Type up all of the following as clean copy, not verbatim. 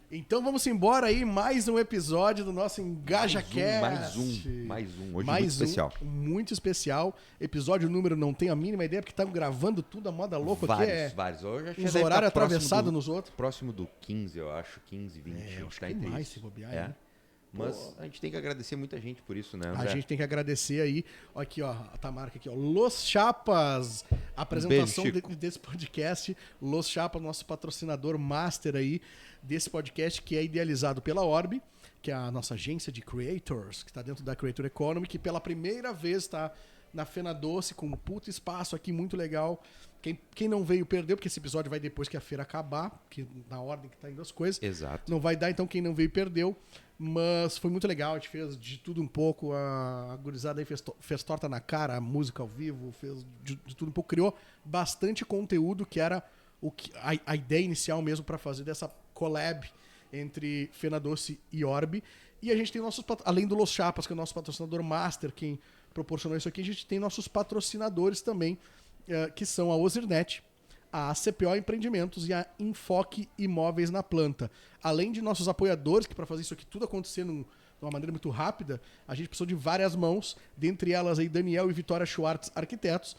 Então vamos embora aí, mais um episódio do nosso EngajaCast. Mais um. Hoje muito especial. Muito especial. Episódio número, não tenho a mínima ideia, porque estamos gravando tudo a moda louca aqui. Vários. Hoje uns horários atravessados nos outros. Próximo do 15, eu acho. 15, 20. É, acho tá que entre mais isso. se bobear. É. Né? Mas a gente tem que agradecer muita gente por isso, né, André? A gente tem que agradecer aí. Aqui, ó, a Tamara aqui, ó. Los Chapas, apresentação desse podcast. Los Chapas, nosso patrocinador master aí desse podcast, que é idealizado pela Orbe, que é a nossa agência de creators, que está dentro da Creator Economy, que pela primeira vez está na Fena Doce, com um puto espaço aqui, muito legal. Quem não veio perdeu, porque esse episódio vai depois que a feira acabar, que na ordem que tá indo as coisas. Exato. Não vai dar, então quem não veio perdeu. Mas foi muito legal, a gente fez de tudo um pouco. A gurizada aí fez torta na cara, a música ao vivo, fez de tudo um pouco. Criou bastante conteúdo, que era a ideia inicial mesmo para fazer dessa collab entre Fena Doce e Orbe. E a gente tem nossos, além do Los Chapas, que é o nosso patrocinador master, quem proporcionou isso aqui, a gente tem nossos patrocinadores também, que são a Ozirnet, a CPO Empreendimentos e a Enfoque Imóveis na Planta. Além de nossos apoiadores, que para fazer isso aqui tudo acontecer de uma maneira muito rápida, a gente precisou de várias mãos, dentre elas aí Daniel e Vitória Schwartz, arquitetos,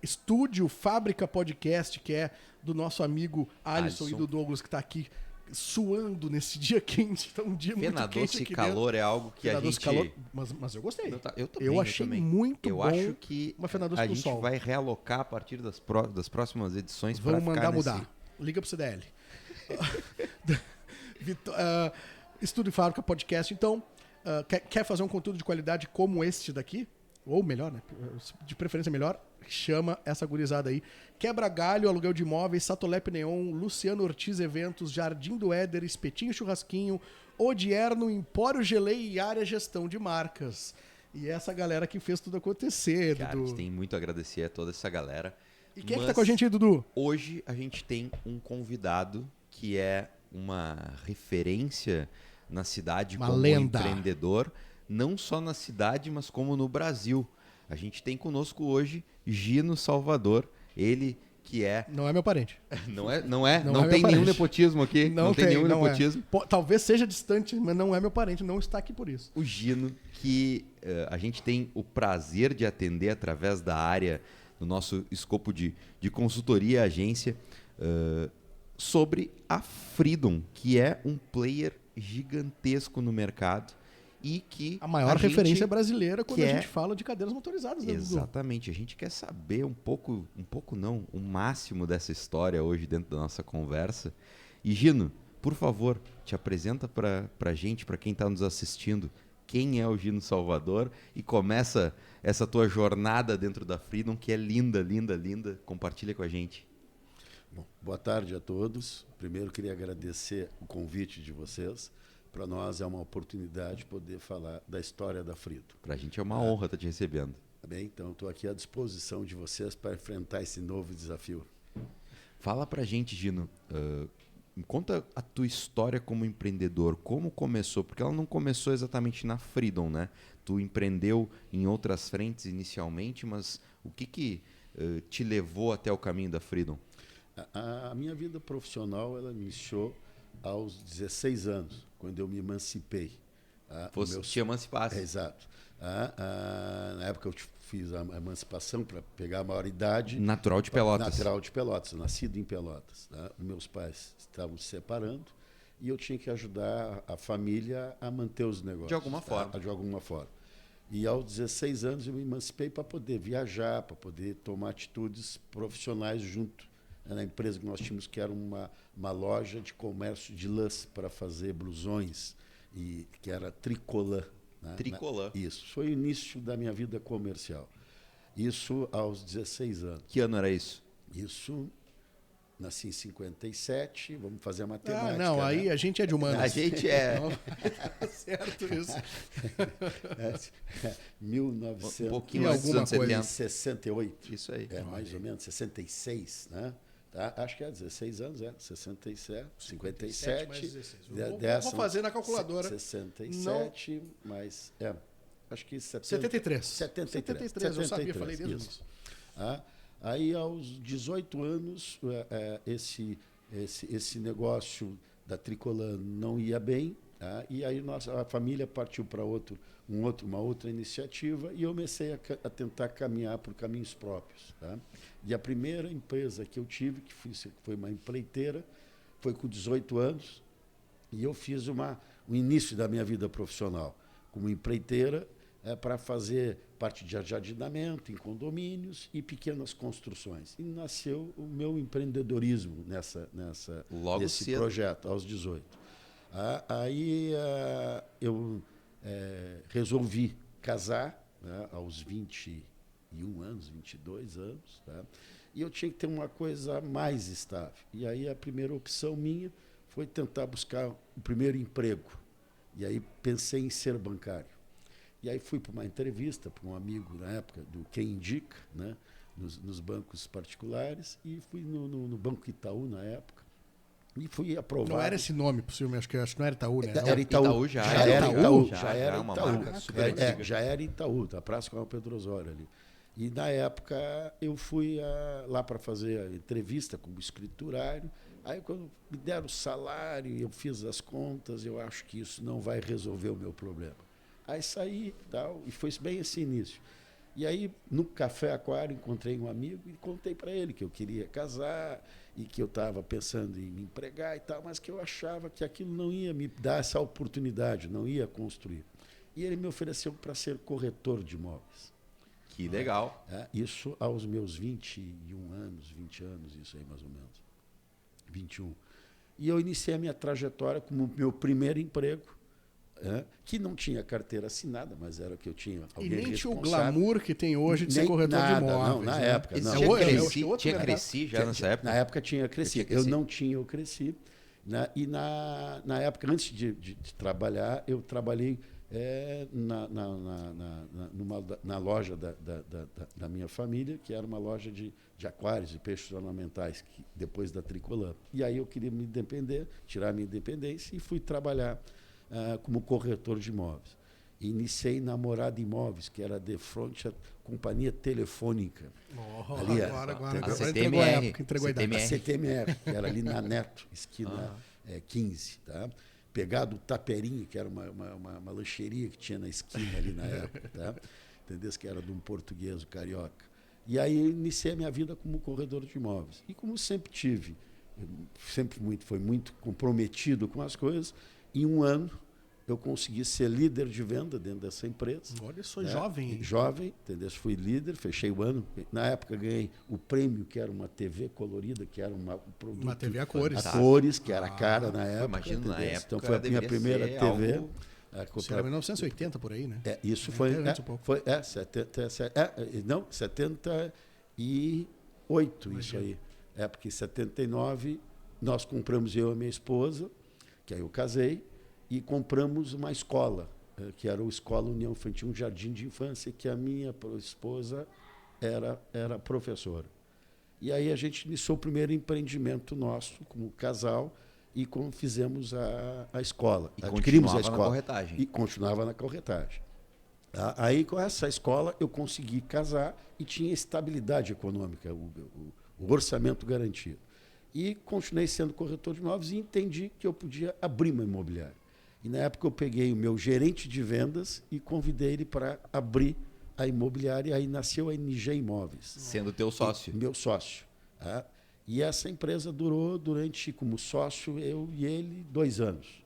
Estúdio Fábrica Podcast, que é do nosso amigo Alisson e do Douglas, que está aqui suando nesse dia quente, tá um dia muito quente aqui calor dentro. é algo que a gente... Calor, mas eu gostei. Eu também, eu achei muito bom. Eu acho que uma a gente vai realocar a partir das próximas edições para vamos mandar mudar. Liga pro CDL. Estúdio Fábrica Podcast, então, quer fazer um conteúdo de qualidade como este daqui? Ou melhor, né? De preferência melhor, chama essa gurizada aí. Quebra Galho, aluguel de imóveis, Satolep Neon, Luciano Ortiz Eventos, Jardim do Éder, Espetinho Churrasquinho, Odierno, Empório Gelei e Área Gestão de Marcas. E essa galera que fez tudo acontecer, Cara, Dudu. A gente tem muito a agradecer a toda essa galera. E quem é que tá com a gente aí, Dudu? Hoje a gente tem um convidado que é uma referência na cidade uma como lenda. Empreendedor, não só na cidade, mas como no Brasil. A gente tem conosco hoje Gino Salvador, ele que é... Não é meu parente. Não tem nenhum nepotismo aqui. Não tem nenhum nepotismo. Talvez seja distante, mas não é meu parente, não está aqui por isso. O Gino, que a gente tem o prazer de atender através da área, do nosso escopo de consultoria e agência, sobre a Freedom, que é um player gigantesco no mercado. E que a maior referência brasileira quando a gente fala de cadeiras motorizadas. Né, exatamente. A gente quer saber um pouco não, o máximo dessa história hoje dentro da nossa conversa. E Gino, por favor, te apresenta para a gente, para quem está nos assistindo, quem é o Gino Salvador e começa essa tua jornada dentro da Freedom, que é linda, linda, linda. Compartilha com a gente. Bom, boa tarde a todos. Primeiro queria agradecer o convite de vocês. Para nós é uma oportunidade poder falar da história da Freedom. Para a gente é uma honra estar te recebendo. Bem, então estou aqui à disposição de vocês para enfrentar esse novo desafio. Fala para a gente, Gino, conta a tua história como empreendedor, como começou, porque ela não começou exatamente na Freedom, né? Tu empreendeu em outras frentes inicialmente, mas o que te levou até o caminho da Freedom? A minha vida profissional ela iniciou aos 16 anos, quando eu me emancipei. Você te emancipasse. Exato. Na época eu fiz a emancipação para pegar a maioridade. Natural de Pelotas. Natural de Pelotas, nascido em Pelotas. Tá? Meus pais estavam se separando e eu tinha que ajudar a família a manter os negócios. De alguma forma. De alguma forma. E aos 16 anos eu me emancipei para poder viajar, para poder tomar atitudes profissionais junto. Na empresa que nós tínhamos, que era uma loja de comércio de lãs para fazer blusões, e que era Tricolã. Né? Tricolã. Isso. Foi o início da minha vida comercial. Isso aos 16 anos. Que ano era isso? Isso, nasci em 57, vamos fazer a matemática. Não, né? Aí a gente é de humanas. A gente é... certo isso. 1900, um pouquinho antes dos anos 70. 68. Isso aí. Mais ou menos, 66, né? Tá? Acho que é 16 anos, 67, 57. Mais 16. Vou fazer na calculadora. 67, mas acho que 73. 73. Eu sabia, falei desde isso. Aí, aos 18 anos, esse negócio da Tricolor não ia bem, tá? E aí a família partiu para uma outra iniciativa e eu comecei a tentar caminhar por caminhos próprios. Tá? E a primeira empresa que eu tive, que foi uma empreiteira, foi com 18 anos, e eu fiz o início da minha vida profissional como empreiteira para fazer parte de jardinamento em condomínios e pequenas construções. E nasceu o meu empreendedorismo nesse projeto, aos 18. Aí eu resolvi casar, né, aos 21 anos, 22 anos, tá? E eu tinha que ter uma coisa mais estável. E aí a primeira opção minha foi tentar buscar o primeiro emprego. E aí pensei em ser bancário. E aí fui para uma entrevista para um amigo na época, do Quem Indica, né, nos bancos particulares, e fui no Banco Itaú na época, e fui aprovado. Não era esse nome, possivelmente, acho que não era Itaú, né? Era Itaú já. Já era Itaú. Já era uma marca super antiga. Já era Itaú, da Praça Coronel Pedro Osório ali. E na época eu fui lá para fazer a entrevista como escriturário. Aí quando me deram o salário, eu fiz as contas, eu acho que isso não vai resolver o meu problema. Aí saí e foi bem esse início. E aí, no Café Aquário, encontrei um amigo e contei para ele que eu queria casar e que eu estava pensando em me empregar e tal, mas que eu achava que aquilo não ia me dar essa oportunidade, não ia construir. E ele me ofereceu para ser corretor de imóveis. Que legal. Isso aos meus 21 anos, 20 anos, isso aí mais ou menos. 21. E eu iniciei a minha trajetória como meu primeiro emprego, que não tinha carteira assinada, mas era o que eu tinha. E nem tinha o glamour que tem hoje de ser corretor de imóveis. Não, na época. Não. Tinha cresci já nessa época? Na época tinha cresci. Eu não tinha, eu cresci. Né? E na época, antes de trabalhar, eu trabalhei na loja da minha família, que era uma loja de aquários e peixes ornamentais, depois da Tricolor. E aí eu queria me independer, tirar a minha independência, e fui trabalhar como corretor de imóveis. Iniciei na Morada Imóveis, que era de frente à companhia telefônica. Agora a CTMR. Entregou a idade. A CTMR, que era ali na Neto, esquina 15. Tá? Pegado o Taperinho, que era uma lancheria que tinha na esquina ali na época. Tá? Entendeu? Que era de um português, o carioca. E aí iniciei a minha vida como corredor de imóveis. E como sempre fui muito comprometido com as coisas, em um ano eu consegui ser líder de venda dentro dessa empresa. Olha, eu sou jovem. Hein? Jovem, entendeu? Fui líder, fechei o ano. Na época ganhei o prêmio, que era uma TV colorida, que era um produto. Uma TV a cores. A cores, que era cara na época. Imagino, na época. Então foi a minha primeira TV. Algo... Isso era 1980 por aí, né? Isso foi. 78, isso aí. Porque em 79 nós compramos, eu e a minha esposa, que aí eu casei, e compramos uma escola, que era a Escola União Infantil, um jardim de infância, que a minha esposa era professora. E aí a gente iniciou o primeiro empreendimento nosso, como casal, e como fizemos a escola. E adquirimos a escola. Na corretagem. E continuava na corretagem. Aí, com essa escola, eu consegui casar e tinha estabilidade econômica, o orçamento garantido. E continuei sendo corretor de imóveis e entendi que eu podia abrir uma imobiliária. E na época eu peguei o meu gerente de vendas e convidei ele para abrir a imobiliária, e aí nasceu a NG Imóveis. Sendo teu sócio. Meu sócio. E essa empresa durou como sócio, eu e ele, 2 anos.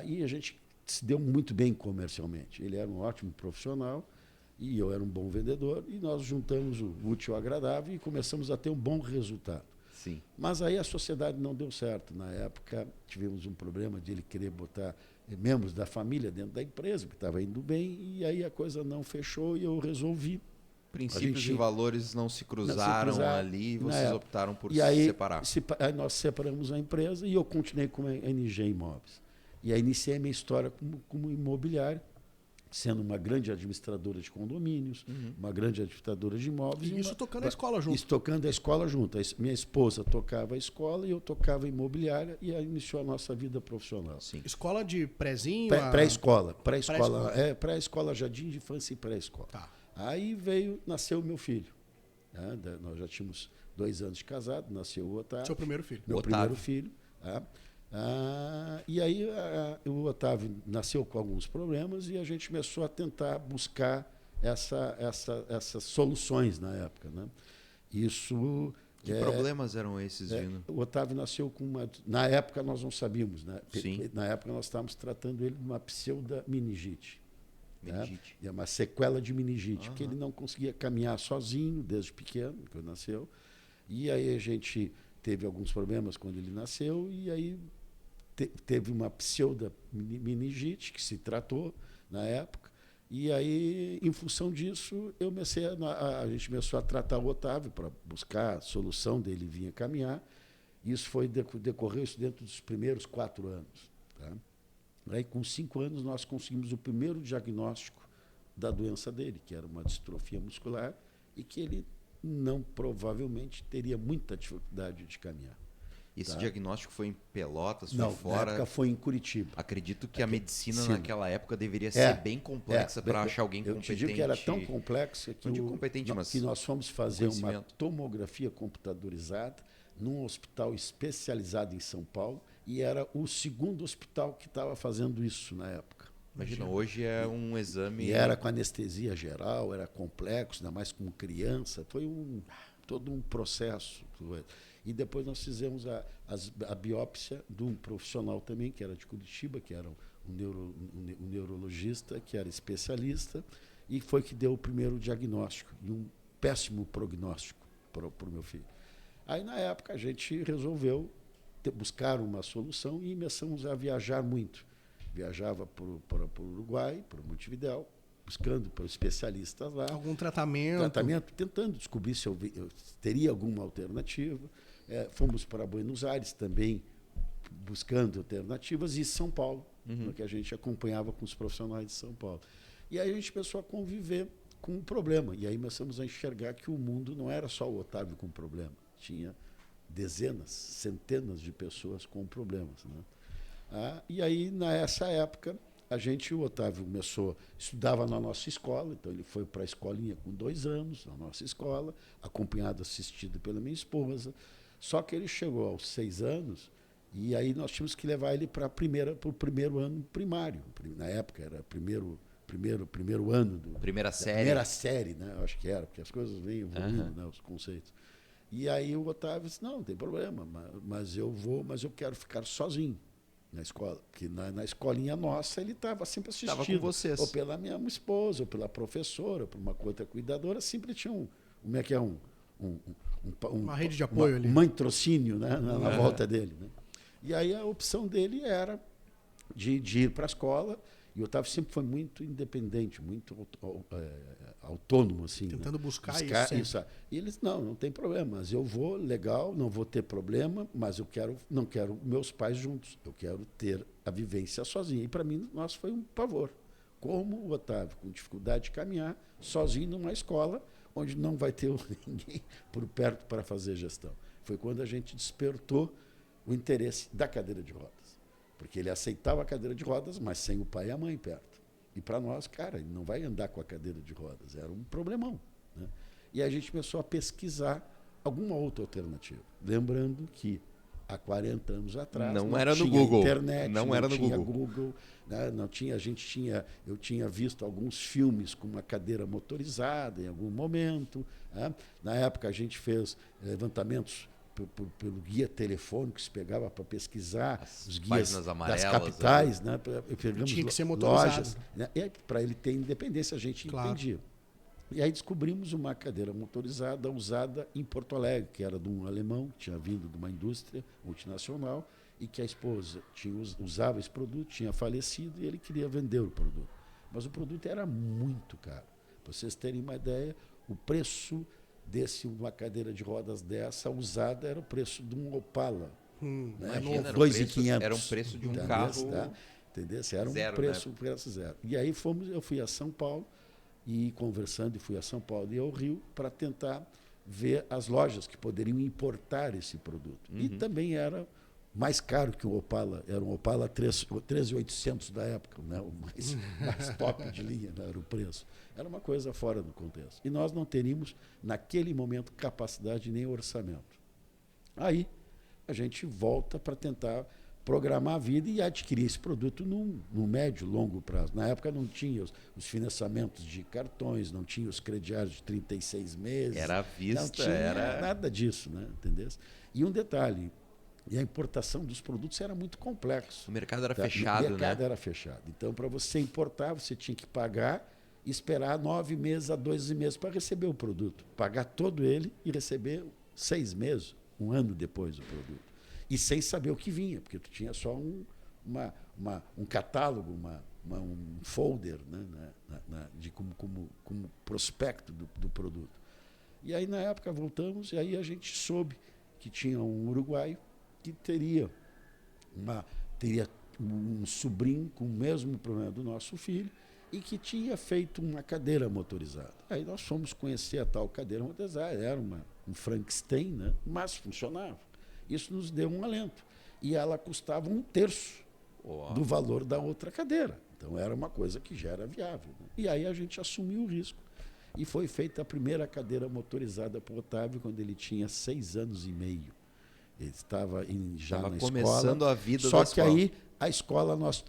E a gente se deu muito bem comercialmente. Ele era um ótimo profissional e eu era um bom vendedor, e nós juntamos o útil ao agradável e começamos a ter um bom resultado. Sim. Mas aí a sociedade não deu certo. Na época tivemos um problema de ele querer botar membros da família dentro da empresa, que estava indo bem, e aí a coisa não fechou e eu resolvi. Princípios e valores não se cruzaram ali e vocês optaram por se separar. Aí nós separamos a empresa e eu continuei com a NG Imóveis. E aí iniciei a minha história como imobiliário, sendo uma grande administradora de condomínios, uma grande administradora de imóveis. E isso tocando a escola junto. Isso tocando a escola junto. Minha esposa tocava a escola e eu tocava a imobiliária, e aí iniciou a nossa vida profissional. Sim. Escola de prézinho? Pré-escola. Pré-escola, jardim de infância e pré-escola. Tá. Aí nasceu o meu filho. Nós já tínhamos 2 anos de casado, nasceu o Otávio. Seu primeiro filho. Meu primeiro filho. E aí o Otávio nasceu com alguns problemas e a gente começou a tentar buscar essas soluções na época, né? Isso. Que problemas eram esses, Gino? O Otávio nasceu com uma. Na época nós não sabíamos, né? Sim. Na época nós estávamos tratando ele de uma pseudo-meningite. Meningite. É uma sequela de meningite, porque ele não conseguia caminhar sozinho desde pequeno, quando nasceu. E aí a gente teve alguns problemas quando ele nasceu, e aí teve uma pseudo-meningite que se tratou na época. E aí, em função disso, a gente começou a tratar o Otávio para buscar a solução dele vir a caminhar. Isso decorreu isso dentro dos primeiros 4 anos. Tá? Aí, com 5 anos, nós conseguimos o primeiro diagnóstico da doença dele, que era uma distrofia muscular, e que ele provavelmente teria muita dificuldade de caminhar. Esse diagnóstico foi em Pelotas, foi Não, fora? na época foi em Curitiba. Acredito que a medicina naquela época deveria ser bem complexa para achar alguém competente. Eu te digo que era tão complexa que, que nós fomos fazer uma tomografia computadorizada num hospital especializado em São Paulo, e era o segundo hospital que estava fazendo isso na época. Imagina, hoje é um exame... E era com anestesia geral, era complexo, ainda mais com criança. Foi todo um processo. E depois nós fizemos a biópsia de um profissional também, que era de Curitiba, que era um neurologista, que era especialista, e foi que deu o primeiro diagnóstico, e um péssimo prognóstico para o meu filho. Aí, na época, a gente resolveu buscar uma solução e começamos a viajar muito. Viajava para o Uruguai, para Montevidéu, buscando para especialistas lá. Algum tratamento? Tentando descobrir se eu teria alguma alternativa. Fomos para Buenos Aires também, buscando alternativas, e São Paulo, que a gente acompanhava com os profissionais de São Paulo. E aí a gente começou a conviver com o problema. E aí começamos a enxergar que o mundo não era só o Otávio com problema. Tinha dezenas, centenas de pessoas com problemas, né? E aí, nessa época, o Otávio estudava na nossa escola, então ele foi para a escolinha com 2 anos, na nossa escola, acompanhado, assistido pela minha esposa. Só que ele chegou aos 6 anos, e aí nós tínhamos que levar ele para o primeiro ano primário. Na época era primeiro ano primeira série. Primeira série, né? Eu acho que era, porque as coisas vêm evoluindo, né? Os conceitos. E aí o Otávio disse, não tem problema, mas eu quero ficar sozinho na escola. Porque na escolinha nossa ele estava sempre assistindo. Estava com vocês. Ou pela minha esposa, ou pela professora, ou por uma outra cuidadora, sempre tinha uma rede de apoio ali. Um mantrocínio, né? Na volta dele. Né? E aí a opção dele era de ir para a escola. E o Otávio sempre foi muito independente, muito autônomo, assim. Tentando buscar isso. E eles, não tem problema, mas eu vou, legal, não vou ter problema, mas não quero meus pais juntos. Eu quero ter a vivência sozinho. E para mim, foi um pavor. Como o Otávio, com dificuldade de caminhar, sozinho numa escola, onde não vai ter ninguém por perto para fazer gestão. Foi quando a gente despertou o interesse da cadeira de rodas. Porque ele aceitava a cadeira de rodas, mas sem o pai e a mãe perto. E para nós, cara, ele não vai andar com a cadeira de rodas. Era um problemão. Né? E a gente começou a pesquisar alguma outra alternativa. Lembrando que há 40 anos atrás não era tinha no Google. internet, não era no tinha Google, né? Eu tinha visto alguns filmes com uma cadeira motorizada em algum momento. Né? Na época a gente fez levantamentos pelo guia telefônico, se pegava para pesquisar os guias das capitais, né? Tinha que ser motorizado. Lojas, né? Para ele ter independência, a gente entendia. E aí descobrimos uma cadeira motorizada usada em Porto Alegre, que era de um alemão, que tinha vindo de uma indústria multinacional, e que a esposa usava esse produto, tinha falecido, e ele queria vender o produto. Mas o produto era muito caro. Para vocês terem uma ideia, o preço uma cadeira de rodas dessa usada era o preço de um Opala. Né? 2.500. Era um preço de um carro. Tá? Entendeu? Era zero, um preço zero. E aí eu fui a São Paulo, e conversando, e fui a São Paulo e ao Rio para tentar ver as lojas que poderiam importar esse produto. E também era mais caro que o Opala, era um Opala 3.800 da época, né? O mais top de linha, né? Era o preço. Era uma coisa fora do contexto. E nós não teríamos, naquele momento, capacidade nem orçamento. Aí, a gente volta para tentar programar a vida e adquirir esse produto num médio, longo prazo. Na época não tinha os financiamentos de cartões, não tinha os crediários de 36 meses. Era à vista, não tinha nada disso, né? Entendeu? E um detalhe, e a importação dos produtos era muito complexo. O mercado era Tá? fechado, né? O mercado era fechado. Então, para você importar, você tinha que pagar e esperar 9 meses a 12 meses para receber o produto. Pagar todo ele e receber 6 meses, um ano depois do produto. E sem saber o que vinha, porque tu tinha só um catálogo, um folder, né, de como prospecto do produto. E aí, na época, voltamos e aí a gente soube que tinha um uruguaio que teria um sobrinho com o mesmo problema do nosso filho e que tinha feito uma cadeira motorizada. Aí nós fomos conhecer a tal cadeira motorizada. Era um Frankenstein, né? Mas funcionava. Isso nos deu um alento. E ela custava 1/3 do valor da outra cadeira. Então era uma coisa que já era viável. Né? E aí a gente assumiu o risco. E foi feita a primeira cadeira motorizada para o Otávio quando ele tinha 6 anos e meio. Ele estava já na escola. Começando a vida Só da que escola. aí a escola nós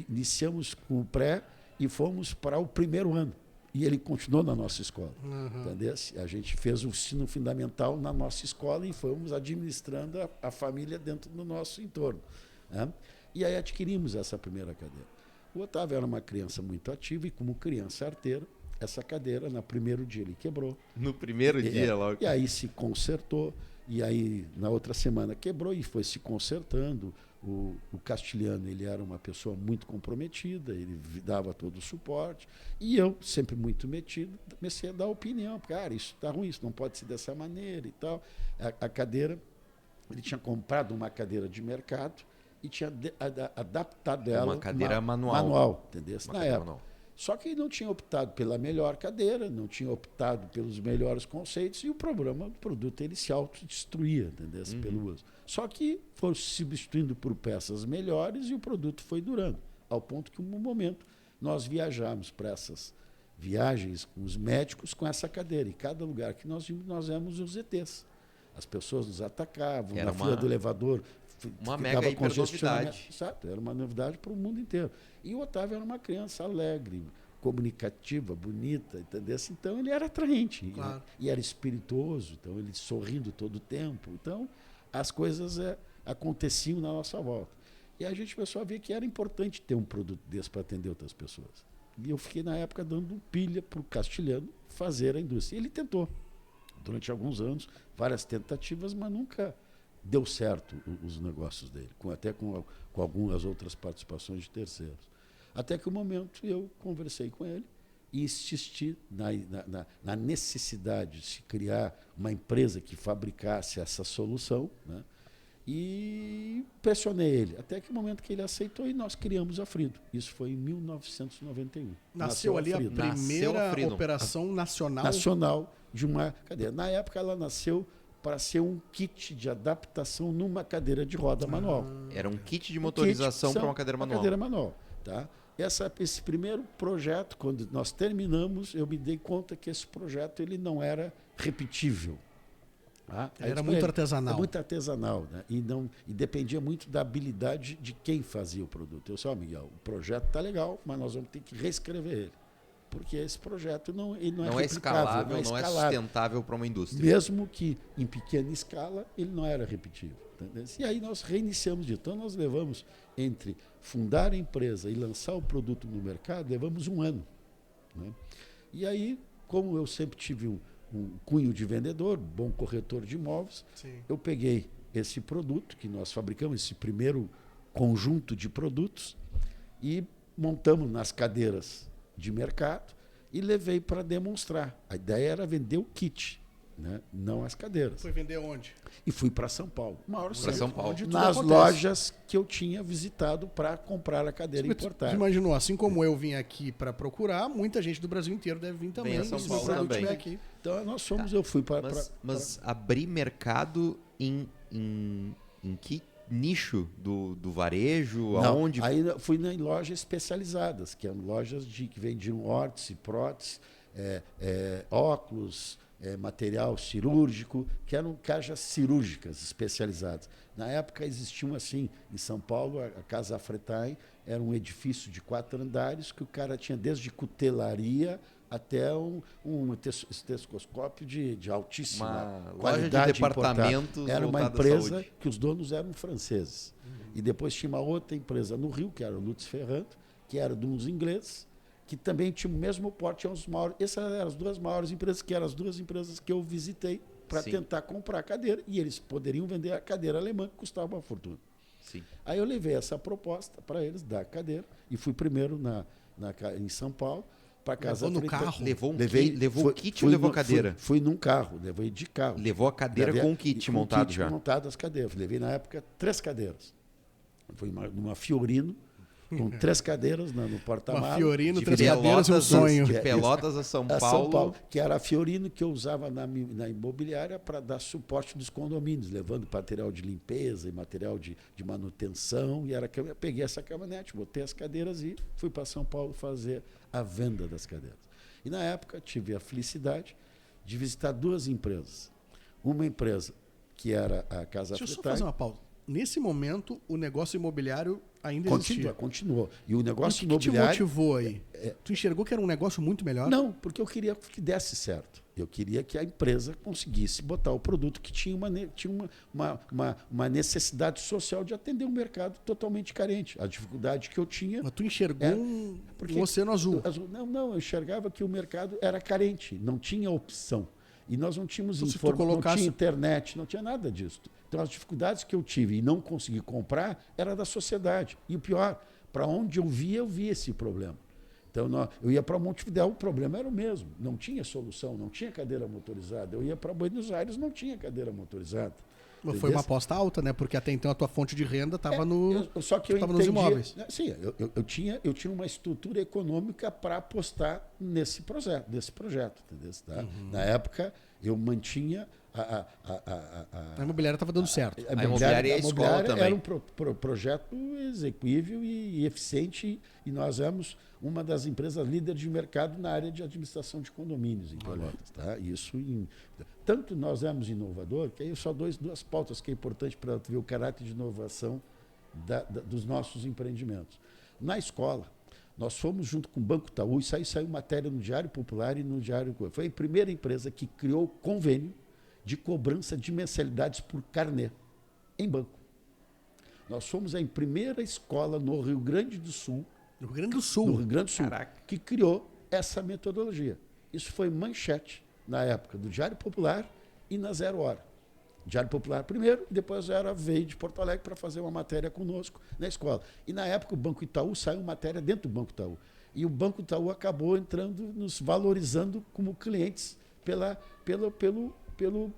iniciamos com o pré e fomos para o primeiro ano. E ele continuou na nossa escola. Entendeu? A gente fez o ensino fundamental na nossa escola e fomos administrando a família dentro do nosso entorno. Né? E aí adquirimos essa primeira cadeira. O Otávio era uma criança muito ativa e, como criança arteira, essa cadeira, no primeiro dia, ele quebrou. No primeiro dia, logo. E aí se consertou. E aí, na outra semana, quebrou e foi se consertando. O Castilhano, ele era uma pessoa muito comprometida, ele dava todo o suporte. E eu, sempre muito metido, comecei a dar opinião. Cara, isso está ruim, isso não pode ser dessa maneira e tal. A cadeira, ele tinha comprado uma cadeira de mercado e tinha adaptado ela. Uma cadeira manual. Manual, entendeu? Uma Na cadeira época. manual. Só que não tinha optado pela melhor cadeira, não tinha optado pelos melhores conceitos e o produto ele se autodestruía, entendeu? Pelo uso. Só que foi se substituindo por peças melhores e o produto foi durando, ao ponto que, um momento, nós viajamos para essas viagens com os médicos com essa cadeira. E cada lugar que nós íamos, nós éramos os ETs. As pessoas nos atacavam, na fila do elevador. Uma mega hipernovidade. Exato, era uma novidade para o mundo inteiro. E o Otávio era uma criança alegre, comunicativa, bonita, entendeu? Então ele era atraente. Claro. E era espirituoso, então ele sorrindo todo o tempo. Então as coisas aconteciam na nossa volta. E a gente começou a ver que era importante ter um produto desse para atender outras pessoas. E eu fiquei, na época, dando pilha para o Castilhano fazer a indústria. E ele tentou, durante alguns anos, várias tentativas, mas nunca deu certo os negócios dele, até com algumas outras participações de terceiros. Até que um momento eu conversei com ele e insisti na necessidade de se criar uma empresa que fabricasse essa solução, né? E pressionei ele, até que o momento que ele aceitou e nós criamos a Frido. Isso foi em 1991. Nasceu ali a Frido. primeira Freedom. operação nacional. De uma cadeira. Na época ela nasceu para ser um kit de adaptação numa cadeira de roda manual. Era um kit de motorização para uma cadeira manual. Cadeira manual, tá? Esse primeiro projeto, quando nós terminamos, eu me dei conta que esse projeto ele não era repetível. Tá? Era muito artesanal. É muito artesanal, né? E dependia muito da habilidade de quem fazia o produto. Eu disse, Miguel, o projeto está legal, mas nós vamos ter que reescrever ele. Porque esse projeto não é escalável, não é sustentável para uma indústria. Mesmo que em pequena escala, ele não era repetível. Entendeu? E aí nós reiniciamos. Então nós levamos, entre fundar a empresa e lançar o produto no mercado, levamos 1 ano. Né? E aí, como eu sempre tive um cunho de vendedor, bom corretor de imóveis, Sim. eu peguei esse produto que nós fabricamos, esse primeiro conjunto de produtos, e montamos nas cadeiras de mercado e levei para demonstrar. A ideia era vender o kit, né? Não as cadeiras. Foi vender onde? E fui para São Paulo. Maior Para São Paulo. Onde tudo nas acontece. lojas que eu tinha visitado para comprar a cadeira Você importada. imaginou, assim como eu vim aqui para procurar, muita gente do Brasil inteiro deve vir também. Vem a São se Paulo meu produto também. estiver aqui. Então nós fomos, eu fui para... Mas abrir mercado em que nicho do varejo? Não, Aonde? aí eu fui em lojas especializadas, que eram lojas que vendiam órtese, prótese, óculos, material cirúrgico, que eram caixas cirúrgicas especializadas. Na época existiam assim, em São Paulo, a Casa Fretain era um edifício de 4 andares que o cara tinha desde cutelaria até um estetoscópio de altíssima qualidade. Loja de departamentos era uma voltada à empresa saúde. que os donos eram franceses. E depois tinha uma outra empresa no Rio, que era o Lutz Ferrand, que era de uns ingleses, que também tinha o mesmo porte. Essas eram as 2 maiores empresas, que eram as 2 empresas que eu visitei para tentar comprar a cadeira. E eles poderiam vender a cadeira alemã, que custava uma fortuna. Sim. Aí eu levei essa proposta para eles da cadeira e fui primeiro em São Paulo para casa. Levou no carro? Levou o kit ou levou a cadeira? Fui num carro, levei de carro. Levou a cadeira com o kit montado já? Montado as cadeiras. Levei na época 3 cadeiras. Foi numa Fiorino, com 3 cadeiras no porta-malas. Uma Fiorino, De 3 cadeiras e um Pelotas sonho. De Pelotas a São Paulo. Que era a Fiorino que eu usava na imobiliária para dar suporte dos condomínios, levando material de limpeza e material de manutenção. E eu peguei essa caminhonete, botei as cadeiras e fui para São Paulo fazer a venda das cadeiras. E na época tive a felicidade de visitar 2 empresas. Uma empresa que era a Casa Deixa eu só Fretain. fazer uma pausa. Nesse momento, o negócio imobiliário ainda existia. Continuou. E o negócio O que te imobiliário... motivou aí? Tu enxergou que era um negócio muito melhor? Não, porque eu queria que desse certo. Eu queria que a empresa conseguisse botar o produto que tinha uma necessidade social de atender um mercado totalmente carente. A dificuldade que eu tinha... Mas tu enxergou um oceano azul. Não, eu enxergava que o mercado era carente, não tinha opção. E nós não tínhamos Então, não tinha internet, não tinha nada disso. Então, as dificuldades que eu tive e não consegui comprar era da sociedade. E o pior, para onde eu via esse problema. Então, eu ia para Montevidéu, o problema era o mesmo. Não tinha solução, não tinha cadeira motorizada. Eu ia para Buenos Aires, não tinha cadeira motorizada. Mas foi uma aposta alta, né? Porque até então a tua fonte de renda estava só que eu nos entendi, imóveis. Sim, eu tinha uma estrutura econômica para apostar nesse projeto, entendeu? Tá? Na época, eu mantinha a imobiliária estava dando certo. A imobiliária e a escola também. Era um projeto execuível e eficiente, e nós éramos uma das empresas líderes de mercado na área de administração de condomínios em Pelotas. Tá? Tanto nós éramos inovador, que aí só duas pautas que é importante para ver o caráter de inovação dos nossos empreendimentos. Na escola, nós fomos junto com o Banco Itaú, e saiu matéria no Diário Popular e no Diário... Foi a primeira empresa que criou convênio de cobrança de mensalidades por carnê em banco. Nós fomos a primeira escola no Rio Grande do Sul, No Rio Grande do Sul. no Rio Grande do Sul, Caraca. que criou essa metodologia. Isso foi manchete na época do Diário Popular e na Zero Hora. Diário Popular primeiro, e depois a Zero Hora veio de Porto Alegre para fazer uma matéria conosco na escola. E na época o Banco Itaú saiu matéria dentro do Banco Itaú. E o Banco Itaú acabou entrando, nos valorizando como clientes pelo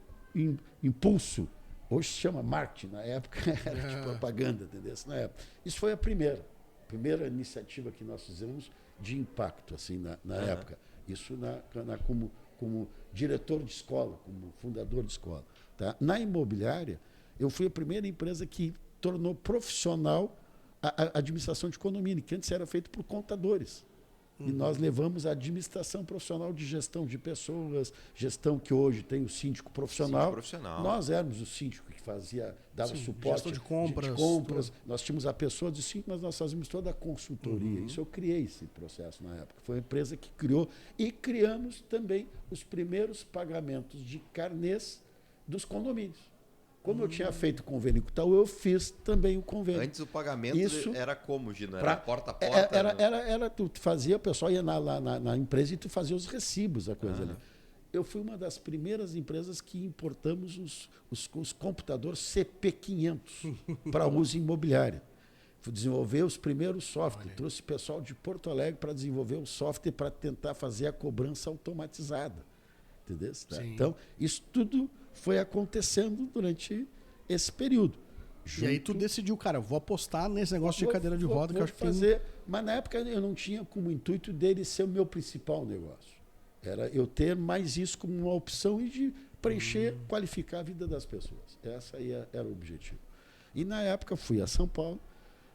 impulso. Hoje se chama marketing, na época era de propaganda, entendeu? Na época. Isso foi a primeira iniciativa que nós fizemos de impacto assim, na época. Isso como diretor de escola, como fundador de escola. Tá? Na imobiliária, eu fui a primeira empresa que tornou profissional a administração de condomínio, que antes era feito por contadores. E nós levamos a administração profissional de gestão de pessoas, gestão que hoje tem o síndico profissional. Nós éramos o síndico que dava suporte gestão de compras. Nós tínhamos a pessoa de síndico, mas nós fazíamos toda a consultoria. Isso eu criei esse processo na época. Foi uma empresa que criou e criamos também os primeiros pagamentos de carnês dos condomínios. Como eu tinha feito convênio com o Itaú, eu fiz também o convênio. Antes o pagamento era como, Gino? Era porta a porta? Era tu fazia, o pessoal ia lá na empresa e tu fazia os recibos, a coisa ali. Eu fui uma das primeiras empresas que importamos os computadores CP500 para uso imobiliário. Fui desenvolver os primeiros softwares. Trouxe pessoal de Porto Alegre para desenvolver o software para tentar fazer a cobrança automatizada. Entendeu? Então, isso tudo foi acontecendo durante esse período. E aí tu decidiu, cara, eu vou apostar nesse negócio de cadeira de roda que eu acho que fazer. Mas na época eu não tinha como intuito dele ser o meu principal negócio. Era eu ter mais isso como uma opção e de preencher, qualificar a vida das pessoas. Essa aí era o objetivo. E na época fui a São Paulo,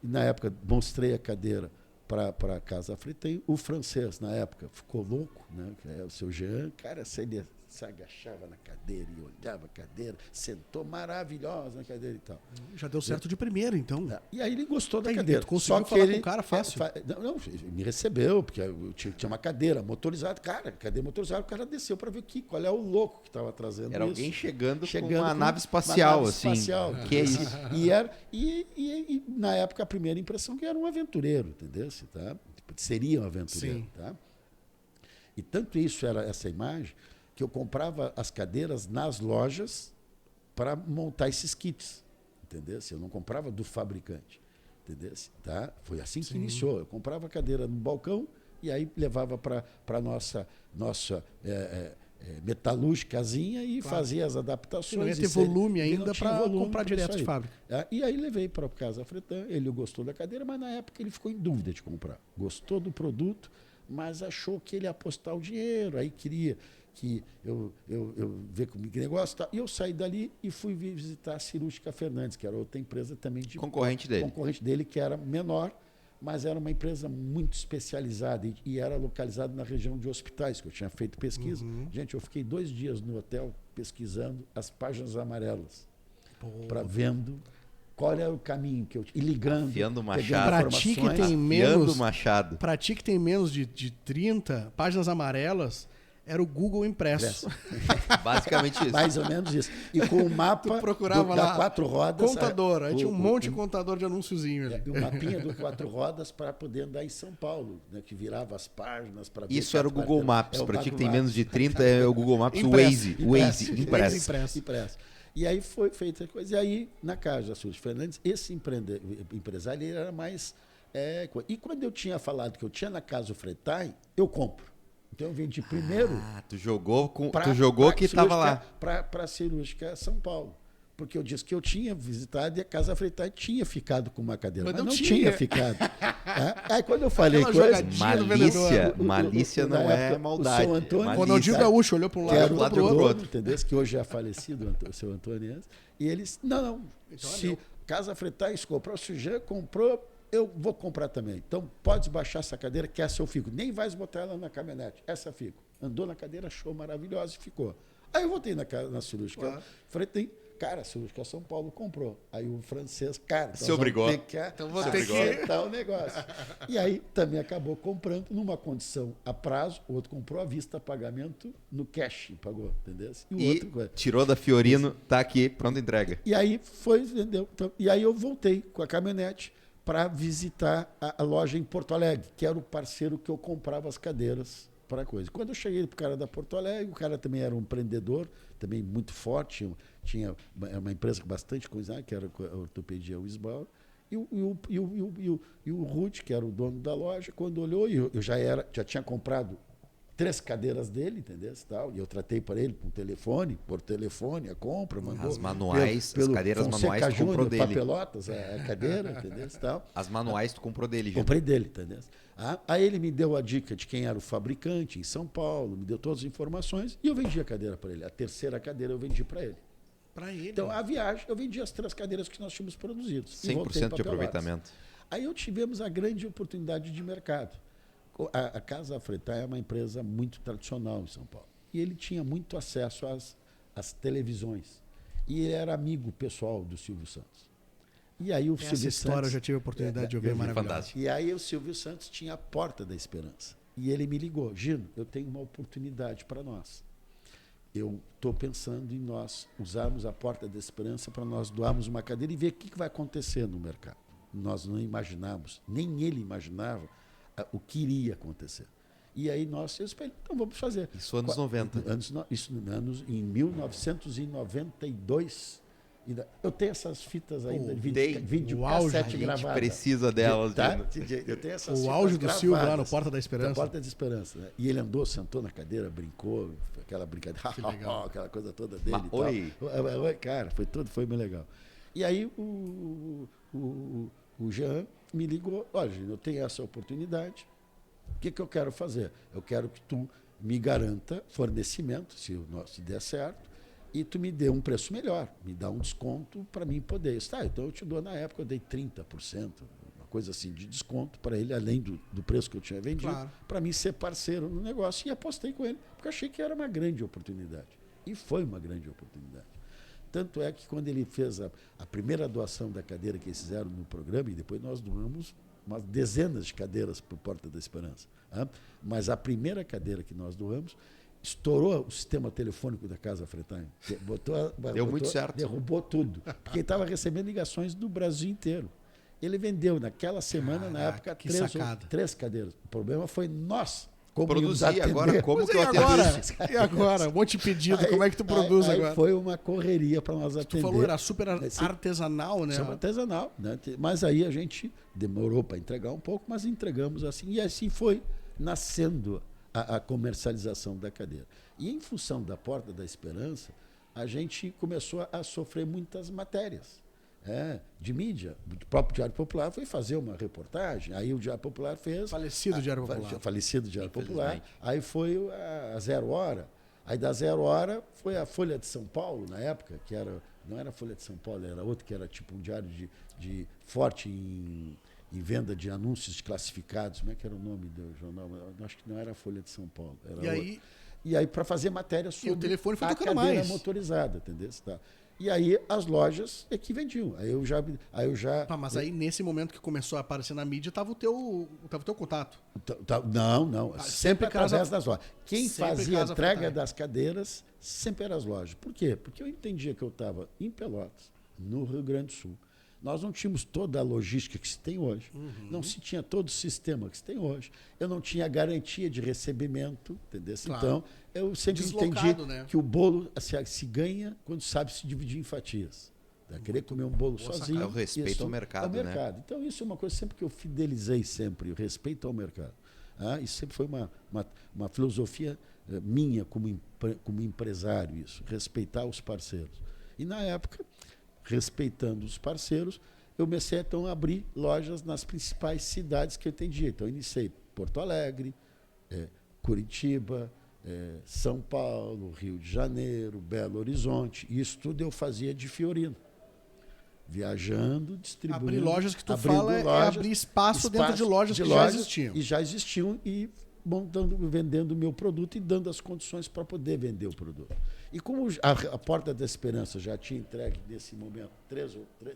e na época mostrei a cadeira para a Casa Fretain. O francês, na época, ficou louco, né? O seu Jean, cara, se se agachava na cadeira e olhava a cadeira, sentou maravilhosa na cadeira e tal. Já deu certo de primeiro, então. E aí ele gostou da Aí, cadeira. tu conseguiu Só que falar ele com o cara fácil. Não, me recebeu, porque eu tinha uma cadeira motorizada. Cara, cadeira motorizada, o cara desceu para ver qual é o louco que estava trazendo Era isso. alguém chegando com com uma nave espacial, uma nave assim. espacial. Que é isso? E na época a primeira impressão que era um aventureiro, entendeu? Tá? Seria um aventureiro. Sim. Tá? E tanto isso era essa imagem que eu comprava as cadeiras nas lojas para montar esses kits, entendeu? Eu não comprava do fabricante, entendeu? Tá? Foi assim que iniciou. Eu comprava a cadeira no balcão e aí levava para a nossa metalúrgicazinha e fazia as adaptações. Não ia ter volume ainda para comprar pra direto isso de aí. fábrica. E aí levei para Casa Fretan, ele gostou da cadeira, mas na época ele ficou em dúvida de comprar. Gostou do produto, mas achou que ele ia apostar o dinheiro, aí queria que eu ver comigo que negócio. Tá. E eu saí dali e fui visitar a Cirúrgica Fernandes, que era outra empresa também de Concorrente dele, que era menor, mas era uma empresa muito especializada e era localizada na região de hospitais, que eu tinha feito pesquisa. Gente, eu fiquei 2 dias no hotel pesquisando as páginas amarelas, para vendo qual era o caminho que eu tinha. E ligando. Afiando o machado. pegando Pra ti que informações. tem Afiando menos. o machado. Pra ti que tem menos de 30 páginas amarelas, era o Google impresso. Basicamente isso. Mais ou menos isso. E com o mapa Tu procurava da lá, 4 rodas. Contador. Aí tinha um monte de contador de anúnciozinho ali. E o mapinha do 4 rodas para poder andar em São Paulo, né, que virava as páginas para ver. Isso era o Google Maps. o Para ti que Google tem Maps. menos de 30, é o Google Maps, o Waze. Impresso. Impresso. E aí foi feita a coisa. E aí, na casa da Cirúrgica Fernandes, esse empresário ele era mais. E quando eu tinha falado que eu tinha na casa o Fretai, eu compro. Então eu vendi primeiro. Tu jogou pra que estava lá. Para a Cirúrgica São Paulo. Porque eu disse que eu tinha visitado e a Casa Fretai tinha ficado com uma cadeira. Mas não tinha ficado. Aí quando eu falei Aquela coisa. jogadinha do vendedor. Malícia não é maldade. O seu Antônio, é Ronaldinho malícia. Gaúcho olhou para um que lado era e o olhou para o dono, outro. entendeu? Que hoje é falecido, o seu Antônio antes. E eles, não. Então é Se meu. Casa Fretais comprou, se o Jean comprou, eu vou comprar também. Então pode baixar essa cadeira, que essa eu fico. Nem vai botar ela na caminhonete, essa eu fico. Andou na cadeira, achou maravilhosa e ficou. Aí eu voltei na cirúrgica. Claro. Falei, cara, a cirúrgica São Paulo comprou. Aí o francês, cara, Se obrigou. Então vou ter que acertar o negócio. E aí também acabou comprando numa condição a prazo, o outro comprou à vista, pagamento no cash, pagou, entendeu? E o E outro. tirou da Fiorino, tá aqui, pronta entrega. E aí foi, entendeu? Então, e aí eu voltei com a caminhonete para visitar a loja em Porto Alegre, que era o parceiro que eu comprava as cadeiras para coisa. Quando eu cheguei para o cara da Porto Alegre, o cara também era um empreendedor, também muito forte, tinha uma empresa com bastante coisa, que era a Ortopedia Wisbauer, e o Ruth, que era o dono da loja, quando olhou, eu já tinha comprado 3 cadeiras dele, entendeu? E eu tratei para ele por telefone, a compra, mandou. As manuais, as cadeiras Fonseca manuais tu comprou Júnior, dele. Papelotas, a cadeira, entendeu? Tal. As manuais tu comprou dele, gente. Comprei dele, entendeu? Aí ele me deu a dica de quem era o fabricante em São Paulo, me deu todas as informações e eu vendi a cadeira para ele. A terceira cadeira eu vendi para ele. Para ele. Então, a viagem, eu vendi as 3 cadeiras que nós tínhamos produzido. 100% de aproveitamento. Aí eu tivemos a grande oportunidade de mercado. A Casa Fretai é uma empresa muito tradicional em São Paulo. E ele tinha muito acesso às televisões. E ele era amigo pessoal do Silvio Santos. E aí o Essa Silvio história Santos, eu já tive a oportunidade de ouvir, maravilhosa. Fantástico. E aí o Silvio Santos tinha a Porta da Esperança. E ele me ligou, Gino, eu tenho uma oportunidade para nós. Eu estou pensando em nós usarmos a Porta da Esperança para nós doarmos uma cadeira e ver o que vai acontecer no mercado. Nós não imaginávamos, nem ele imaginava o que iria acontecer. E aí eu disse, então vamos fazer. Isso anos 90. Em 1992. Eu tenho essas fitas ainda, vídeo o auge, cassete A gente gravada. precisa delas. Tá? Gino. Eu tenho essas O fitas auge do Silvio lá no gravadas. Porta da Esperança. Na Porta da Esperança. Né? E ele sentou na cadeira, brincou, aquela brincadeira, aquela coisa toda dele e tal. Oi, cara, foi bem legal. E aí o Jean me ligou, olha, eu tenho essa oportunidade, o que eu quero fazer? Eu quero que tu me garanta fornecimento, se der certo, e tu me dê um preço melhor, me dá um desconto para mim poder. Então eu te dou, na época, eu dei 30%, uma coisa assim de desconto para ele, além do preço que eu tinha vendido, Claro. para mim ser parceiro no negócio. E apostei com ele, porque eu achei que era uma grande oportunidade. E foi uma grande oportunidade. Tanto é que quando ele fez a primeira doação da cadeira que eles fizeram no programa, e depois nós doamos umas dezenas de cadeiras para o Porta da Esperança. Né? Mas a primeira cadeira que nós doamos estourou o sistema telefônico da Casa Freitag. Deu muito certo. Derrubou tudo. Porque ele estava recebendo ligações do Brasil inteiro. Ele vendeu naquela semana, na época, três cadeiras. O problema foi nós. Como produzir agora, como que eu E agora? Um monte de pedido, como é que tu produz agora? Foi uma correria para nós atender. Tu falou, era super artesanal, né? Super artesanal, né? Mas aí a gente demorou para entregar um pouco, mas entregamos assim. E assim foi nascendo a comercialização da cadeira. E em função da Porta da Esperança, a gente começou a sofrer muitas matérias. De mídia. O próprio Diário Popular foi fazer uma reportagem, aí o Diário Popular fez... Falecido Diário Popular. Falecido Diário Popular. Aí foi a Zero Hora. Aí da Zero Hora foi a Folha de São Paulo, na época, que não era a Folha de São Paulo, era outro que era tipo um diário de forte em venda de anúncios classificados. Como é que era o nome do jornal? Eu acho que não era a Folha de São Paulo. Era e aí para fazer matéria sobre o telefone foi a tocando cadeira mais. motorizada, entendeu? Tá. E aí as lojas é que vendiam. Aí eu já mas aí nesse momento que começou a aparecer na mídia, tava o teu contato. Não. Sempre através das lojas. Quem fazia a entrega Freitag. das cadeiras sempre eram as lojas. Por quê? Porque eu entendia que eu estava em Pelotas, no Rio Grande do Sul. Nós não tínhamos toda a logística que se tem hoje. Não se tinha todo o sistema que se tem hoje. Eu não tinha garantia de recebimento, entendeu? Claro. Então, eu sempre entendi, né, que o bolo se ganha quando sabe se dividir em fatias. Querer comer um bolo sozinho. É o respeito ao mercado, né? Então, isso é uma coisa sempre que eu fidelizei sempre, o respeito ao mercado. Isso sempre foi uma filosofia minha como empresário, isso, respeitar os parceiros. E, na época, respeitando os parceiros, eu comecei então a abrir lojas nas principais cidades que eu entendia. Então, eu iniciei Porto Alegre, Curitiba, São Paulo, Rio de Janeiro, Belo Horizonte. E isso tudo eu fazia de Fiorino. Viajando, distribuindo. Abrir lojas que tu fala é abrir espaço dentro de lojas que já existiam. E já existiam e vendendo o meu produto e dando as condições para poder vender o produto. E como a Porta da Esperança já tinha entregue, nesse momento,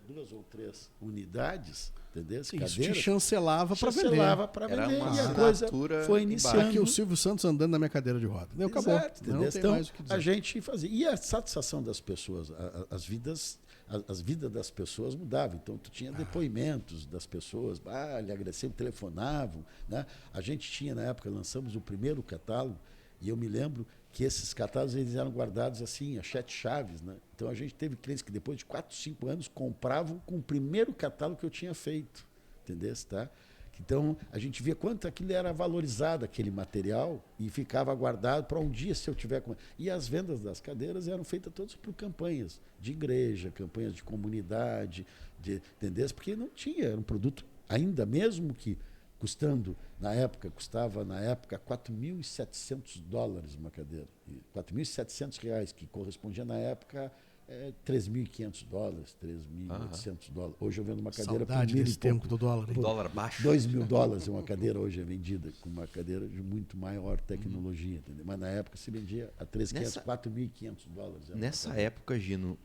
duas ou três unidades, entendeu? Isso te chancelava para vender. Chancelava para vender. E a coisa foi iniciando. Aqui o Silvio Santos andando na minha cadeira de roda. Acabou. Exato, não tem então, mais o que dizer. A gente fazia. E a satisfação das pessoas, as vidas das pessoas mudavam. Então, tu tinha depoimentos das pessoas, lhe agradeciam, telefonavam. Né? A gente tinha, na época, lançamos o primeiro catálogo, e eu me lembro que esses catálogos eles eram guardados assim, a 7 chaves. Né? Então, a gente teve clientes que, depois de 4, 5 anos, compravam com o primeiro catálogo que eu tinha feito. Entendeu? Tá? Então, a gente via quanto aquilo era valorizado, aquele material, e ficava guardado para um dia, se eu tiver... E as vendas das cadeiras eram feitas todas por campanhas de igreja, campanhas de comunidade, entendeu? Porque não tinha, era um produto, ainda mesmo que custava na época $4.700 uma cadeira. R$4.700, que correspondia na época $3.500, $3.800. Hoje eu vendo uma cadeira Saudade por desse tempo do dólar. Dólar baixo. $2.000 uma cadeira hoje é vendida com uma cadeira de muito maior tecnologia, entendeu? Mas na época se vendia a $4.500. Nessa época, Gino,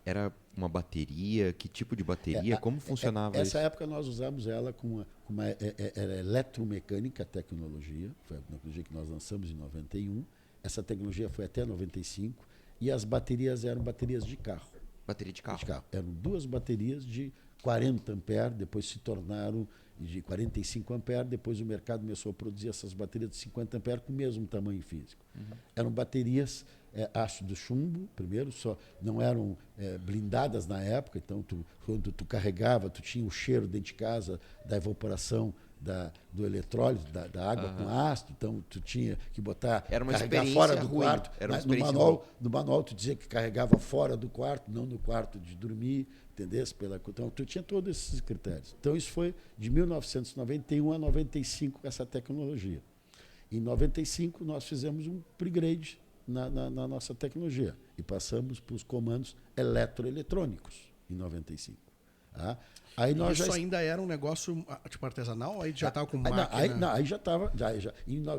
era uma bateria? Que tipo de bateria? Como funcionava isso? Essa época nós usamos ela com era eletromecânica tecnologia, foi a tecnologia que nós lançamos em 91. Essa tecnologia foi até 95 e as baterias eram baterias de carro. Bateria de carro. Eram 2 baterias de 40 amperes, depois se tornaram de 45 amperes, depois o mercado começou a produzir essas baterias de 50 amperes com o mesmo tamanho físico. Eram baterias ácido chumbo, primeiro, só não eram blindadas na época, então quando tu carregava, tu tinha o cheiro dentro de casa da evaporação do eletrólise, da água com ácido, então tu tinha que carregar fora do quarto. No manual tu dizia que carregava fora do quarto, não no quarto de dormir, entendeu? Então tu tinha todos esses critérios. Então isso foi de 1991 a 95 essa tecnologia. Em 95 nós fizemos um upgrade na nossa tecnologia e passamos para os comandos eletroeletrônicos em 95. Tá? Aí nós Isso ainda era um negócio tipo artesanal? Aí já estava com máquina? Aí já estava.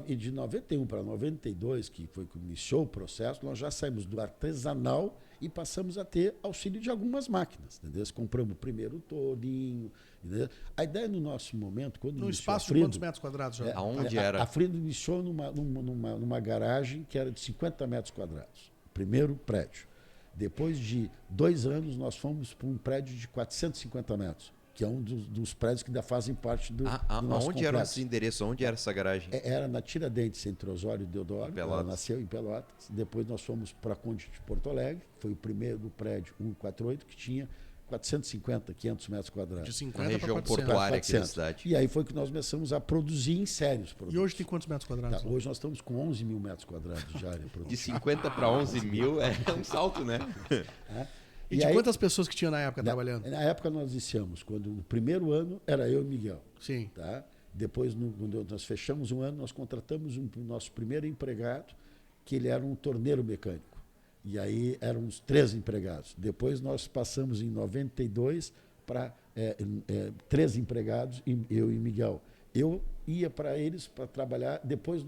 E de 91 para 92, que foi que iniciou o processo, nós já saímos do artesanal e passamos a ter auxílio de algumas máquinas. Entendeu? Compramos primeiro o torninho. Entendeu? A ideia no nosso momento, quando No iniciou espaço a Frindo, de quantos metros quadrados já? Aonde era? A Frindo iniciou numa garagem que era de 50 metros quadrados. Primeiro prédio. Depois de 2 anos, nós fomos para um prédio de 450 metros, que é um dos prédios que ainda fazem parte do nosso Onde complexo. era esse endereço? Onde era essa garagem? Era na Tiradentes, entre Osório e Deodoro. Ela nasceu em Pelotas. Depois nós fomos para a Conde de Porto Alegre, foi o primeiro prédio 148, que tinha 450, 500 metros quadrados. De 50 Na para região 400. portuária aqui da cidade. E aí foi que nós começamos a produzir em sério os produtos. E hoje tem quantos metros quadrados? Hoje nós estamos com 11 mil metros quadrados de área De produtiva. 50 para 11 mil é um salto, né? E de quantas pessoas que tinha na época trabalhando? Na época nós iniciamos, quando no primeiro ano era eu e Miguel. Sim. Tá? Depois, quando nós fechamos um ano, nós contratamos o nosso primeiro empregado, que ele era um torneiro mecânico. E aí eram uns 3 empregados. Depois nós passamos em 92 para 3 empregados, eu e Miguel. Eu ia para eles para trabalhar depois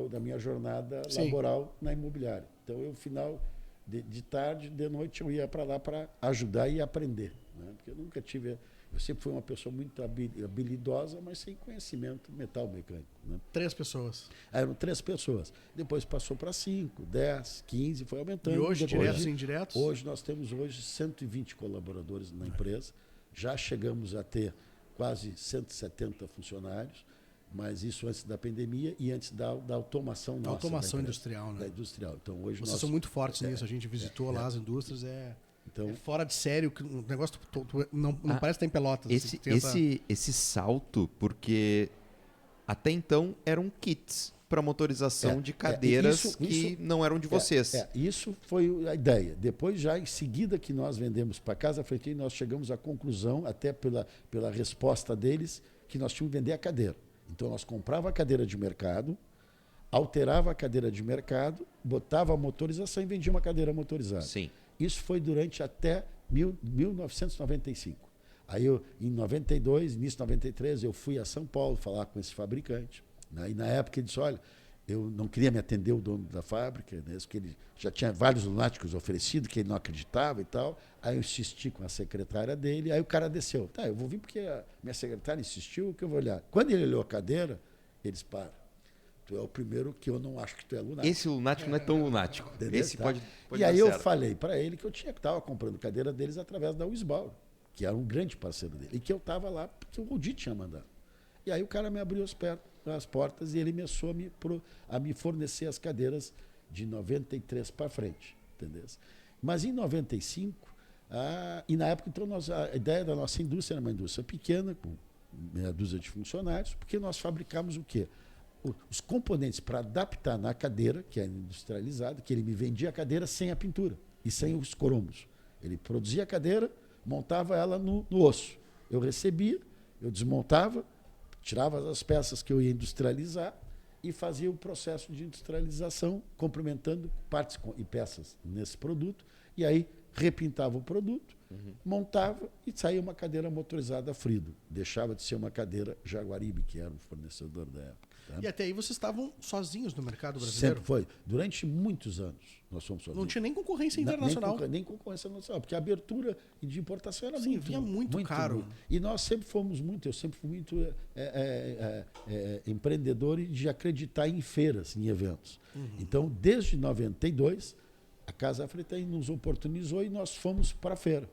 da minha jornada laboral na imobiliária. Então, eu, final de tarde, de noite, eu ia para lá para ajudar e aprender. Né? Porque eu nunca tive... Eu sempre fui uma pessoa muito habilidosa, mas sem conhecimento metal mecânico. Né? 3 pessoas. Eram 3 pessoas. Depois passou para 5, 10, 15, foi aumentando. E hoje, depois, diretos e indiretos? Hoje nós temos 120 colaboradores na empresa. Já chegamos a ter quase 170 funcionários, mas isso antes da pandemia e antes da automação nossa. Automação industrial, né? Da industrial. Então, hoje Vocês são muito fortes nisso. A gente visitou lá as indústrias. Então, é fora de sério, o negócio não parece que tem Pelotas. Esse salto, porque até então eram kits para motorização de cadeiras que não eram de vocês. Isso foi a ideia. Depois, já em seguida que nós vendemos para Casa Frequim, nós chegamos à conclusão, até pela resposta deles, que nós tínhamos que vender a cadeira. Então, nós comprava a cadeira de mercado, alterava a cadeira de mercado, botava a motorização e vendia uma cadeira motorizada. Sim. Isso foi durante até 1995. Aí, em 92, início de 93, eu fui a São Paulo falar com esse fabricante. Né? E na época ele disse, olha, eu não queria me atender o dono da fábrica, né? Porque ele já tinha vários lunáticos oferecidos, que ele não acreditava e tal. Aí eu insisti com a secretária dele, aí o cara desceu. Tá, eu vou vir porque a minha secretária insistiu que eu vou olhar. Quando ele olhou a cadeira, ele disse, para, tu é o primeiro que eu não acho que tu é lunático. Esse lunático não é tão lunático. Entendeu? Esse pode E aí eu falei para ele que eu estava comprando cadeira deles através da Wisbauer, que era um grande parceiro dele, e que eu estava lá porque o Rudi tinha mandado. E aí o cara me abriu as portas e ele começou a me fornecer as cadeiras de 93 para frente. Entendeu? Mas em 95, e na época, então, a ideia da nossa indústria era uma indústria pequena, com meia dúzia de funcionários, porque nós fabricamos o quê? Os componentes para adaptar na cadeira, que é industrializada, que ele me vendia a cadeira sem a pintura e sem os cromos. Ele produzia a cadeira, montava ela no osso. Eu recebia, eu desmontava, tirava as peças que eu ia industrializar e fazia o processo de industrialização, complementando partes e peças nesse produto, e aí repintava o produto, montava e saía uma cadeira motorizada Frido. Deixava de ser uma cadeira Jaguaribe, que era o fornecedor da época. Tá? E até aí vocês estavam sozinhos no mercado brasileiro? Sempre foi. Durante muitos anos nós fomos sozinhos. Não tinha nem concorrência internacional. Nem concorrência nacional, porque a abertura de importação era muito caro. E nós sempre fomos eu sempre fui muito empreendedor de acreditar em feiras, em eventos. Então, desde 92, a Casa Fretain nos oportunizou e nós fomos para a feira.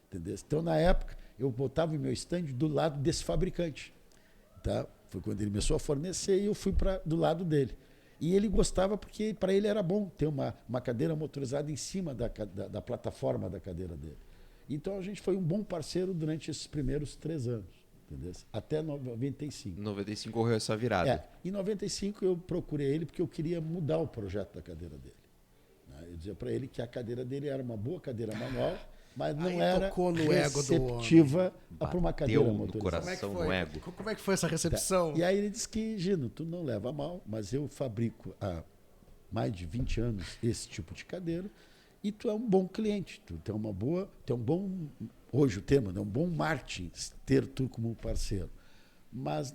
Entendeu? Então, na época, eu botava o meu stand do lado desse fabricante. Tá? Foi quando ele começou a fornecer e eu fui do lado dele. E ele gostava porque para ele era bom ter uma cadeira motorizada em cima da plataforma da cadeira dele. Então a gente foi um bom parceiro durante esses primeiros 3 anos, entendeu? Até 95. Em 95 ocorreu essa virada. Em 95 eu procurei ele porque eu queria mudar o projeto da cadeira dele. Eu dizia para ele que a cadeira dele era uma boa cadeira manual, mas não era receptiva para uma cadeira motorizada. Coração, no ego. Como é que foi essa recepção? E aí ele disse que, Gino, tu não leva a mal, mas eu fabrico há mais de 20 anos esse tipo de cadeira e tu é um bom cliente, tu tem um bom hoje o tema, né? Um bom marketing ter tu como parceiro. Mas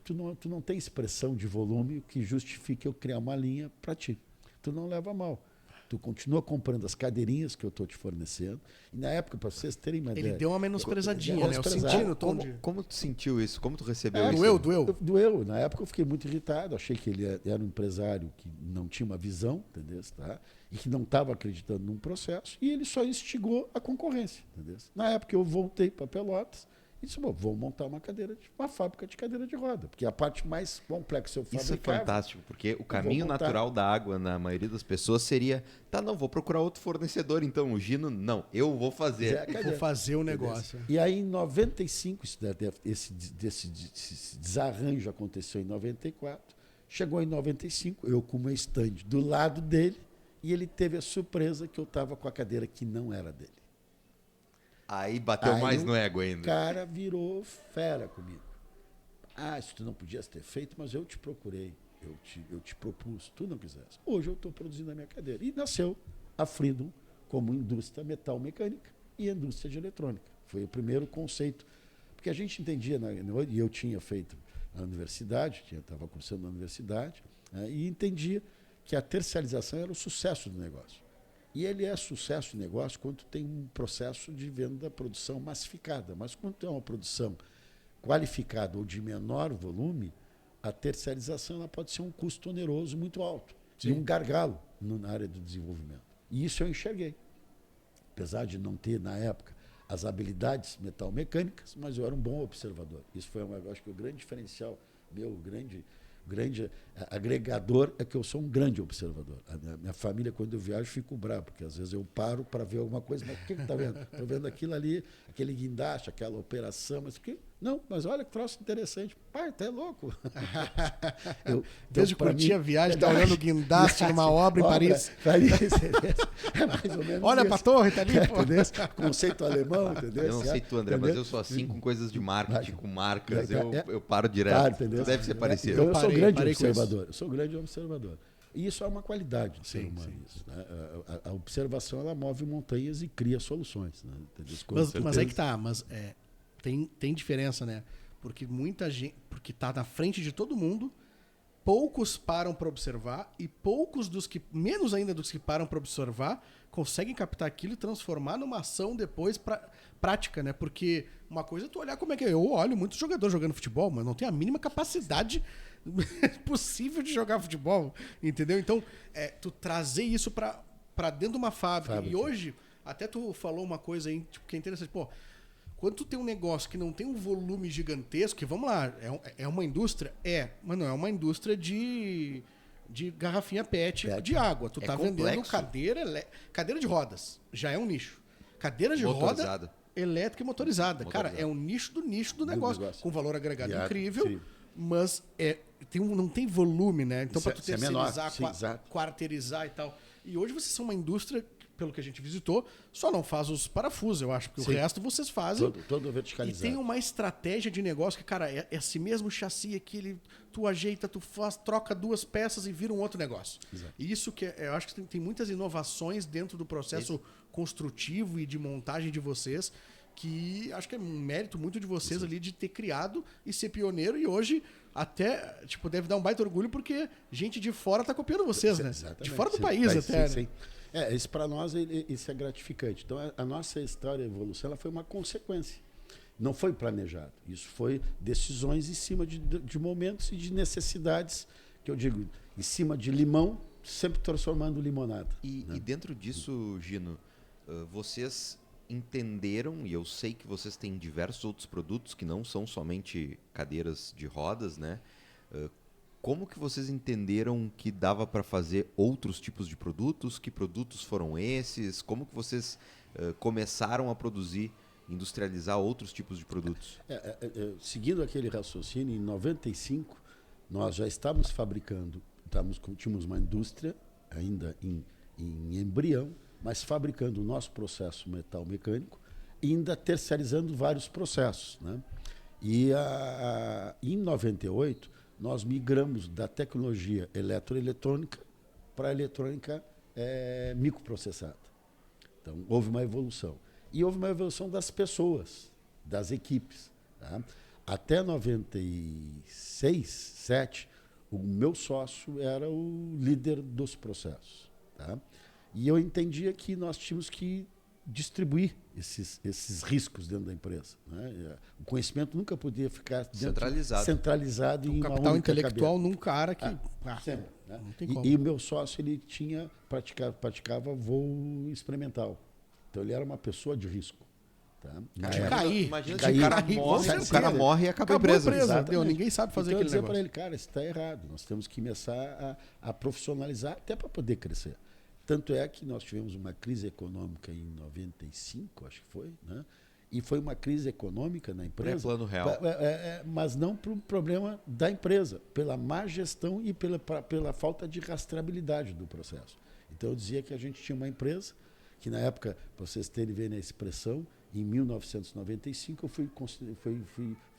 tu não tem expressão de volume que justifique eu criar uma linha para ti. Tu não leva a mal. Tu continua comprando as cadeirinhas que eu estou te fornecendo. E na época, para vocês terem uma ideia... Ele deu uma menosprezadinha, né? Eu Menosprezado. senti no tom de... Como tu sentiu isso? Como tu recebeu isso? Doeu. Doeu. Na época eu fiquei muito irritado. Achei que ele era um empresário que não tinha uma visão, entendeu? Tá? E que não estava acreditando num processo. E ele só instigou a concorrência, entendeu? Na época eu voltei para Pelotas e disse, vou montar uma fábrica de cadeira de roda. Porque a parte mais complexa eu fabricava... Isso é fantástico, porque o caminho natural da água na maioria das pessoas seria, não, vou procurar outro fornecedor, então o Gino, não, eu vou fazer. Vou fazer o negócio. E aí em 95, esse desarranjo aconteceu em 94, chegou em 95, eu com o meu stand do lado dele, e ele teve a surpresa que eu estava com a cadeira que não era dele. Aí bateu mais no ego ainda. O cara virou fera comigo. Isso tu não podias ter feito, mas eu te procurei. Eu te propus, tu não quisesse. Hoje eu estou produzindo a minha cadeira. E nasceu a Freedom como indústria metal mecânica e indústria de eletrônica. Foi o primeiro conceito. Porque a gente entendia, e eu tinha feito na universidade, estava cursando na universidade, né, e entendia que a terceirização era o sucesso do negócio. E ele é sucesso de negócio quando tem um processo de venda, produção massificada. Mas quando tem uma produção qualificada ou de menor volume, a terceirização ela pode ser um custo oneroso muito alto. Sim. E um gargalo na área do desenvolvimento. E isso eu enxerguei. Apesar de não ter, na época, as habilidades metal-mecânicas, mas eu era um bom observador. Isso foi, eu acho que o grande diferencial meu, o grande agregador é que eu sou um grande observador. A minha família, quando eu viajo, fico bravo, porque às vezes eu paro para ver alguma coisa, mas o que está vendo? Estou vendo aquilo ali, aquele guindaste, aquela operação, mas que não, mas olha que troço interessante. Pai, tu é louco. Desde curtir a viagem, está olhando o guindaste numa obra em Paris. É mais ou menos olha para a torre, tá ali, pô. Conceito alemão, entendeu? Eu não sei tu, André, mas eu sou assim com coisas de marketing, com marcas, eu paro direto. Tu deve ser parecido. Eu sou grande observador. Eu sou grande observador. E isso é uma qualidade do ser humano. Isso, né? A observação ela move montanhas e cria soluções. Né? Mas aí que tá, tem diferença, né? Porque muita gente, porque tá na frente de todo mundo, poucos param para observar e poucos menos ainda dos que param para observar, conseguem captar aquilo e transformar numa ação depois prática, né? Porque uma coisa é tu olhar como é que é. Eu olho muitos jogadores jogando futebol, mas não tem a mínima capacidade possível de jogar futebol, entendeu? Então, tu trazer isso para dentro de uma fábrica. E hoje, até tu falou uma coisa aí que é interessante. Pô, quando tu tem um negócio que não tem um volume gigantesco, que vamos lá, é uma indústria? Mas não é uma indústria de garrafinha PET de água. Tu tá vendendo cadeira de rodas. Já é um nicho. Cadeira de roda elétrica e motorizada. Cara, é um nicho do negócio. Com valor agregado incrível, sim. Mas não tem volume, né? Então, para tu terceirizar, quarteirizar e tal. E hoje vocês são uma indústria, pelo que a gente visitou, só não faz os parafusos, eu acho, porque sim. O resto vocês fazem. Todo verticalizado. E tem uma estratégia de negócio que, cara, esse mesmo chassi aqui, tu ajeita, tu troca duas peças e vira um outro negócio. Exato. E isso que eu acho que tem muitas inovações dentro do processo construtivo e de montagem de vocês, que acho que é um mérito muito de vocês ali de ter criado e ser pioneiro, e hoje até, deve dar um baita orgulho porque gente de fora tá copiando vocês, né? Exatamente. De fora do país até. Sim. Isso para nós isso é gratificante. Então a nossa história e evolução ela foi uma consequência. Não foi planejado. Isso foi decisões em cima de momentos e de necessidades, que eu digo, em cima de limão, sempre transformando limonada. E dentro disso, Gino, vocês entenderam, e eu sei que vocês têm diversos outros produtos que não são somente cadeiras de rodas, né? Como que vocês entenderam que dava para fazer outros tipos de produtos? Que produtos foram esses? Como que vocês começaram a produzir, industrializar outros tipos de produtos? Seguindo aquele raciocínio, em 95, nós já estávamos fabricando, tínhamos uma indústria ainda em embrião, mas fabricando o nosso processo metal mecânico e ainda terceirizando vários processos, né? E em 98, nós migramos da tecnologia eletroeletrônica para a eletrônica microprocessada. Então, houve uma evolução. E houve uma evolução das pessoas, das equipes. Tá? Até 96, 7, o meu sócio era o líder dos processos. Tá? E eu entendia que nós tínhamos que distribuir esses riscos dentro da empresa. Né? O conhecimento nunca podia ficar centralizado em uma capital única intelectual cabeça. num cara que... Sempre, né? Não tem como. E o meu sócio, ele praticava voo experimental. Então ele era uma pessoa de risco. Tá? Na De época. cair. Imagina De se o cara cair, morre, com o certeza. cara morre e acaba a Acabou a empresa. empresa. Exatamente. Deu, ninguém sabe fazer Então eu aquele dizia para negócio. ele, cara, isso está errado. Nós temos que começar a profissionalizar até para poder crescer. Tanto é que nós tivemos uma crise econômica em 95, acho que foi, né? E foi uma crise econômica na empresa. Pré-plano real. Mas não por um problema da empresa, pela má gestão e pela falta de rastreabilidade do processo. Então eu dizia que a gente tinha uma empresa que na época, para vocês terem vendo a expressão, em 1995 eu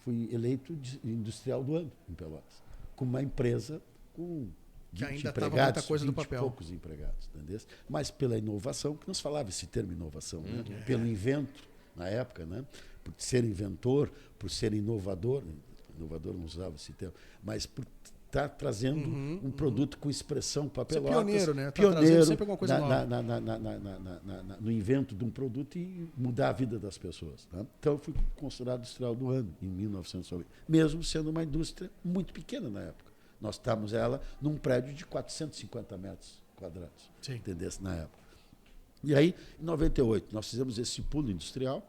fui eleito industrial do ano em Pelotas, com uma empresa com Que 20 ainda tava empregados, muita coisa no 20 e papel. poucos empregados, entendeu? Mas pela inovação, que nos falava esse termo inovação, né? Pelo invento, na época, né? Por ser inventor, por ser inovador não usava esse termo, mas por estar trazendo um produto com expressão para Ser Pelotas. pioneiro, né? Tá Pioneiro trazendo sempre alguma coisa no invento de um produto e mudar a vida das pessoas. Tá? Então eu fui considerado industrial do ano em 1990, mesmo sendo uma indústria muito pequena na época. Nós estávamos ela num prédio de 450 metros quadrados, entendesse, na época. E aí, em 98, nós fizemos esse pulo industrial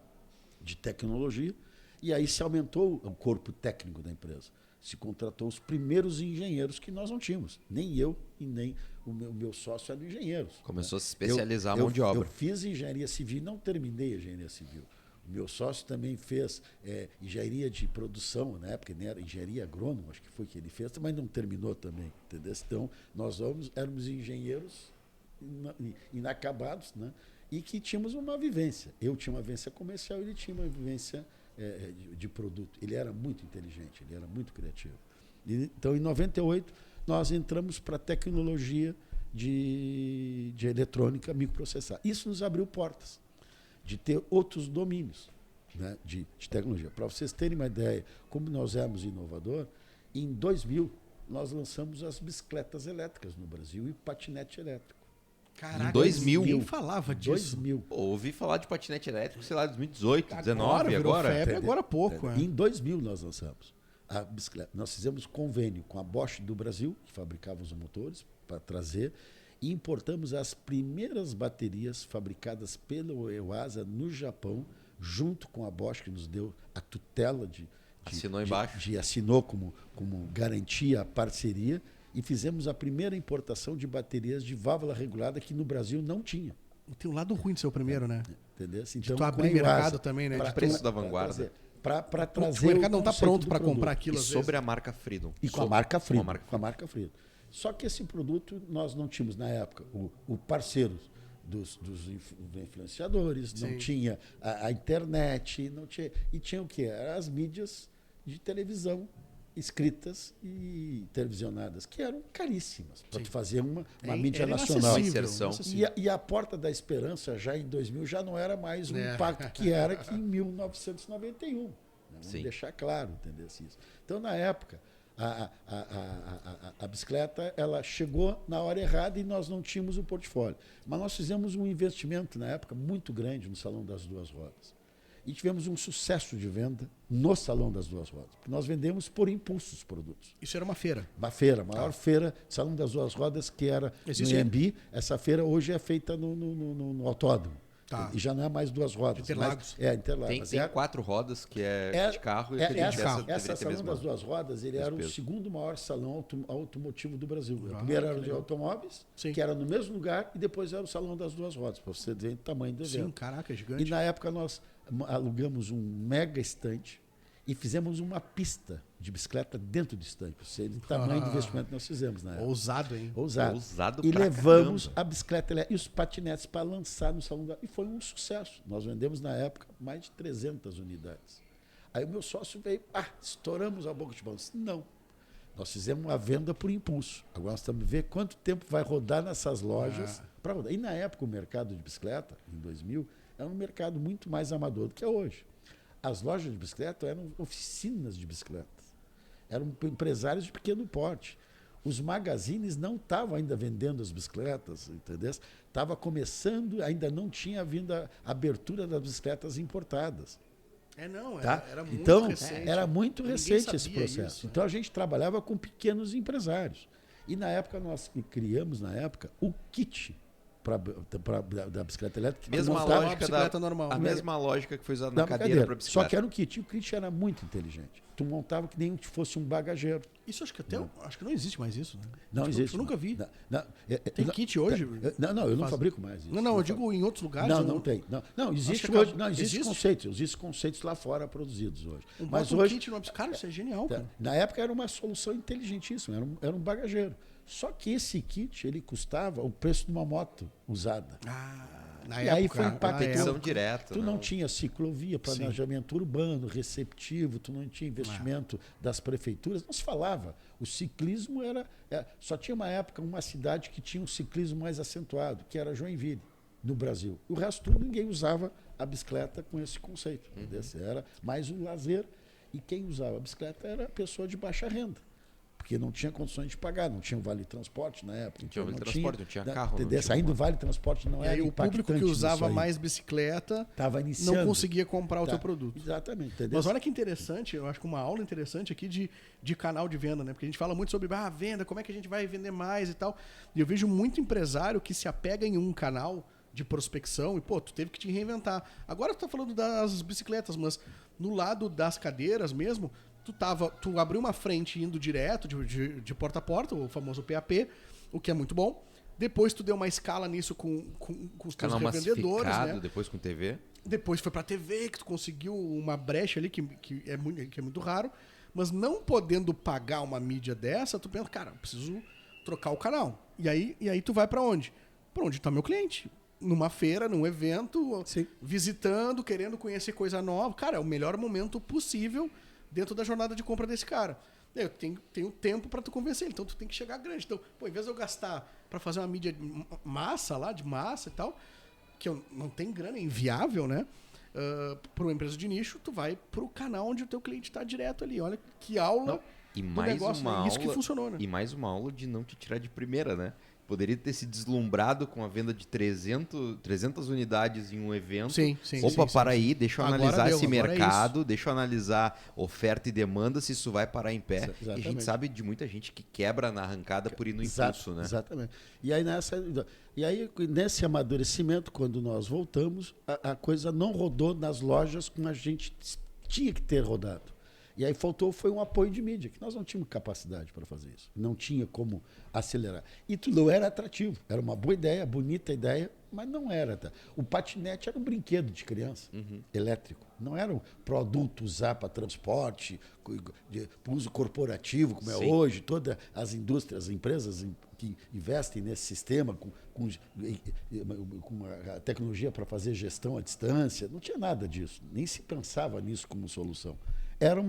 de tecnologia e aí se aumentou o corpo técnico da empresa. Se contratou os primeiros engenheiros que nós não tínhamos. Nem eu e nem o meu sócio eram engenheiros. Começou a se especializar a mão de obra. Eu fiz engenharia civil e não terminei a engenharia civil. O meu sócio também fez engenharia de produção, na época nem era engenharia agrônoma, acho que foi que ele fez, mas não terminou também. Entendeu? Então, nós éramos engenheiros inacabados, né? E que tínhamos uma vivência. Eu tinha uma vivência comercial, ele tinha uma vivência de produto. Ele era muito inteligente, ele era muito criativo. Então, em 98, nós entramos para a tecnologia de eletrônica microprocessar. Isso nos abriu portas de ter outros domínios, né, de tecnologia. Para vocês terem uma ideia, como nós éramos inovador, em 2000 nós lançamos as bicicletas elétricas no Brasil e o patinete elétrico. Caraca, Em 2000? ninguém falava disso. 2000. Ouvi falar de patinete elétrico, sei lá, 2018, 2019, virou agora. febre agora há pouco. Em 2000 nós lançamos a bicicleta. Nós fizemos convênio com a Bosch do Brasil, que fabricava os motores, para trazer, e importamos as primeiras baterias fabricadas pela Euasa no Japão, junto com a Bosch, que nos deu a tutela Assinou embaixo. assinou como garantia a parceria, e fizemos a primeira importação de baterias de válvula regulada que no Brasil não tinha. Tem um lado ruim de ser o primeiro, né? Entendeu? De Então, tu com a abrir Euasa, mercado também, né? pra- De preço da vanguarda. Para trazer o mercado não está conceito pronto do para produto. comprar aquilo E às sobre vezes. a marca Freedom. E com a marca Freedom. Com a marca Com a marca Freedom. Só que esse produto nós não tínhamos na época o parceiro dos influenciadores, não Sim. tinha a internet, não tinha, e tinha o quê? Eram as mídias de televisão escritas e televisionadas, que eram caríssimas para tu fazer uma mídia Era nacional. inacessível, Inserção. inacessível. E a Porta da Esperança, já em 2000, já não era mais o impacto que era que em 1991. Né? Vamos Sim. deixar claro, entendeu? Isso. Então, na época, a bicicleta ela chegou na hora errada e nós não tínhamos o portfólio. Mas nós fizemos um investimento, na época, muito grande no Salão das Duas Rodas. E tivemos um sucesso de venda no Salão das Duas Rodas. Porque nós vendemos por impulso os produtos. Isso era uma feira. Uma feira, a maior feira, Salão das Duas Rodas, que era Existe no ainda? Iambi. Essa feira hoje é feita no autódromo. Tá. E já não é mais duas rodas. Interlagos. Interlagos. Tem 4 rodas que é de carro e acredito que essa deveria ter Salão mesmo. das Duas Rodas, ele era o peso. segundo maior salão automotivo do Brasil. O primeiro era o de automóveis, Sim. que era no mesmo lugar, e depois era o Salão das Duas Rodas, para você ver o tamanho do evento. Sim, caraca, gigante. E na época nós alugamos um mega estante e fizemos uma pista de bicicleta dentro do estante. Para você ver o tamanho do investimento que nós fizemos na época. Ousado, hein? Ousado. E pra levamos caramba. a bicicleta e os patinetes para lançar no Salão da... E foi um sucesso. Nós vendemos, na época, mais de 300 unidades. Aí o meu sócio veio, estouramos a boca de balão. Não. Nós fizemos uma venda por impulso. Agora nós estamos ver quanto tempo vai rodar nessas lojas para rodar. E na época o mercado de bicicleta, em 2000, era um mercado muito mais amador do que é hoje. As lojas de bicicleta eram oficinas de bicicletas. Eram empresários de pequeno porte. Os magazines não estavam ainda vendendo as bicicletas, entendeu? Estava começando, ainda não tinha vindo a abertura das bicicletas importadas. Não, Tá? era muito Então, recente. era muito Ninguém recente esse sabia processo. isso, Então, a gente trabalhava com pequenos empresários. E, na época, nós criamos, o kit da bicicleta elétrica. Mesma montava uma lógica bicicleta normal. A mesma lógica que foi usada da na cadeira para bicicleta. Só que era um kit. E o kit era muito inteligente. Tu montava que nem fosse um bagageiro. Isso acho que acho que não existe mais isso, né? Não Acho que existe. Eu nunca vi. Tem kit hoje? Não, eu não Faz- fabrico mais isso. Não, eu digo em outros lugares. Não, eu não tem. Não, existe que hoje. acabou- Não, existe existe? conceitos. Existem conceitos lá fora produzidos hoje. Mas Bota um hoje, kit numa bicicleta. Cara, isso é genial, cara. na época era uma solução inteligentíssima, era um bagageiro. Só que esse kit ele custava o preço de uma moto usada. Na E aí foi impactante. Conexão direta. Tu não tinha ciclovia, planejamento urbano, receptivo, tu não tinha investimento das prefeituras, não se falava. O ciclismo só tinha uma época, uma cidade que tinha um ciclismo mais acentuado, que era Joinville, no Brasil. O resto tudo ninguém usava a bicicleta com esse conceito. Era mais um lazer. E quem usava a bicicleta era a pessoa de baixa renda. Porque não tinha condições de pagar, não tinha vale transporte na época. Não tinha vale transporte, não tinha carro. Entendeu? Ainda o vale transporte não E era aí o público que usava mais mais bicicleta estava iniciando. não conseguia comprar o Tá. teu produto. Exatamente. Entendeu? Mas olha que interessante, eu acho que uma aula interessante aqui de canal de venda, né? Porque a gente fala muito sobre venda, como é que a gente vai vender mais e tal. E eu vejo muito empresário que se apega em um canal de prospecção e, tu teve que te reinventar. Agora tu tá falando das bicicletas, mas no lado das cadeiras mesmo, tu abriu uma frente indo direto, de porta a porta, o famoso PAP, o que é muito bom. Depois tu deu uma escala nisso com os teus Canal revendedores, massificado, né? depois com TV. Depois foi pra TV, que tu conseguiu uma brecha ali, que é muito raro. Mas não podendo pagar uma mídia dessa, tu pensa, cara, eu preciso trocar o canal. E aí tu vai pra onde? Pra onde tá meu cliente. Numa feira, num evento, Sim. visitando, querendo conhecer coisa nova. Cara, é o melhor momento possível dentro da jornada de compra desse cara. Eu tenho tempo para tu convencer ele, então tu tem que chegar grande. Então, em vez de eu gastar para fazer uma mídia de massa e tal, que eu não tem grana, é inviável, né? Para uma empresa de nicho, tu vai pro canal onde o teu cliente está direto ali. Olha que aula E do mais negócio, uma né? aula, Isso que funcionou, né? E mais uma aula de não te tirar de primeira, né? Poderia ter se deslumbrado com a venda de 300 unidades em um evento. Sim. Para aí, deixa eu Agora analisar deu, esse agora é mercado, deixa eu analisar oferta e demanda, se isso vai parar em pé. E a gente Exatamente. sabe de muita gente que quebra na arrancada por ir no impulso, né? Exatamente. E aí, nesse amadurecimento, quando nós voltamos, a coisa não rodou nas lojas como a gente tinha que ter rodado. E aí foi um apoio de mídia, que nós não tínhamos capacidade para fazer isso. Não tinha como acelerar. E tudo não era atrativo. Era uma boa ideia, bonita ideia, mas não era. O patinete era um brinquedo de criança, elétrico. Não era um produto usar para transporte, para uso corporativo, como é Sim. hoje. Todas as indústrias, as empresas que investem nesse sistema com a tecnologia para fazer gestão à distância. Não tinha nada disso. Nem se pensava nisso como solução. Era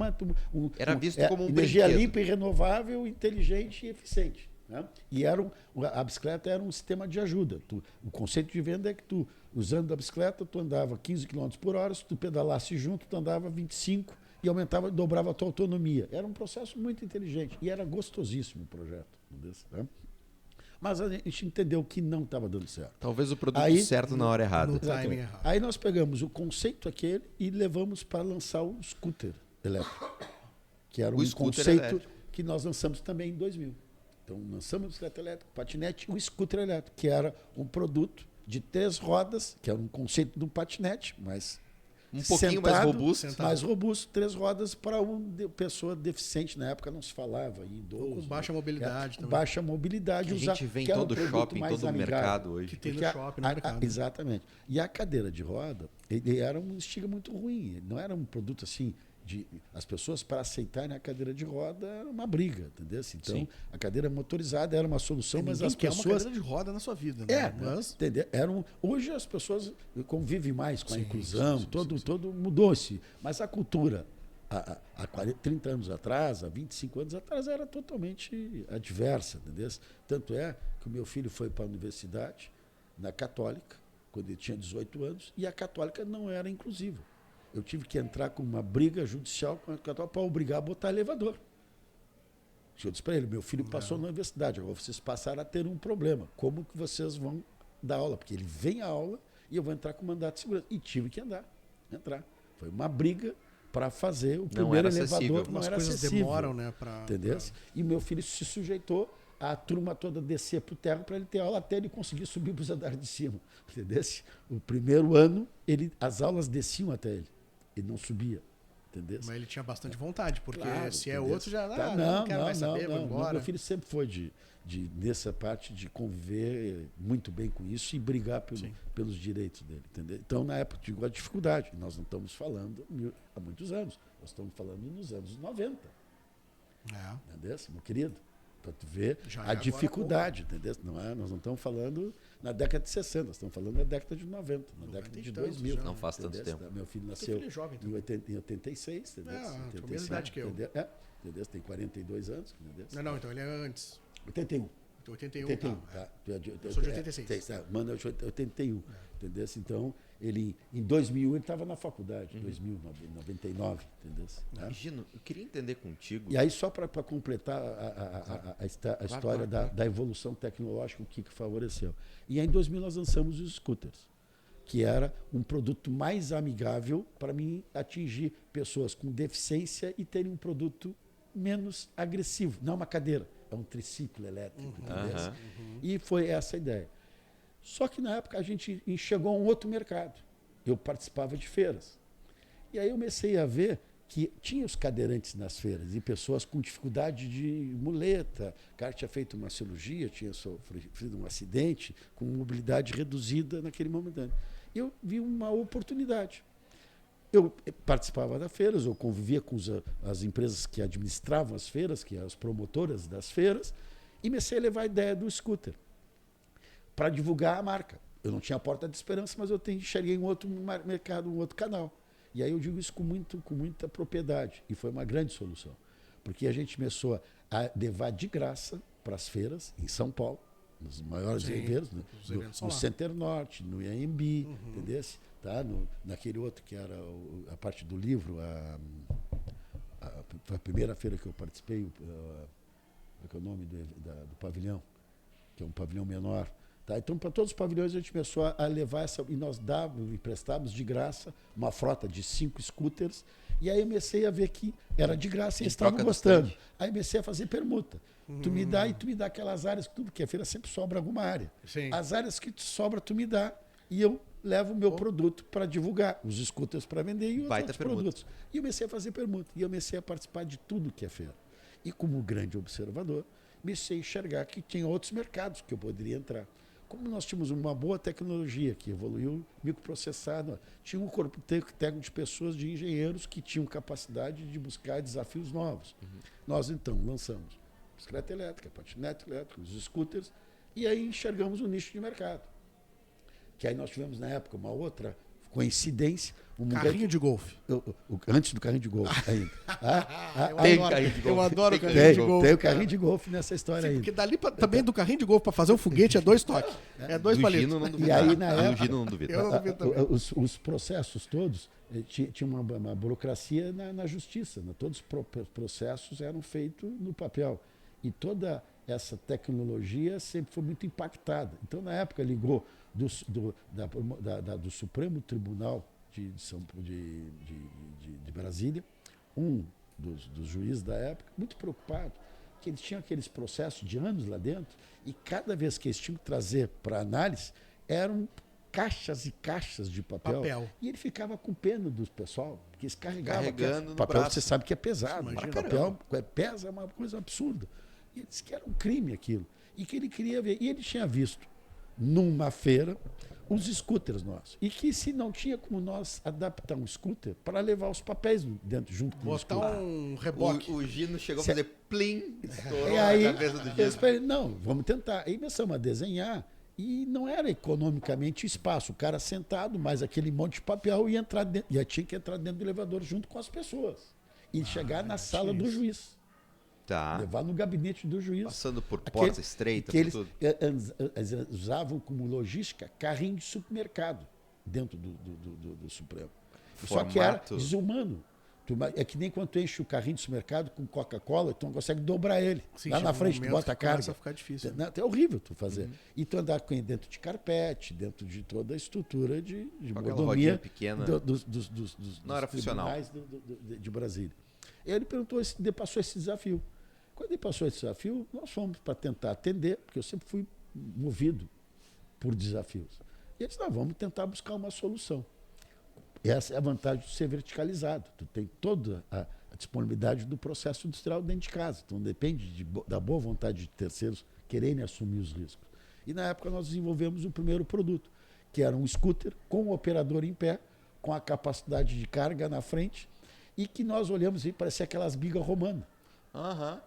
Era visto como um energia brinquedo. limpa e renovável, inteligente e eficiente. Né? E a bicicleta era um sistema de ajuda. O conceito de venda é que tu, usando a bicicleta, tu andava 15 km por hora, se tu pedalasse junto, tu andava 25 e dobrava a tua autonomia. Era um processo muito inteligente e era gostosíssimo o projeto. Né? Mas a gente entendeu que não estava dando certo. Talvez o produto Aí- certo na hora errada. No timing Exatamente. errado. Aí nós pegamos o conceito aquele e levamos para lançar o scooter elétrico, que era O um scooter conceito elétrico. que nós lançamos também em 2000. Então, lançamos o bicicleta elétrica, patinete e o scooter elétrico, que era um produto de 3 rodas, que era um conceito do patinete, mas Um pouquinho mais robusto. mais robusto, 3 rodas para uma pessoa deficiente. Na época não se falava em idoso. Com baixa mobilidade com também. baixa mobilidade. Que a gente vê em que era um todo produto shopping, em mais todo amigável. mercado hoje. Que tem no Porque shopping, no mercado. Exatamente. E a cadeira de roda, ele era um estigma muito ruim. Ele não era um produto assim. As pessoas, para aceitarem a cadeira de roda, era uma briga, entendeu? Então, Sim. a cadeira motorizada era uma solução, mas Ninguém as quer uma pessoas. cadeira de roda na sua vida, né? É, Mas entendeu? Hoje as pessoas convivem mais com a Sim, inclusão, sim, todo mudou-se. Mas a cultura, há 30 anos atrás, há 25 anos atrás, era totalmente adversa, entendeu? Tanto é que o meu filho foi para a universidade, na Católica, quando ele tinha 18 anos, e a católica não era inclusiva. Eu tive que entrar com uma briga judicial com a católica para obrigar a botar elevador. Eu disse para ele, meu filho passou na universidade, agora vocês passaram a ter um problema. Como que vocês vão dar aula? Porque ele vem à aula e eu vou entrar com mandato de segurança. E tive que entrar. Foi uma briga para fazer o primeiro elevador. Não era acessível. Demoram, né? Entendeu? E meu filho se sujeitou a turma toda descer para o terra para ele ter aula até ele conseguir subir para os andares de cima. Entendeu? O primeiro ano, as aulas desciam até ele. Ele não subia. Entendeu? Mas ele tinha bastante vontade, porque claro, se é entendeu? outro já não quero mais saber, vou embora. Meu filho sempre foi nessa parte de conviver muito bem com isso e brigar pelos direitos dele, entendeu? Então, na época, digo a dificuldade. Nós não estamos falando há muitos anos. Nós estamos falando nos anos 90. Entendeu, meu querido? Para tu ver a dificuldade, entendeu? Nós não estamos falando na década de 60, nós estamos falando na década de 90, na década de 2000. Não faz tanto tempo. Meu filho nasceu em 86, entendeu? É, a mesma idade que eu. Entendeu? Tem 42 anos. Entendeu? Não, então ele é antes. 81. 81, tá. Eu sou de 86. Mano, eu sou de 81. Entendeu? Então, ele, em 2001, ele estava na faculdade, 2000, 99. Entendeu? Gino, eu queria entender contigo. E aí, só para completar a história da evolução tecnológica, o que favoreceu. E aí, em 2000, nós lançamos os scooters, que era um produto mais amigável para mim atingir pessoas com deficiência e terem um produto menos agressivo. Não é uma cadeira, é um triciclo elétrico. E foi essa a ideia. Só que na época a gente enxergou um outro mercado. Eu participava de feiras. E aí eu comecei a ver que tinha os cadeirantes nas feiras e pessoas com dificuldade de muleta. O cara tinha feito uma cirurgia, tinha sofrido um acidente, com mobilidade reduzida naquele momento. Eu vi uma oportunidade. Eu participava das feiras, eu convivia com as empresas que administravam as feiras, que eram as promotoras das feiras, e comecei a levar a ideia do scooter para divulgar a marca. Eu não tinha Porta de Esperança, mas eu enxerguei um outro mercado, um outro canal. E aí eu digo isso com muita propriedade. E foi uma grande solução. Porque a gente começou a levar de graça para as feiras, em São Paulo, nos maiores eventos, no Center Norte, no IAMB, entendeu? Tá? Naquele outro que era a parte do livro, foi a primeira feira que eu participei, qual é o nome do pavilhão, que é um pavilhão menor. Tá? Então, para todos os pavilhões, a gente começou a levar e nós emprestávamos de graça uma frota de 5 scooters, e aí eu comecei a ver que era de graça e eles estavam gostando. Aí comecei a fazer permuta. Tu me dá e tu me dá aquelas áreas, tudo que a feira sempre sobra alguma área. Sim. As áreas que sobra, tu me dá, e eu levo o meu produto para divulgar, os scooters para vender e os outros produtos. E eu comecei a fazer permuta, e eu comecei a participar de tudo que é feira. E como grande observador, comecei a enxergar que tinha outros mercados que eu poderia entrar. Como nós tínhamos uma boa tecnologia que evoluiu, microprocessado, tinha um corpo técnico de pessoas, de engenheiros que tinham capacidade de buscar desafios novos. Nós, então, lançamos bicicleta elétrica, patinete elétrico, os scooters, e aí enxergamos um nicho de mercado. Que aí nós tivemos, na época, uma outra coincidência. Carrinho de golfe. Antes do carrinho de golfe ainda. Eu adoro o carrinho de golfe. Tem o carrinho de golfe nessa história aí. Porque dali também do carrinho de golfe para fazer um foguete é 2 toques. É 2 palitos. E aí, na época, Gino não duvido. Eu não duvido também. Os processos todos, tinha uma burocracia na justiça. Né? Todos os processos eram feitos no papel. E toda essa tecnologia sempre foi muito impactada. Então, na época, ligou do Supremo Tribunal de Brasília, um dos juízes da época, muito preocupado, que eles tinham aqueles processos de anos lá dentro, e cada vez que eles tinham que trazer para análise, eram caixas e caixas de papel. E ele ficava com pena do pessoal, porque eles carregando papel, você sabe que é pesado. Papel pesa, é uma coisa absurda. E ele disse que era um crime aquilo. E que ele queria ver. E ele tinha visto, numa feira, os scooters nossos. E que se não tinha como nós adaptar um scooter para levar os papéis dentro, junto com o scooter. Botar um reboque. O Gino chegou a fazer plim, estourou e aí, a cabeça do Gino. Eu falei, não, vamos tentar. Aí começamos a desenhar e não era economicamente espaço. O cara sentado, mais aquele monte de papel, ia entrar dentro, tinha que entrar dentro do elevador junto com as pessoas. E chegar na sala do juiz. Tá. Levar no gabinete do juiz. Passando por Aquele- porta estreita, que por eles tudo. usavam como logística carrinho de supermercado dentro do Supremo. Só Formato. que era desumano. É que nem quando tu enche o carrinho de supermercado com Coca-Cola, tu não consegue dobrar ele. Sim, Lá chega na um frente, tu momento bota a que começa carga. a ficar difícil. Não, é horrível tu fazer. E tu andar com ele dentro de carpete, dentro de toda a estrutura de Com aquela rodinha mordomia pequena. dos Não era funcional. tribunais de Brasília. Ele perguntou, passou esse desafio. Quando ele passou esse desafio, nós fomos para tentar atender, porque eu sempre fui movido por desafios. E ele disse, não, vamos tentar buscar uma solução. Essa é a vantagem de ser verticalizado. Tu tem toda a disponibilidade do processo industrial dentro de casa. Então depende da boa vontade de terceiros quererem assumir os riscos. E na época nós desenvolvemos o primeiro produto, que era um scooter com o operador em pé, com a capacidade de carga na frente, e que nós olhamos e parecia aquelas bigas romanas. Aham.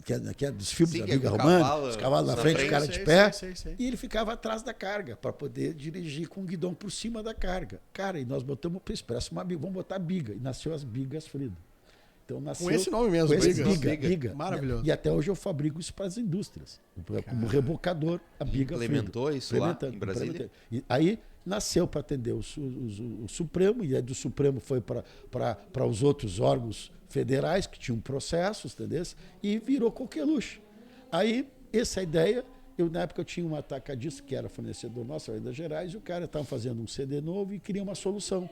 Que é dos filmes Sim, da que é biga com o romana, cavalo os cavalos na na frente, frente. o cara de Sei, pé, sei. e ele ficava atrás da carga para poder dirigir com o guidão por cima da carga. Cara, e nós botamos para expresso uma biga, vamos botar biga, e nasceu as bigas Frida. Então nasceu Com esse nome mesmo, com esse biga. biga. Maravilhoso. E até hoje eu fabrico isso para as indústrias, como rebocador, a biga Implementou Frida. isso lá em Brasília? Implementei. E aí nasceu para atender o Supremo, e aí do Supremo foi para os outros órgãos federais que tinham processos, entendeu? E virou coqueluche. Aí, essa ideia, na época eu tinha um atacadista que era fornecedor nosso, era das Gerais, e o cara estava fazendo um CD novo e queria uma solução.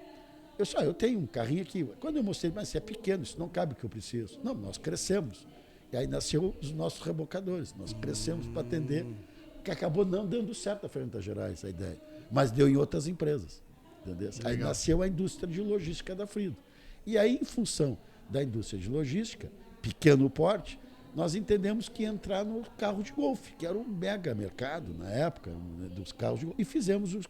Eu tenho um carrinho aqui. Quando eu mostrei, mas isso é pequeno, isso não cabe o que eu preciso. Não, nós crescemos. E aí nasceu os nossos rebocadores. Nós crescemos para atender, que acabou não dando certo a Fernandes Gerais, a ideia. Mas deu em outras empresas. Entendeu? Aí nasceu a indústria de logística da Frido. E aí, em função da indústria de logística, pequeno porte, nós entendemos que ia entrar no carro de golfe, que era um mega mercado na época, né, dos carros de golfe, e fizemos os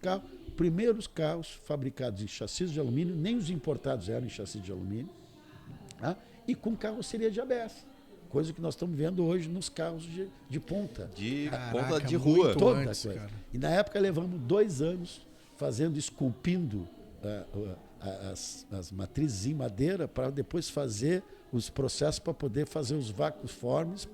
primeiros carros fabricados em chassis de alumínio, nem os importados eram em chassis de alumínio, tá? E com carroceria de ABS, coisa que nós estamos vendo hoje nos carros de ponta. De Caraca, ponta de muito rua. Toda antes, coisa. cara. E na época levamos 2 anos esculpindo as matrizes em madeira para depois fazer os processos para poder fazer os vácuos formes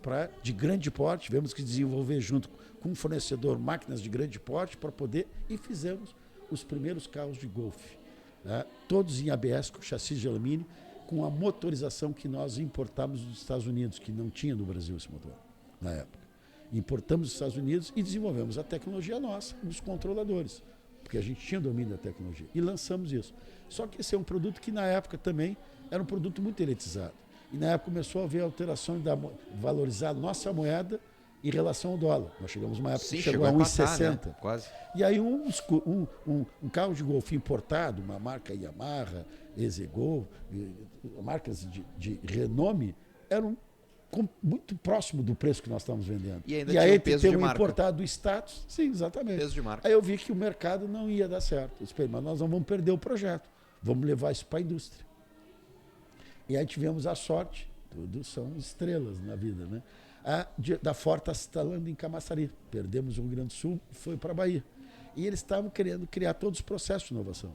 de grande porte. Tivemos que desenvolver junto com um fornecedor máquinas de grande porte para poder, e fizemos os primeiros carros de golfe, né? Todos em ABS com chassis de alumínio, com a motorização que nós importamos dos Estados Unidos, que não tinha no Brasil esse motor na época. Importamos dos Estados Unidos e desenvolvemos a tecnologia nossa, dos controladores, porque a gente tinha domínio da tecnologia, e lançamos isso. Só que esse é um produto que na época também era um produto muito elitizado. E na época começou a haver alteração de valorizar a nossa moeda em relação ao dólar. Nós chegamos uma época Sim, que chegou a empatar, 1,60. né? Quase. E aí um carro de golfe importado, uma marca Yamaha, Exegol, marcas de renome, eram muito próximo do preço que nós estávamos vendendo. E ainda aí tinha um peso ter de um marca. importado do status, sim, exatamente. Peso de marca. Aí eu vi que o mercado não ia dar certo. Eu disse, mas nós não vamos perder o projeto, vamos levar isso para a indústria. E aí tivemos a sorte, tudo são estrelas na vida, né? Da Ford está se instalando em Camaçari. Perdemos o Rio Grande do Sul e foi para a Bahia. E eles estavam querendo criar todos os processos de inovação.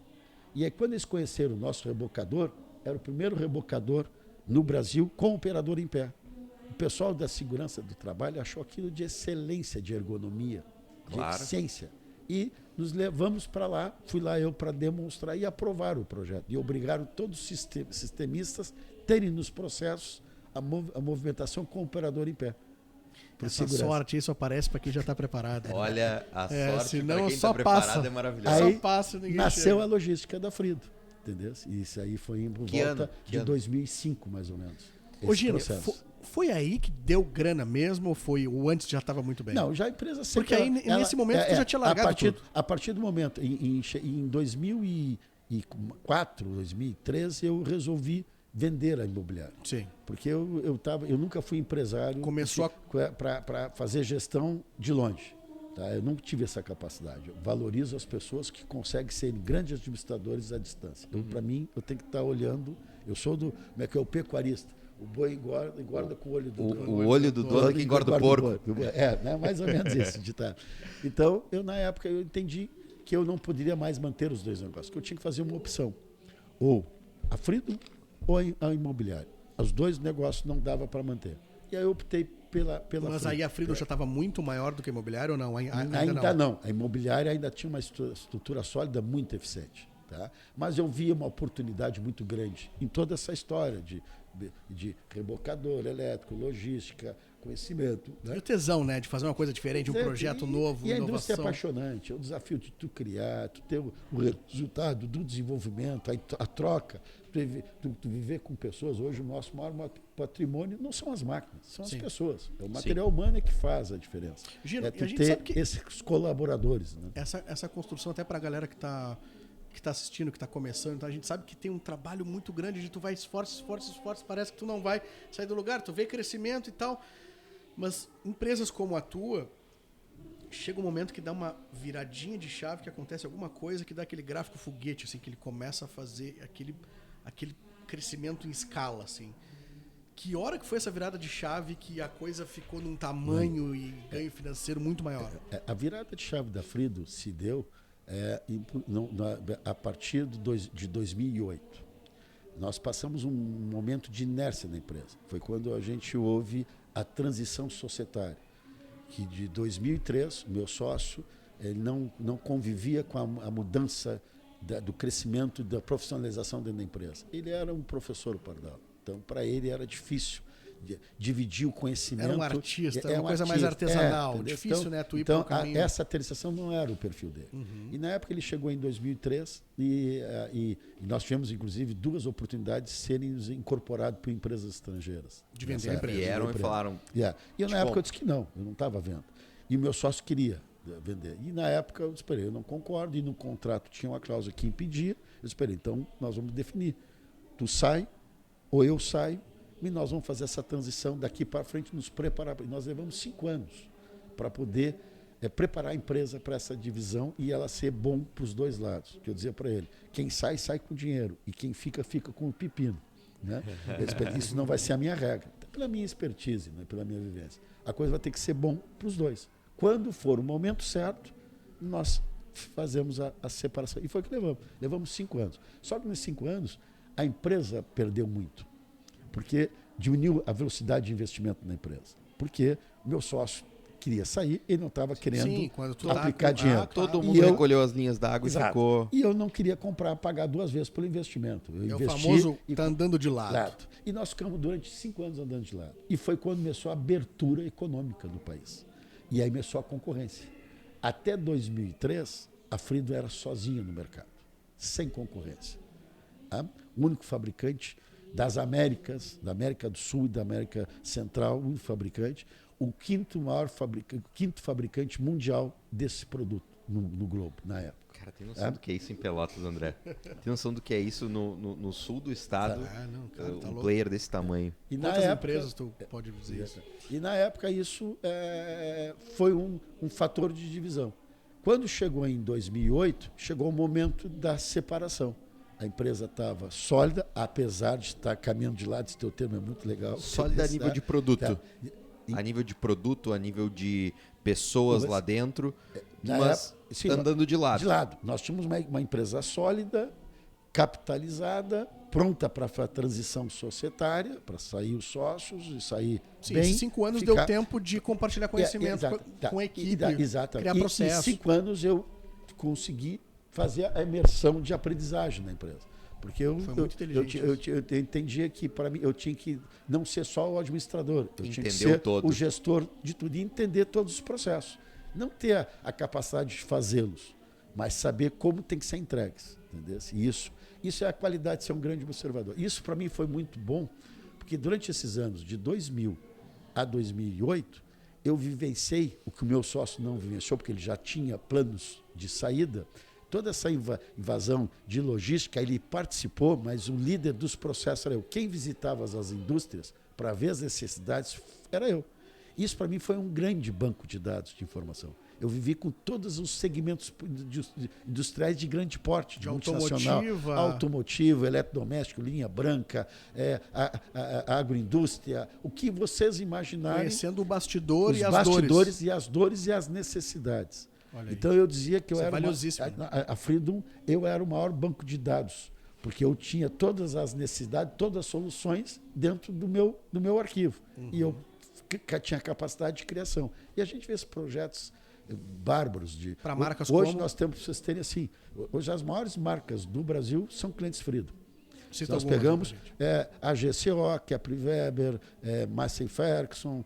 E aí, quando eles conheceram o nosso rebocador, era o primeiro rebocador no Brasil com operador em pé. O pessoal da segurança do trabalho achou aquilo de excelência, de ergonomia, de Claro. eficiência. E nos levamos para lá, fui lá eu para demonstrar e aprovar o projeto. E obrigaram todos os sistemistas a terem nos processos a movimentação com o operador em pé. Por Essa segurança. sorte aí só aparece para quem já está preparado. Olha, a sorte senão para quem só está preparado passa. é maravilhosa. Aí, Só passa e ninguém nasceu chega. a logística da Frido, entendeu? E isso aí foi em Que volta ano? Que de ano? 2005, mais ou menos. Ô, esse Gino, processo. foi aí que deu grana mesmo ou antes já estava muito bem? Não, já a empresa sempre... Porque aí, nesse momento, tu já tinha largado tudo. A partir do momento, em 2004, 2013, eu resolvi vender a imobiliária. Sim. Porque eu nunca fui empresário Começou para fazer gestão de longe. Tá? Eu não tive essa capacidade. Eu valorizo as pessoas que conseguem ser grandes administradores à distância. Então, para mim, eu tenho que estar olhando... Eu sou como é que é o pecuarista. O boi engorda com o olho do dono. O olho do dono que engorda o porco. Né? Mais ou menos isso. Então, na época, eu entendi que eu não poderia mais manter os dois negócios, que eu tinha que fazer uma opção. Ou a Frido ou a imobiliária. Os dois negócios não dava para manter. E aí eu optei pela Mas aí a Frido já estava muito maior do que a imobiliária ou não? Ainda não. A imobiliária ainda tinha uma estrutura sólida muito eficiente. Tá? Mas eu via uma oportunidade muito grande em toda essa história de rebocador elétrico, logística, conhecimento. Né? E o tesão, né? De fazer uma coisa diferente, um projeto novo, e a inovação. indústria é apaixonante, é o desafio de tu criar, tu ter o resultado do desenvolvimento, a troca, tu viver com pessoas. Hoje o nosso maior patrimônio não são as máquinas, são as pessoas. É o material humano é que faz a diferença. Gino, é tu a gente ter sabe que esses colaboradores. Né? Essa construção, até para a galera que está assistindo, que está começando, então a gente sabe que tem um trabalho muito grande de tu vai esforça, parece que tu não vai sair do lugar, tu vê crescimento e tal, mas empresas como a tua, chega um momento que dá uma viradinha de chave, que acontece alguma coisa que dá aquele gráfico foguete, assim, que ele começa a fazer aquele crescimento em escala, assim. Que hora que foi essa virada de chave que a coisa ficou num tamanho e ganho financeiro muito maior? A virada de chave da Frido se deu a partir de 2008. Nós passamos um momento de inércia na empresa. Foi quando a gente houve a transição societária, que de 2003, meu sócio, ele não convivia com a mudança do crescimento, da profissionalização dentro da empresa. Ele era um professor pardal. Então, para ele era difícil dividir o conhecimento. Era um artista, uma coisa mais artesanal. Difícil, então, né? Tu ir então, pro caminho. essa terceirização não era o perfil dele. E na época ele chegou em 2003 e nós tivemos, inclusive, 2 oportunidades de serem incorporados por empresas estrangeiras. De vender a empresa. Vieram e falaram... E eu, na época, eu disse que não, eu não estava vendo. E o meu sócio queria vender. E na época eu esperei, eu não concordo, e no contrato tinha uma cláusula que impedia. Eu esperei, então nós vamos definir. Tu sai, ou eu saio, e nós vamos fazer essa transição daqui para frente, nos preparar. Nós levamos 5 anos para poder preparar a empresa para essa divisão e ela ser bom para os dois lados. Que eu dizia para ele, quem sai, sai com dinheiro, e quem fica, fica com o pepino. Né? Isso não vai ser a minha regra. Pela minha expertise, né? Pela minha vivência. A coisa vai ter que ser bom para os dois. Quando for o momento certo, nós fazemos a separação. E foi o que levamos. Levamos 5 anos. Só que nesses 5 anos, a empresa perdeu muito. Porque diminuiu a velocidade de investimento na empresa. Porque o meu sócio queria sair, ele não estava querendo aplicar dinheiro. Todo mundo recolheu as linhas d'água e ficou... E eu não queria pagar 2 vezes pelo investimento. Eu investi, o famoso está andando de lado. E nós ficamos durante 5 anos andando de lado. E foi quando começou a abertura econômica do país. E aí começou a concorrência. Até 2003, a Frido era sozinha no mercado, sem concorrência. Tá? O único fabricante das Américas, da América do Sul e da América Central, o único fabricante, o quinto fabricante mundial desse produto no globo, na época. Cara, tem noção do que é isso em Pelotas, André? Tem noção do que é isso no sul do estado? Um player desse tamanho. E quantas empresas tu pode dizer isso? E na época isso foi um fator de divisão. Quando chegou em 2008, chegou o momento da separação. A empresa estava sólida, apesar de estar caminhando de lado, esse teu termo é muito legal. Sólida a nível de produto. A nível de produto, a nível de pessoas lá dentro, mas andando de lado. De lado. Nós tínhamos uma empresa sólida, capitalizada, pronta para a transição societária, para sair os sócios e sair bem. Esses 5 anos deu tempo de compartilhar conhecimento com a equipe, criar processos. Em 5 anos eu consegui fazer a imersão de aprendizagem na empresa. Porque eu entendia que, para mim, eu tinha que não ser só o administrador, eu tinha que ser o gestor de tudo e entender todos os processos. Não ter a capacidade de fazê-los, mas saber como tem que ser entregues. Entendeu? Isso é a qualidade de ser um grande observador. Isso, para mim, foi muito bom, porque durante esses anos, de 2000 a 2008, eu vivenciei o que o meu sócio não vivenciou, porque ele já tinha planos de saída. Toda essa invasão de logística, ele participou, mas o líder dos processos era eu. Quem visitava as indústrias para ver as necessidades era eu. Isso, para mim, foi um grande banco de dados de informação. Eu vivi com todos os segmentos industriais de grande porte, de multinacional, automotivo, eletrodoméstico, linha branca, a agroindústria, o que vocês imaginarem. Conhecendo o bastidor e as bastidores e as dores e as necessidades. Então eu dizia que eu era a Freedom, eu era o maior banco de dados, porque eu tinha todas as necessidades, todas as soluções dentro do meu arquivo. E eu tinha capacidade de criação. E a gente vê esses projetos bárbaros. Para marcas hoje como? nós temos, para vocês terem assim, hoje as maiores marcas do Brasil são clientes Freedom. Cita Nós algumas, pegamos gente. a GCO, Kepler Weber, Massey Ferguson,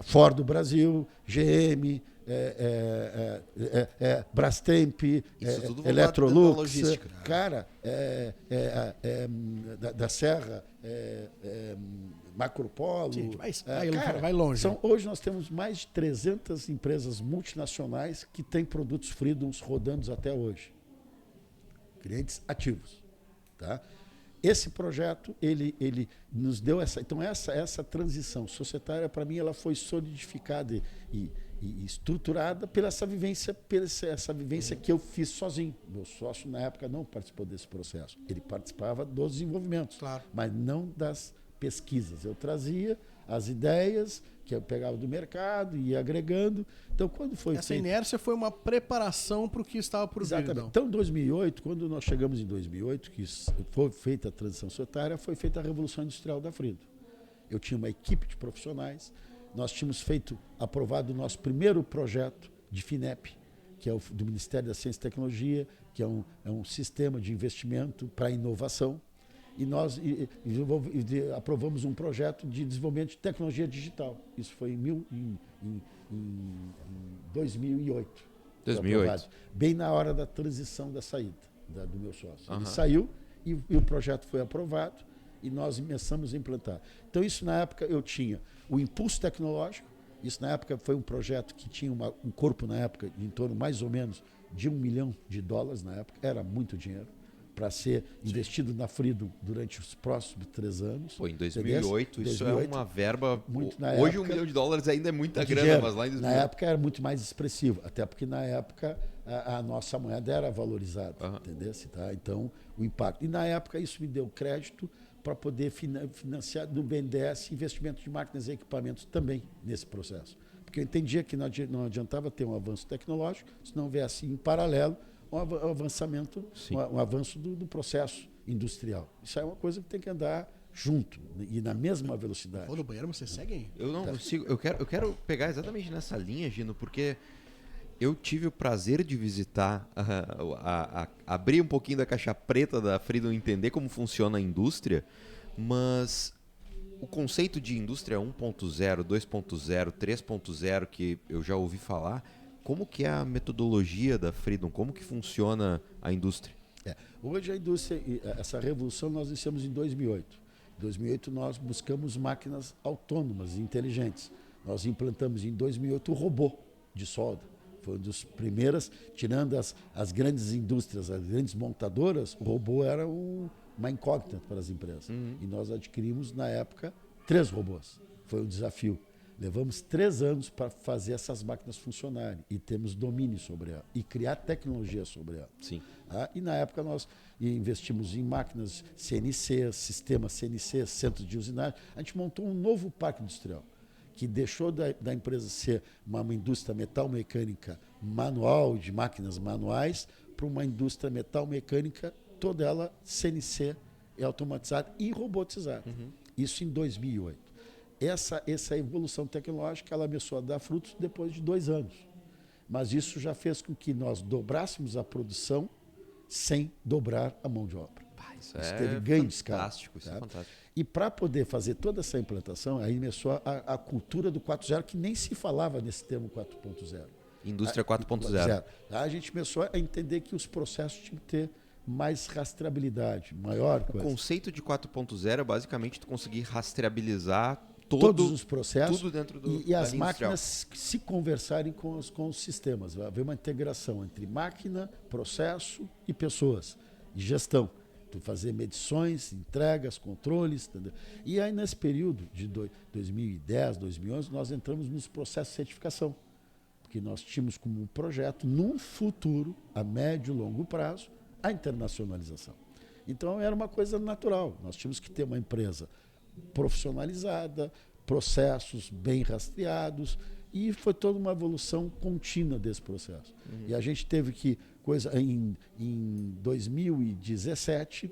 Ford do Brasil, GM, Brastemp, Isso tudo voltado dentro da Electrolux, logística. cara, da Serra, Macropolo. Gente, cara, vai longe. Hoje nós temos mais de 300 empresas multinacionais que têm produtos Freedoms rodando até hoje. Clientes ativos. Tá? Esse projeto, ele nos deu essa... Então, essa transição societária, para mim, ela foi solidificada e estruturada pela essa vivência que eu fiz sozinho. Meu sócio, na época, não participou desse processo. Ele participava dos desenvolvimentos, Claro. mas não das pesquisas. Eu trazia as ideias que eu pegava do mercado e ia agregando. Então, quando foi Essa feito... inércia foi uma preparação para o que estava por vir. Exatamente. Então, em 2008, quando nós chegamos em 2008, que foi feita a transição societária, foi feita a Revolução Industrial da Freedom. Eu tinha uma equipe de profissionais, nós tínhamos aprovado o nosso primeiro projeto de FINEP, que é do Ministério da Ciência e Tecnologia, que é um sistema de investimento para inovação, e nós aprovamos um projeto de desenvolvimento de tecnologia digital. Isso foi em 2008. 2008. Bem na hora da transição da saída do meu sócio. Uhum. Ele saiu e o projeto foi aprovado e nós começamos a implantar. Então, isso na época eu tinha o impulso tecnológico. Isso na época foi um projeto que tinha um corpo na época em torno mais ou menos de $1 milhão na época. Era muito dinheiro para ser investido na Freedom durante os próximos 3 anos. Pô, em 2008, isso é uma verba... Muito, hoje época, $1 milhão ainda é muita grana, dinheiro. mas lá em 2008... Na época era muito mais expressivo, até porque na época a nossa moeda era valorizada, entendeu? Tá? Então, o impacto. E na época isso me deu crédito para poder financiar do BNDES investimento de máquinas e equipamentos também nesse processo. Porque eu entendia que não adiantava ter um avanço tecnológico se não houvesse em paralelo um avançamento, um avanço do processo industrial. Isso é uma coisa que tem que andar junto e na mesma velocidade. Vou no banheiro, mas você segue aí. Eu não consigo. Eu quero pegar exatamente nessa linha, Gino, porque eu tive o prazer de visitar, abrir um pouquinho da caixa preta da Freedom, entender como funciona a indústria, mas o conceito de indústria 1.0, 2.0, 3.0 que eu já ouvi falar, como que é a metodologia da Freedom? Como que funciona a indústria? Hoje a indústria, essa revolução nós iniciamos em 2008. Em 2008 nós buscamos máquinas autônomas e inteligentes. Nós implantamos em 2008 o robô de solda. Foi uma das primeiras, tirando as grandes indústrias, as grandes montadoras, o robô era uma incógnita para as empresas. E nós adquirimos, na época, 3 robôs. Foi um desafio. Levamos 3 anos para fazer essas máquinas funcionarem e temos domínio sobre ela e criar tecnologia sobre ela. Sim. E na época nós investimos em máquinas CNC, sistema CNC, centro de usinagem. A gente montou um novo parque industrial que deixou da empresa ser uma indústria metal-mecânica manual, de máquinas manuais, para uma indústria metal-mecânica, toda ela CNC, automatizada e robotizada. Isso em 2008. Essa evolução tecnológica ela começou a dar frutos depois de 2 anos. Mas isso já fez com que nós dobrássemos a produção sem dobrar a mão de obra. Isso teve ganho de escala. Fantástico, isso é fantástico. E para poder fazer toda essa implantação, aí começou a cultura do 4.0, que nem se falava nesse termo 4.0. Indústria 4.0. A gente começou a entender que os processos tinham que ter mais rastreabilidade, maior coisa. O conceito de 4.0 é basicamente tu conseguir rastreabilizar todos os processos tudo dentro e as da linha máquinas se conversarem com os sistemas. Vai haver uma integração entre máquina, processo e pessoas, e gestão. Tu fazer medições, entregas, controles. Entendeu? E aí, nesse período de 2010, 2011, nós entramos nos processos de certificação, porque nós tínhamos como um projeto, num futuro, a médio e longo prazo, a internacionalização. Então, era uma coisa natural. Nós tínhamos que ter uma empresa profissionalizada, processos bem rastreados, e foi toda uma evolução contínua desse processo. E a gente teve que, em 2017,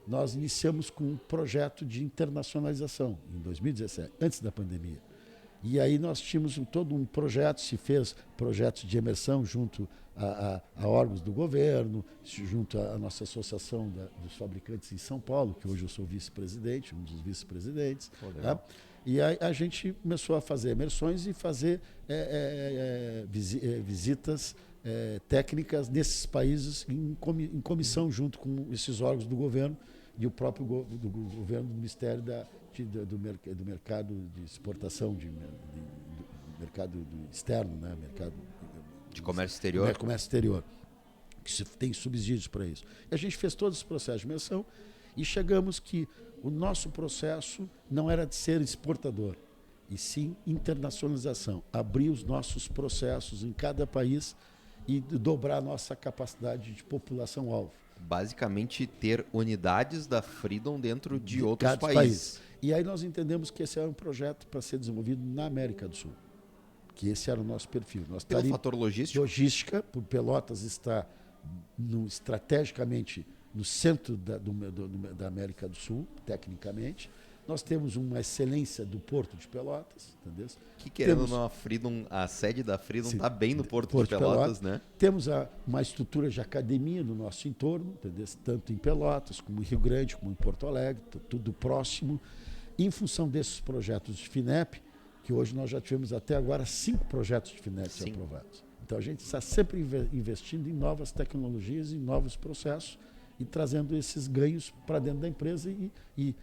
nós iniciamos com um projeto de internacionalização, em 2017, antes da pandemia. E aí nós tínhamos todo um projeto, se fez projetos de imersão junto a órgãos do governo, junto à nossa associação dos fabricantes em São Paulo, que hoje eu sou vice-presidente, um dos vice-presidentes. Tá? E aí a gente começou a fazer imersões e fazer visitas técnicas nesses países em comissão junto com esses órgãos do governo e o próprio do governo, do Ministério do Mercado de Exportação, do mercado externo, né? Mercado de comércio exterior. Comércio exterior, que tem subsídios para isso. E a gente fez todo esse processo de imersão e chegamos que o nosso processo não era de ser exportador, e sim internacionalização. Abrir os nossos processos em cada país e dobrar a nossa capacidade de população-alvo. Basicamente, ter unidades da Freedom dentro de outros países. E aí nós entendemos que esse era um projeto para ser desenvolvido na América do Sul. Que esse era o nosso perfil. Pelo fator logístico? Logística, por Pelotas está estrategicamente no centro da América do Sul, tecnicamente. Nós temos uma excelência do Porto de Pelotas, entendeu? Que querendo ou não, a sede da Freedom está bem no Porto de Pelotas, né? Temos uma estrutura de academia no nosso entorno, entendeu? Tanto em Pelotas, como em Rio Grande, como em Porto Alegre, tudo próximo. Em função desses projetos de FINEP, que hoje nós já tivemos até agora 5 projetos de FINEP aprovados. Então a gente está sempre investindo em novas tecnologias, em novos processos, e trazendo esses ganhos para dentro da empresa e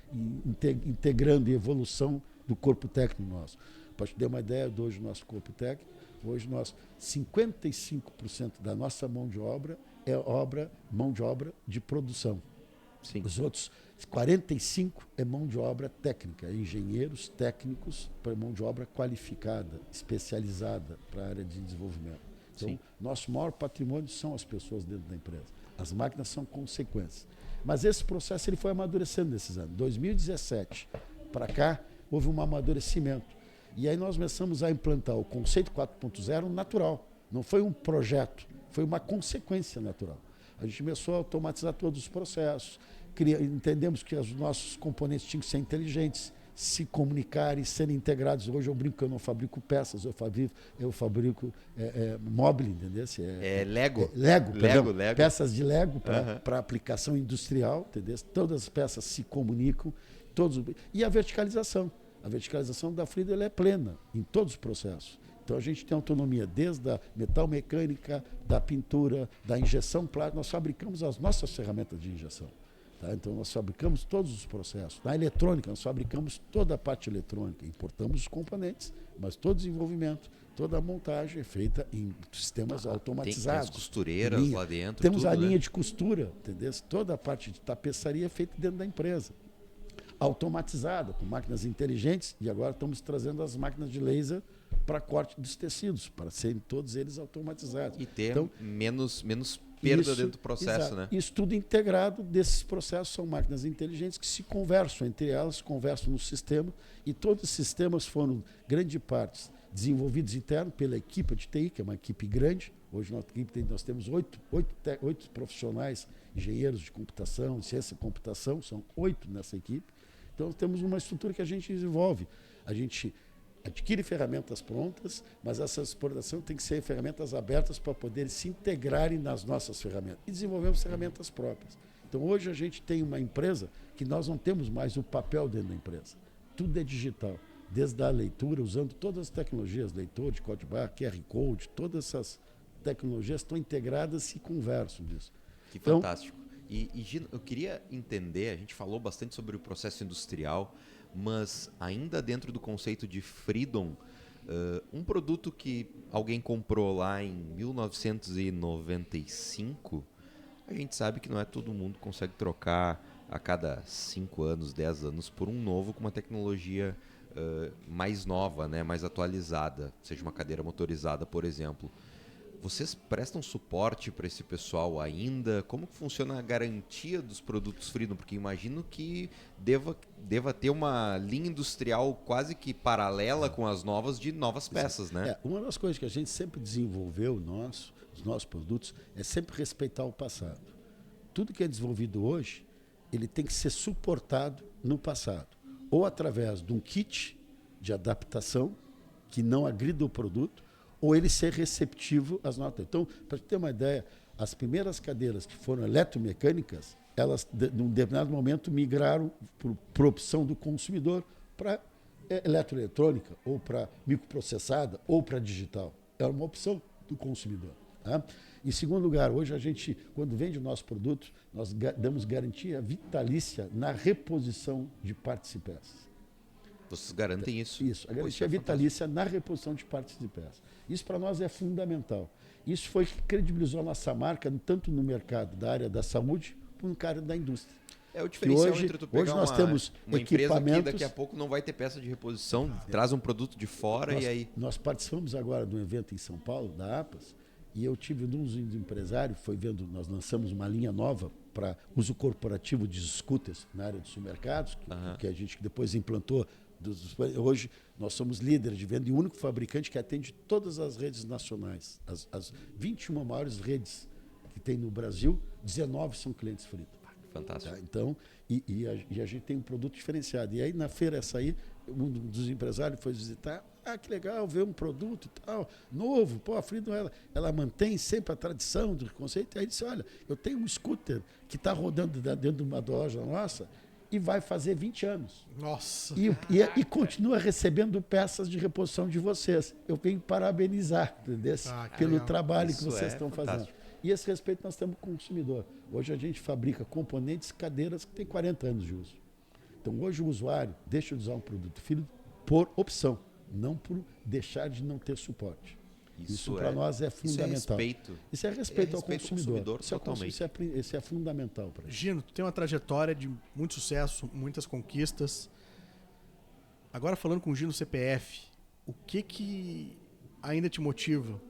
integrando a evolução do corpo técnico nosso. Para te dar uma ideia, hoje o nosso corpo técnico, hoje 55% da nossa mão de obra é mão de obra de produção. Sim. Os outros 45% é mão de obra técnica, engenheiros técnicos para mão de obra qualificada, especializada para a área de desenvolvimento. Então, sim, nosso maior patrimônio são as pessoas dentro da empresa. As máquinas são consequências. Mas esse processo ele foi amadurecendo nesses anos. 2017 para cá, houve um amadurecimento. E aí nós começamos a implantar o conceito 4.0 natural. Não foi um projeto, foi uma consequência natural. A gente começou a automatizar todos os processos, entendemos que os nossos componentes tinham que ser inteligentes, se comunicarem, serem integrados. Hoje eu brinco que eu não fabrico peças, eu fabrico mobile, entendeu? Lego. Lego. Peças de Lego para aplicação industrial, entendeu? Todas as peças se comunicam. E a verticalização. A verticalização da Freedom ela é plena em todos os processos. Então a gente tem autonomia desde a metal mecânica, da pintura, da injeção plástica. Nós fabricamos as nossas ferramentas de injeção. Tá? Então, nós fabricamos todos os processos. Na eletrônica, nós fabricamos toda a parte eletrônica. Importamos os componentes, mas todo o desenvolvimento, toda a montagem é feita em sistemas automatizados. Tem as costureiras lá dentro. Temos tudo, a linha de costura, entendeu? Toda a parte de tapeçaria é feita dentro da empresa. Automatizada, com máquinas inteligentes, e agora estamos trazendo as máquinas de laser para corte dos tecidos, para serem todos eles automatizados. E ter menos perda dentro do processo, exato, né? Isso tudo integrado desses processos são máquinas inteligentes que se conversam entre elas, conversam no sistema, e todos os sistemas foram, grande parte, desenvolvidos interno pela equipe de TI, que é uma equipe grande. Hoje nós temos 8 profissionais, engenheiros de computação, ciência da computação, são 8 nessa equipe. Então temos uma estrutura que a gente desenvolve. A gente adquire ferramentas prontas, mas essa exportação tem que ser ferramentas abertas para poder se integrarem nas nossas ferramentas. E desenvolvemos ferramentas próprias. Então, hoje a gente tem uma empresa que nós não temos mais o papel dentro da empresa. Tudo é digital. Desde a leitura, usando todas as tecnologias, leitor de código barra, QR Code, todas essas tecnologias estão integradas e conversam disso. Que fantástico. E Gino, eu queria entender, a gente falou bastante sobre o processo industrial, mas ainda dentro do conceito de Freedom, um produto que alguém comprou lá em 1995, a gente sabe que não é todo mundo que consegue trocar a cada 5 anos, 10 anos por um novo com uma tecnologia mais nova, né, mais atualizada, seja uma cadeira motorizada, por exemplo. Vocês prestam suporte para esse pessoal ainda? Como que funciona a garantia dos produtos Freedom? Porque imagino que deva ter uma linha industrial quase que paralela com as novas de novas peças, né? Uma das coisas que a gente sempre desenvolveu, os nossos produtos, é sempre respeitar o passado. Tudo que é desenvolvido hoje, ele tem que ser suportado no passado. Ou através de um kit de adaptação, que não agrida o produto, ou ele ser receptivo às notas. Então, para ter uma ideia, as primeiras cadeiras que foram eletromecânicas, elas, num determinado momento, migraram por opção do consumidor para eletroeletrônica, ou para microprocessada, ou para digital. Era uma opção do consumidor. Tá? Em segundo lugar, hoje a gente, quando vende o nosso produto, nós damos garantia vitalícia na reposição de partes e peças. Vocês garantem isso? Isso, a garantia vitalícia na reposição de partes e peças. Isso para nós é fundamental. Isso foi que credibilizou a nossa marca, tanto no mercado da área da saúde, como no área da indústria. É o diferencial hoje, entre tu pegar hoje nós temos uma empresa equipamentos... que daqui a pouco não vai ter peça de reposição, traz um produto de fora e aí... Nós participamos agora de um evento em São Paulo, da APAS, e eu tive um dos empresários, foi vendo, nós lançamos uma linha nova para uso corporativo de scooters na área dos supermercados, que a gente depois implantou. Hoje nós somos líderes de venda e o único fabricante que atende todas as redes nacionais. As 21 maiores redes que tem no Brasil, 19 são clientes Frida. Fantástico. Tá? Então, a gente tem um produto diferenciado. E aí, na feira essa aí, um dos empresários foi visitar. Ah, que legal, ver um produto e tal, novo. Pô, a Freedom, ela mantém sempre a tradição do conceito. E aí disse, olha, eu tenho um scooter que está rodando dentro de uma loja nossa e vai fazer 20 anos. Nossa! E continua recebendo peças de reposição de vocês. Eu venho parabenizar, entendeu? Pelo legal. trabalho Isso que vocês é estão fantástico. fazendo. E esse respeito nós temos com o consumidor. Hoje a gente fabrica componentes, cadeiras que têm 40 anos de uso. Então hoje o usuário deixa de usar um produto Philips por opção, não por deixar de não ter suporte. Isso para nós é fundamental. Isso é respeito ao consumidor. Totalmente. Isso é fundamental para a gente. Gino, tu tem uma trajetória de muito sucesso, muitas conquistas. Agora falando com o Gino CPF, o que ainda te motiva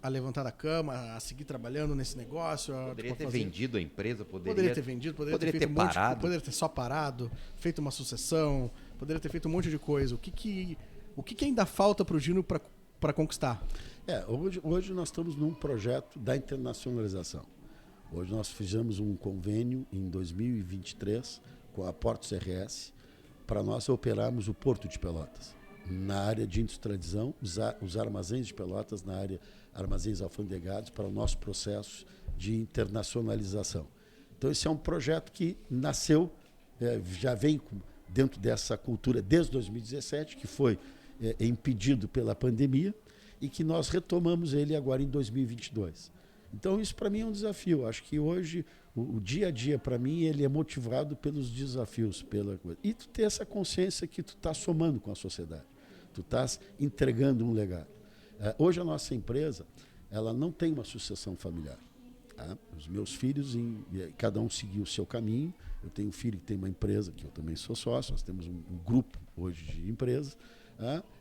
a levantar da cama, a seguir trabalhando nesse negócio? Poderia ter vendido a empresa, poderia ter vendido, poderia ter feito parado. Poderia ter só parado, feito uma sucessão, poderia ter feito um monte de coisa. O que ainda falta para o Gino para conquistar? Hoje nós estamos num projeto da internacionalização. Hoje nós fizemos um convênio em 2023 com a Portos RS para nós operarmos o Porto de Pelotas. Na área de industrialização, os armazéns de Pelotas, na área armazéns alfandegados, para o nosso processo de internacionalização. Então, esse é um projeto que nasceu, já vem dentro dessa cultura desde 2017, que foi impedido pela pandemia, e que nós retomamos ele agora em 2022. Então, isso para mim é um desafio. Acho que hoje, o dia a dia, para mim, ele é motivado pelos desafios. E tu ter essa consciência que tu está somando com a sociedade. Tu estás entregando um legado. Hoje a nossa empresa, ela não tem uma sucessão familiar. Tá? Os meus filhos, cada um seguiu o seu caminho. Eu tenho um filho que tem uma empresa, que eu também sou sócio. Nós temos um grupo hoje de empresas.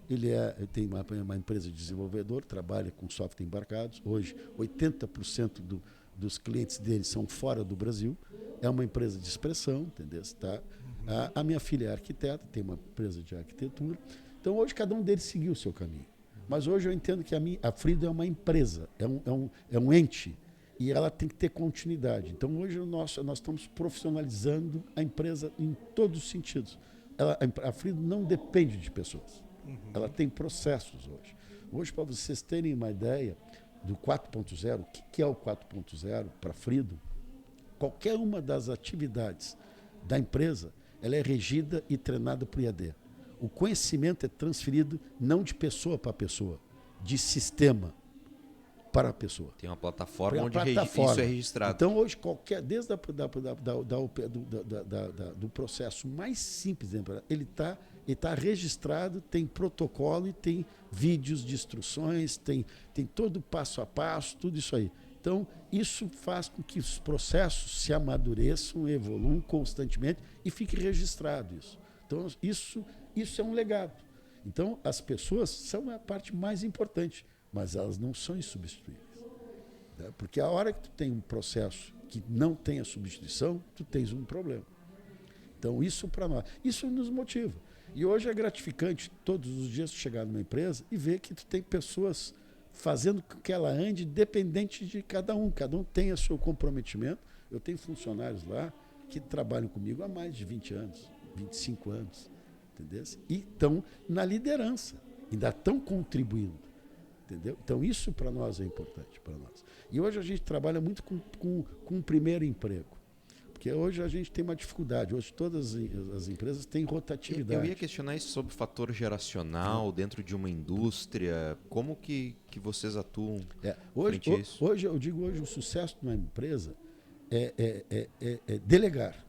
Ele tem uma empresa de desenvolvedor, trabalha com software embarcados. Hoje, 80% dos clientes dele são fora do Brasil. É uma empresa de expressão, entendeu? Tá? A minha filha é arquiteta, tem uma empresa de arquitetura. Então, hoje, cada um deles seguiu o seu caminho. Mas hoje eu entendo que a Frida é uma empresa, é um ente, e ela tem que ter continuidade. Então, hoje nós estamos profissionalizando a empresa em todos os sentidos. A Frida não depende de pessoas. Ela tem processos hoje. Hoje, para vocês terem uma ideia do 4.0, o que é o 4.0 para a Frido, qualquer uma das atividades da empresa, ela é regida e treinada por IAD. O conhecimento é transferido não de pessoa para pessoa, de sistema para a pessoa. Tem uma plataforma onde isso é registrado. Então, hoje, desde do processo mais simples, ele está registrado, tem protocolo e tem vídeos de instruções, tem todo passo a passo, tudo isso aí. Então, isso faz com que os processos se amadureçam, evoluam constantemente e fique registrado isso. Então, isso é um legado. Então, as pessoas são a parte mais importante, mas elas não são insubstituíveis. Né? Porque a hora que tu tem um processo que não tem a substituição, tu tens um problema. Então, isso para nós, isso nos motiva. E hoje é gratificante todos os dias chegar numa empresa e ver que tu tem pessoas fazendo com que ela ande independente de cada um tem o seu comprometimento. Eu tenho funcionários lá que trabalham comigo há mais de 20 anos, 25 anos, entendeu? E estão na liderança. ainda estão contribuindo. Entendeu? Então, isso para nós é importante. Para nós. E hoje a gente trabalha muito com o primeiro emprego. Porque hoje a gente tem uma dificuldade. Hoje todas as empresas têm rotatividade. Eu ia questionar isso sobre fator geracional dentro de uma indústria. Como que vocês atuam frente a isso? Hoje o sucesso de uma empresa é delegar.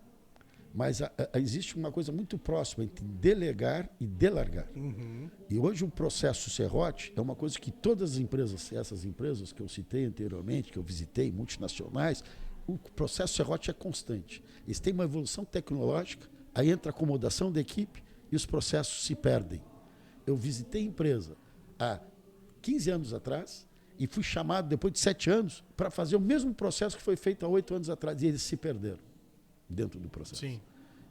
Mas existe uma coisa muito próxima entre delegar e delargar. Uhum. E hoje o processo serrote é uma coisa que todas as empresas, essas empresas que eu citei anteriormente, que eu visitei, multinacionais, o processo serrote é constante. Eles têm uma evolução tecnológica, aí entra a acomodação da equipe e os processos se perdem. Eu visitei empresa há 15 anos atrás e fui chamado depois de 7 anos para fazer o mesmo processo que foi feito há 8 anos atrás e eles se perderam dentro do processo. Sim.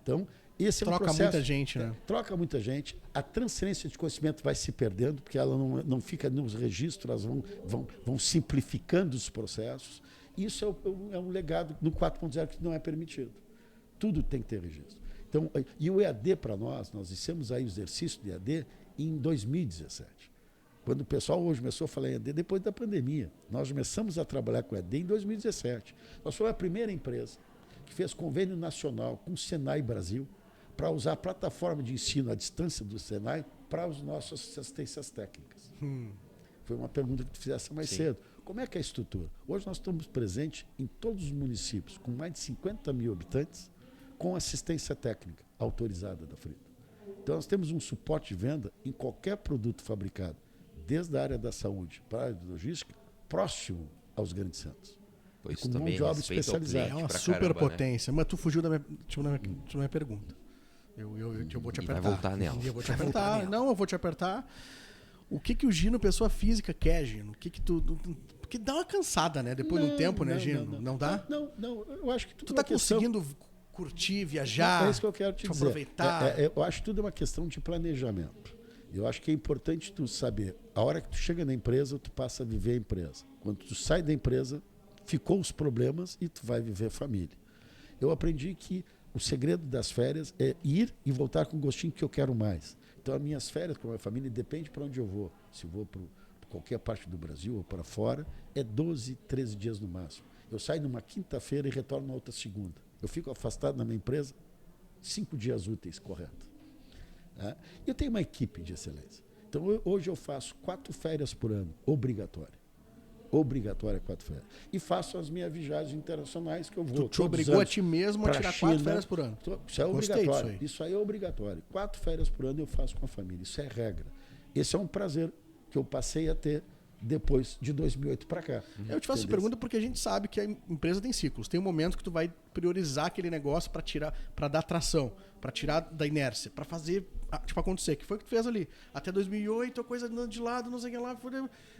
Então, esse é um Troca processo... muita gente, né? Troca muita gente. A transferência de conhecimento vai se perdendo, porque ela não fica nos registros, elas vão simplificando os processos. Isso é um legado no 4.0 que não é permitido. Tudo tem que ter registro. Então, e o EAD para nós iniciamos aí o exercício de EAD em 2017. Quando o pessoal hoje começou a falar em EAD, depois da pandemia. Nós começamos a trabalhar com EAD em 2017. Nós fomos a primeira empresa que fez convênio nacional com o Senai Brasil para usar a plataforma de ensino à distância do Senai para as nossas assistências técnicas. Foi uma pergunta que tu fizesse mais cedo. Como é que é a estrutura? Hoje nós estamos presentes em todos os municípios, com mais de 50 mil habitantes, com assistência técnica autorizada da Frito. Então nós temos um suporte de venda em qualquer produto fabricado, desde a área da saúde para a área de logística, próximo aos grandes centros. Pois com também mão de obra respeita o especializada. É cliente uma pra superpotência. Mas tu fugiu da minha pergunta. Eu vou te E vai apertar. voltar nela. Eu vou te apertar. Não, eu vou te apertar. O que o Gino, pessoa física, quer, Gino? O que tu... Porque dá uma cansada, né? Depois de um tempo, né, Gino? Não dá? Não. Eu acho que tudo Tu tá é uma questão... conseguindo curtir, viajar? É isso que eu quero te dizer. Aproveitar? Eu acho que tudo é uma questão de planejamento. Eu acho que é importante tu saber, a hora que tu chega na empresa, tu passa a viver a empresa. Quando tu sai da empresa, ficou os problemas e tu vai viver a família. Eu aprendi que o segredo das férias é ir e voltar com o gostinho que eu quero mais. Então, as minhas férias com a minha família, depende para onde eu vou. Se eu vou para qualquer parte do Brasil ou para fora, é 12, 13 dias no máximo. Eu saio numa quinta-feira e retorno na outra segunda. Eu fico afastado na minha empresa 5 dias úteis, correto. Eu tenho uma equipe de excelência. Então, hoje eu faço 4 férias por ano, obrigatória. Obrigatória 4 férias. E faço as minhas viagens internacionais que eu vou. Tu te obrigou a ti mesmo a tirar 4 férias por ano. Isso é Gostei obrigatório. disso aí. Isso aí é obrigatório. 4 férias por ano eu faço com a família. Isso é regra. Esse é um prazer que eu passei a ter depois de 2008 para cá. Eu te faço essa pergunta porque a gente sabe que a empresa tem ciclos. Tem um momento que tu vai priorizar aquele negócio para tirar, para dar tração, para tirar da inércia, para fazer acontecer. Que foi o que tu fez ali. Até 2008 a coisa andando de lado, não sei o que lá,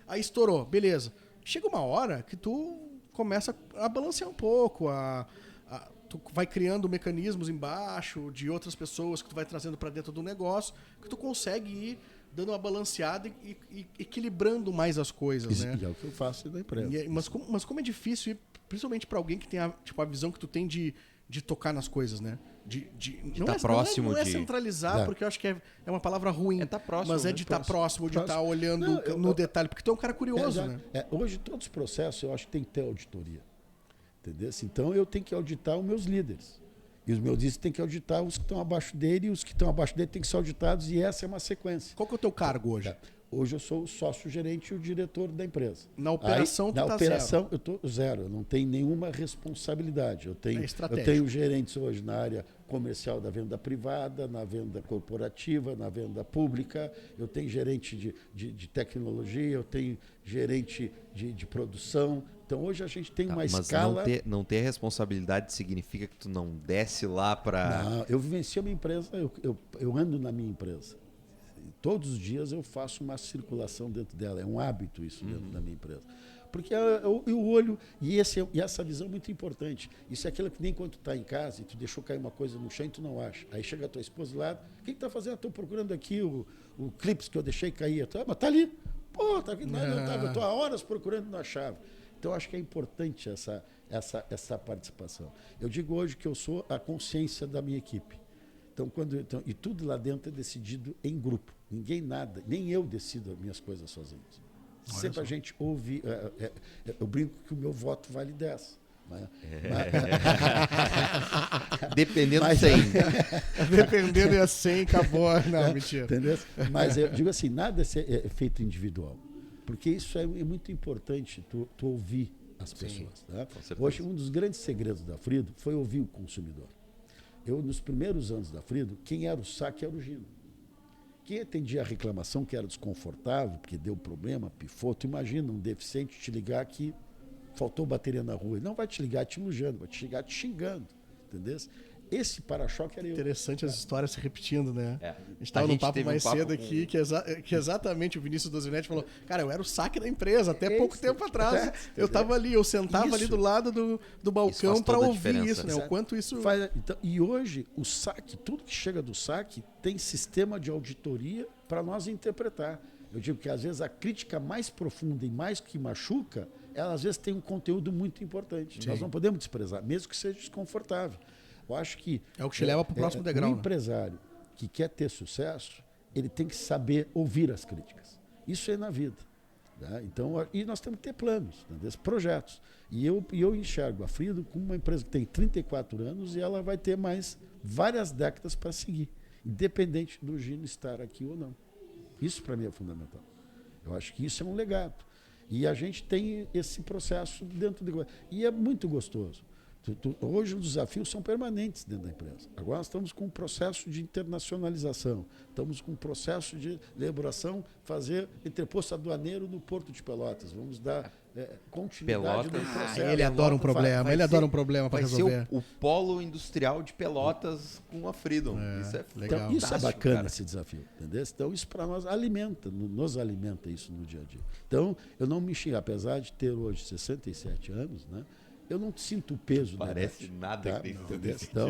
aí estourou, beleza. Chega uma hora que tu começa a balancear um pouco, tu vai criando mecanismos embaixo de outras pessoas que tu vai trazendo para dentro do negócio, que tu consegue ir dando uma balanceada e equilibrando mais as coisas, né? E é o que eu faço na empresa. Mas como é difícil, principalmente para alguém que tem a visão que tu tem de tocar nas coisas, né? Não tá próximo não é centralizar, porque eu acho que é uma palavra ruim. Tá próximo, mas é de estar próximo, de estar olhando no detalhe, porque tu é um cara curioso, né? Hoje, todos os processos, eu acho que tem que ter auditoria. Entendeu? Então, eu tenho que auditar os meus líderes. E os meus líderes têm que auditar os que estão abaixo dele, e os que estão abaixo dele têm que ser auditados, e essa é uma sequência. Qual que é o teu cargo hoje? Hoje eu sou o sócio-gerente e o diretor da empresa. Na operação, na operação eu estou zero, eu não tenho nenhuma responsabilidade. Eu tenho gerentes hoje na área comercial da venda privada, na venda corporativa, na venda pública, eu tenho gerente de tecnologia, eu tenho gerente de produção. Então hoje a gente tem uma escala... Mas não ter responsabilidade significa que tu não desce lá para... Não, eu vivencio a minha empresa, eu ando na minha empresa. Todos os dias eu faço uma circulação dentro dela. É um hábito isso dentro da minha empresa. Porque o olho, e essa visão é muito importante. Isso é aquilo que nem quando tu está em casa e tu deixou cair uma coisa no chão e tu não acha. Aí chega a tua esposa lá, o que tu está fazendo? Estou procurando aqui o clips que eu deixei cair. Mas está ali. Pô, tá aqui. Não, eu estou há horas procurando e não achava. Então, acho que é importante essa participação. Eu digo hoje que eu sou a consciência da minha equipe. Então, e tudo lá dentro é decidido em grupo. Ninguém nada, nem eu decido as minhas coisas sozinho. Sempre a gente ouve. Eu brinco que o meu voto vale 10. Né? Dependendo Mas- 100. Dependendo é 100, acabou. Não, mentira. Entendeu? Mas eu digo assim, nada é feito individual. Porque isso é muito importante, tu ouvir as pessoas. Né? certeza. Hoje, um dos grandes segredos da Frido foi ouvir o consumidor. Eu, nos primeiros anos da Frido, quem era o saque era o Gino. Quem atendia a reclamação que era desconfortável, porque deu problema, pifou, tu imagina um deficiente te ligar que faltou bateria na rua. Ele não vai te ligar te elogiando, vai te ligar te xingando. Entendeu? Esse para-choque era eu. Interessante as histórias se repetindo, né? É. A gente estava A num gente papo teve um mais papo cedo com- aqui que exatamente o Vinícius Dosinetti falou: cara, eu era o saque da empresa até pouco Isso. tempo atrás. É, Eu estava ali, eu sentava ali Isso. do lado do balcão faz para toda a ouvir diferença. isso, né? O quanto isso. Então, e hoje, o saque, tudo que chega do saque, tem sistema de auditoria para nós interpretar. Eu digo que, às vezes, a crítica mais profunda e mais que machuca, ela, às vezes, tem um conteúdo muito importante. Sim. Nós não podemos desprezar, mesmo que seja desconfortável. Eu acho que... É o que te leva pro próximo degrau, Um né? empresário que quer ter sucesso, ele tem que saber ouvir as críticas. Isso é na vida. Né? Então, e nós temos que ter planos, né, projetos. E eu enxergo a Frido como uma empresa que tem 34 anos e ela vai ter mais várias décadas para seguir, independente do Gino estar aqui ou não. Isso para mim é fundamental. Eu acho que isso é um legado. E a gente tem esse processo dentro de... E é muito gostoso. Hoje os desafios são permanentes dentro da empresa. Agora nós estamos com um processo de internacionalização, estamos com um processo de elaboração, fazer entreposto aduaneiro no Porto de Pelotas. Vamos dar continuidade Pelotas. no processo. Ele adora um problema, vai ele adora ser- um problema para Vai ser resolver. o polo industrial de Pelotas com a Freedom. Isso é legal. Então, isso é fantástico, bacana, cara. esse desafio. Entendeu? Então, isso para nós alimenta, nos alimenta isso no dia a dia. Então, eu não me xingo, apesar de ter hoje 67 anos, né? Eu não sinto o peso Parece da idade, nada tá? que tem Entendeu? 67 Então,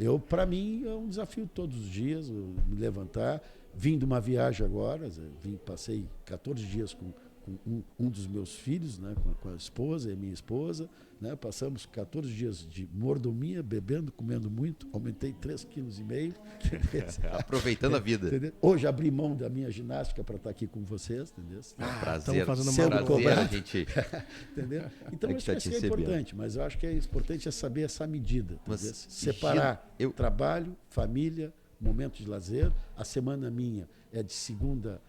anos. para mim, é um desafio todos os dias, eu me levantar. Vim de uma viagem agora, passei 14 dias com um dos meus filhos, né, com a esposa e minha esposa, né, passamos 14 dias de mordomia, bebendo, comendo muito, aumentei 3,5 kg. Aproveitando a vida. Entendeu? Hoje abri mão da minha ginástica para estar aqui com vocês, entendeu? Prazer. fazendo uma prazer cobrada. a gente. Entendeu? Então, É que acho tá que te isso é recebendo. importante, mas eu acho que é importante saber essa medida. Mas, Entendeu? Separar Gino, trabalho, família, momento de lazer. A semana minha é de segunda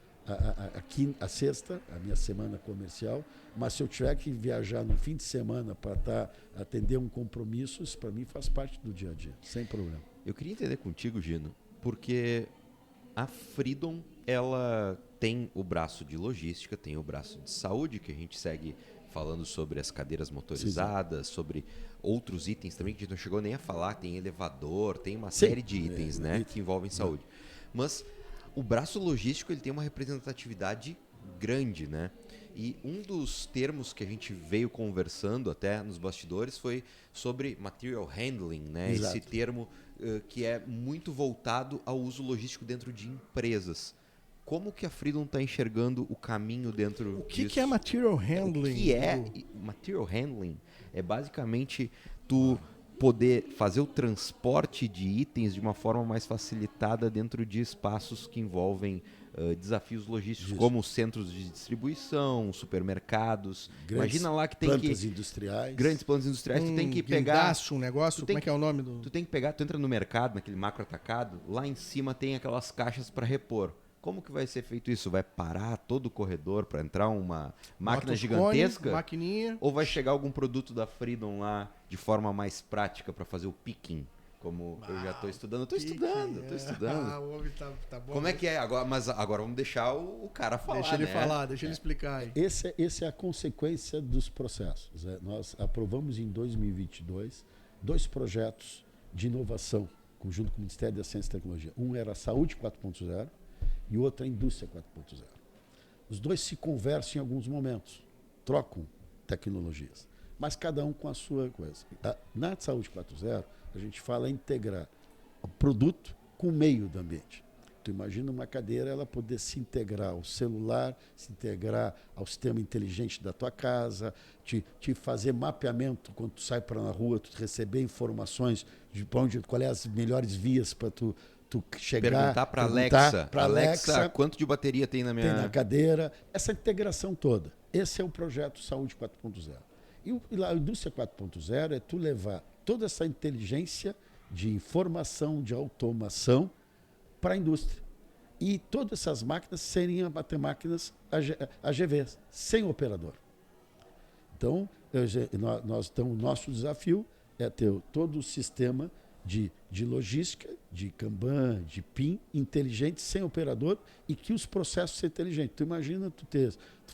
a sexta, a minha semana comercial, mas se eu tiver que viajar no fim de semana para atender um compromisso, isso para mim faz parte do dia a dia, sem problema. Eu queria entender contigo, Gino, porque a Freedom, ela tem o braço de logística, tem o braço de saúde, que a gente segue falando sobre as cadeiras motorizadas, sobre outros itens também, que a gente não chegou nem a falar, tem elevador, tem uma série de itens, né, que envolvem saúde. Mas o braço logístico, ele tem uma representatividade grande, né? E um dos termos que a gente veio conversando até nos bastidores foi sobre material handling, né? Exato. Esse termo que é muito voltado ao uso logístico dentro de empresas. Como que a Freedom está enxergando o caminho dentro O que, disso? que é material handling? O que é material handling? É basicamente tu poder fazer o transporte de itens de uma forma mais facilitada dentro de espaços que envolvem desafios logísticos, Isso. como centros de distribuição, supermercados. Imagina lá que tem plantas que... industriais. Grandes plantas industriais, tu tem que pegar... guindaste, um negócio, tu tem como é que é o nome do... Tu tem que pegar, tu entra no mercado, naquele macro atacado, lá em cima tem aquelas caixas para repor. Como que vai ser feito isso? Vai parar todo o corredor para entrar uma máquina Motocone, gigantesca? Maquininha. Ou vai chegar algum produto da Freedom lá de forma mais prática para fazer o picking? Como eu já estou estudando. Eu estou estudando, estou estudando. Ah, o homem tá bom. Como é que é? Agora, mas agora vamos deixar o cara falar, Deixa ele né? falar, deixa ele explicar aí. Esse é a consequência dos processos. Né? Nós aprovamos em 2022 2 projetos de inovação, junto com o Ministério da Ciência e Tecnologia. Um era a Saúde 4.0 e o outro a Indústria 4.0. Os dois se conversam em alguns momentos, trocam tecnologias, mas cada um com a sua coisa. Na Saúde 4.0, a gente fala em integrar o produto com o meio do ambiente. Tu imagina uma cadeira, ela poder se integrar ao celular, se integrar ao sistema inteligente da tua casa, te fazer mapeamento quando tu sai para na rua, tu receber informações de qual é as melhores vias para tu tu chegar... Perguntar para Alexa. Alexa, quanto de bateria tem na minha... Tem na cadeira. Essa integração toda. Esse é o projeto Saúde 4.0. E a indústria 4.0 é tu levar toda essa inteligência de informação, de automação para a indústria. E todas essas máquinas seriam até máquinas AGVs, sem operador. Então, o nosso desafio é ter todo o sistema de logística, de Kanban, de PIM, inteligente, sem operador, e que os processos sejam inteligentes. Tu imagina tu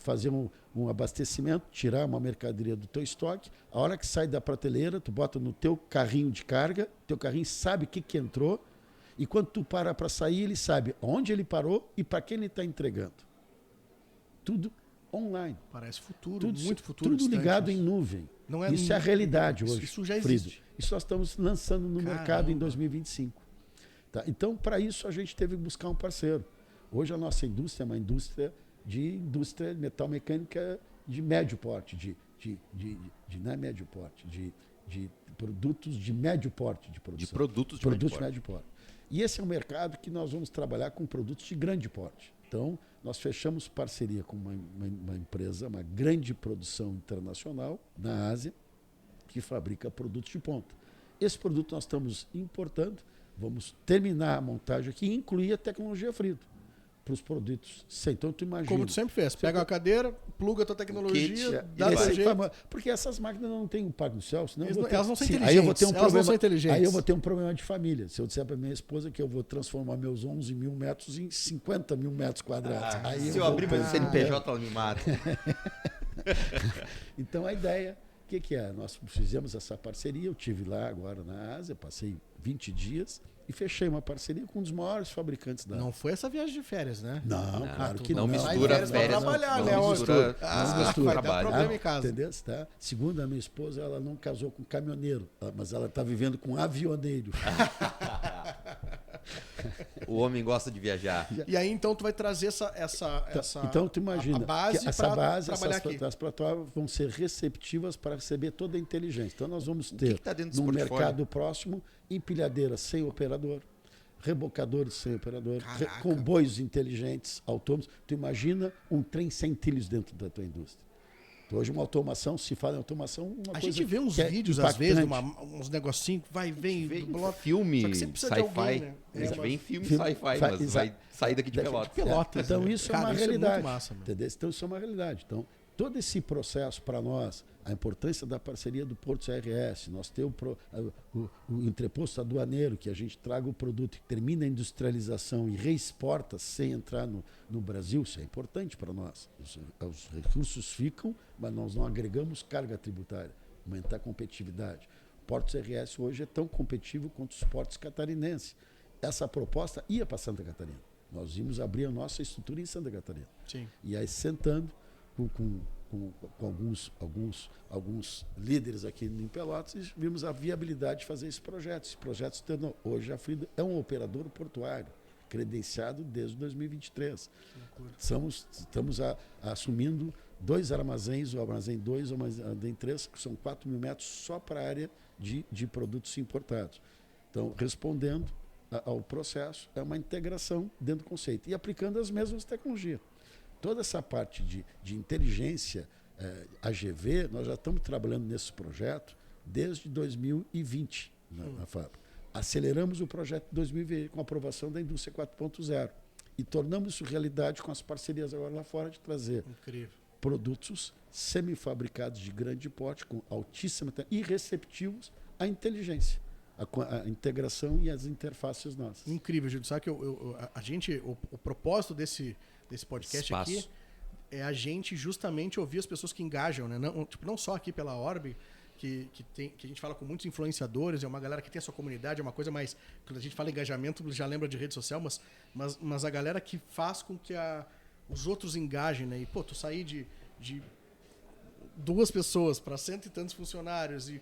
fazer um abastecimento, tirar uma mercadoria do teu estoque, a hora que sai da prateleira, tu bota no teu carrinho de carga, teu carrinho sabe o que entrou, e quando tu para sair, ele sabe onde ele parou e para quem ele está entregando. Tudo online. Parece futuro, muito futuro. Tudo ligado em nuvem. Isso é a realidade hoje. Isso já existe. Frido. Isso nós estamos lançando no mercado em 2025. Tá? Então, para isso, a gente teve que buscar um parceiro. Hoje, a nossa indústria é uma indústria metal mecânica de médio porte, não é médio porte, de produtos de médio porte de produção. De produtos de médio porte. E esse é um mercado que nós vamos trabalhar com produtos de grande porte. Então, nós fechamos parceria com uma empresa, uma grande produção internacional na Ásia, que fabrica produtos de ponta. Esse produto nós estamos importando, vamos terminar a montagem aqui e incluir a tecnologia Frido para os produtos. Então, tu imagina... Como tu sempre fez, pega uma cadeira, pluga a tua tecnologia, dá teu jeito. Porque essas máquinas não têm um Parque do Céu, senão elas não são inteligentes. Aí eu vou ter um problema, são inteligentes. Aí eu vou ter um problema de família. Se eu disser para minha esposa que eu vou transformar meus 11 mil metros em 50 mil metros quadrados. Aí se eu abrir meu CNPJ, ela me mata. Então, a ideia... O que é? Nós fizemos essa parceria, eu estive lá agora na Ásia, passei 20 dias e fechei uma parceria com um dos maiores fabricantes da Ásia. Não foi essa viagem de férias, né? Não, claro que não. Não mistura férias para trabalhar, não, né? Não mistura vai dar problema em casa. Entendeu? Tá? Segundo a minha esposa, ela não casou com caminhoneiro, mas ela está vivendo com avioneiro. O homem gosta de viajar. E aí, então, tu vai trazer então, tu imagina, a base essa base, trabalhar aqui. Essas plataformas vão ser receptivas para receber toda a inteligência. Então, nós vamos ter, no mercado próximo, empilhadeiras sem operador, rebocadores sem operador, comboios inteligentes, autônomos. Tu imagina um trem sem trilhos dentro da tua indústria. Hoje uma automação, se fala em automação, a gente vê uns vídeos, às vezes, uns negocinhos que vai e vem. Filme sci-fi. Né? A gente vê em filme sci-fi, mas vai sair daqui de Pelotas. Então, isso é uma realidade. Massa, entendeu? Então, isso é uma realidade. Então, todo esse processo para nós, a importância da parceria do Porto CRS, nós temos o entreposto aduaneiro, que a gente traga o produto que termina a industrialização e reexporta sem entrar no Brasil, isso é importante para nós. Os recursos ficam, mas nós não agregamos carga tributária, aumentar a competitividade. O Porto CRS hoje é tão competitivo quanto os portos catarinenses. Essa proposta ia para Santa Catarina. Nós íamos abrir a nossa estrutura em Santa Catarina. Sim. E aí, sentando com alguns líderes aqui em Pelotas, vimos a viabilidade de fazer esse projeto. Esse projeto se tornou, hoje a Frido é um operador portuário, credenciado desde 2023. Estamos assumindo 2 armazéns, o armazém 2 e o armazém 3, que são 4 mil metros só para a área de produtos importados. Então, respondendo ao processo, é uma integração dentro do conceito e aplicando as mesmas tecnologias. Toda essa parte de inteligência AGV, nós já estamos trabalhando nesse projeto desde 2020 na fábrica. Aceleramos o projeto de 2020 com a aprovação da indústria 4.0 e tornamos isso realidade com as parcerias agora lá fora de trazer produtos semifabricados de grande porte, com altíssima e receptivos à inteligência, a integração e as interfaces nossas. Incrível, Gildo. Sabe que o propósito desse podcast aqui é a gente justamente ouvir as pessoas que engajam, né? Não só aqui pela Orbe, que a gente fala com muitos influenciadores, é uma galera que tem a sua comunidade, é uma coisa mais... Quando a gente fala engajamento, já lembra de rede social, mas a galera que faz com que os outros engajem, né? E, pô, tu sair de 2 pessoas para 100 e tantos funcionários e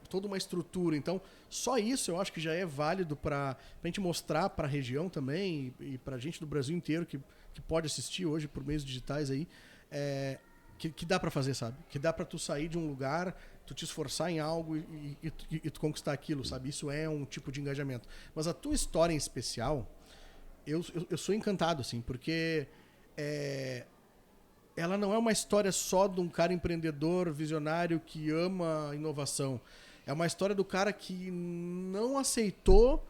toda uma estrutura. Então, só isso eu acho que já é válido para a gente mostrar para a região também e para a gente do Brasil inteiro que pode assistir hoje por meios digitais aí, que dá pra fazer, sabe? Que dá pra tu sair de um lugar, tu te esforçar em algo e tu conquistar aquilo, sabe? Isso é um tipo de engajamento. Mas a tua história em especial, eu sou encantado, assim, porque ela não é uma história só de um cara empreendedor, visionário, que ama a inovação. É uma história do cara que não aceitou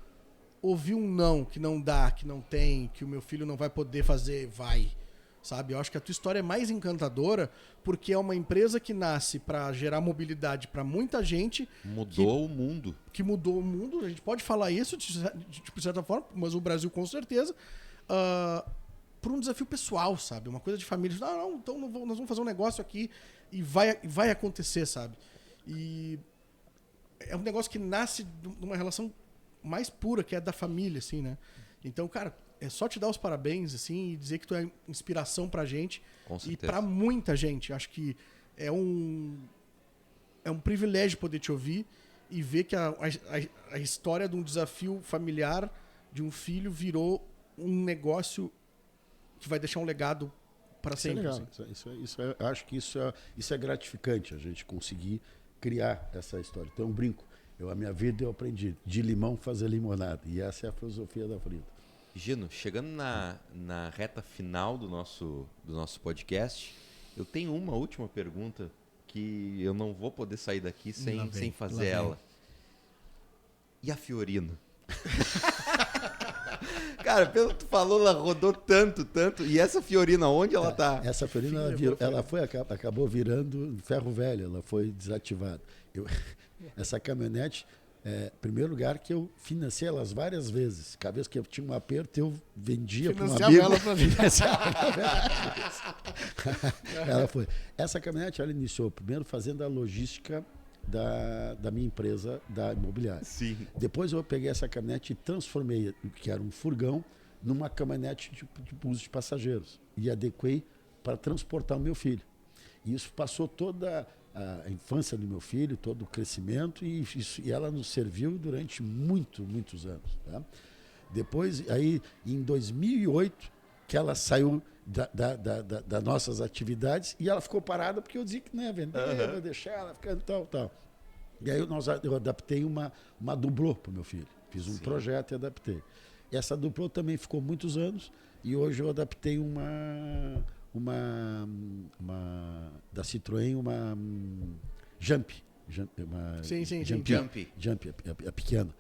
ouvir um não, que não dá, que não tem, que o meu filho não vai poder fazer, vai. Sabe? Eu acho que a tua história é mais encantadora porque é uma empresa que nasce para gerar mobilidade para muita gente. Mudou o mundo. Que mudou o mundo. A gente pode falar isso de certa forma, mas o Brasil com certeza. Por um desafio pessoal, sabe? Uma coisa de família. Não, então nós vamos fazer um negócio aqui e vai acontecer, sabe? E é um negócio que nasce de uma relação mais pura, que é da família, assim, né? Então, cara, é só te dar os parabéns, assim, e dizer que tu é inspiração pra gente. Com certeza. E pra muita gente. Acho que é um privilégio poder te ouvir e ver que a história de um desafio familiar de um filho virou um negócio que vai deixar um legado para sempre. Isso é legal. Assim. Acho que isso é gratificante, a gente conseguir criar essa história. Então, eu brinco. A minha vida eu aprendi de limão fazer limonada. E essa é a filosofia da Frida. Gino, chegando na reta final do nosso podcast, eu tenho uma última pergunta que eu não vou poder sair daqui sem fazer ela. E a Fiorino? Cara, pelo que tu falou, ela rodou tanto. E essa Fiorina, onde ela tá? Essa Fiorina, acabou virando ferro velho, ela foi desativada. Essa caminhonete, primeiro lugar que eu financei elas várias vezes. Cada vez que eu tinha um aperto, eu vendia para um amigo. Ela pra mim. Ela foi. Essa caminhonete, ela iniciou primeiro fazendo a logística da minha empresa, da imobiliária. Sim. Depois eu peguei essa caminhonete e transformei, que era um furgão, numa caminhonete de uso de passageiros. E adequei para transportar o meu filho. E isso passou toda a infância do meu filho, todo o crescimento, e ela nos serviu durante muitos anos. Tá? Depois, aí, em 2008, que ela saiu das nossas atividades e ela ficou parada porque eu dizia que não ia vender, ia deixar ela ficando tal. E aí eu adaptei uma dublô para o meu filho. Fiz um projeto e adaptei. E essa dublô também ficou muitos anos e hoje eu adaptei uma da Citroën, uma Jump. Jump, a pequena,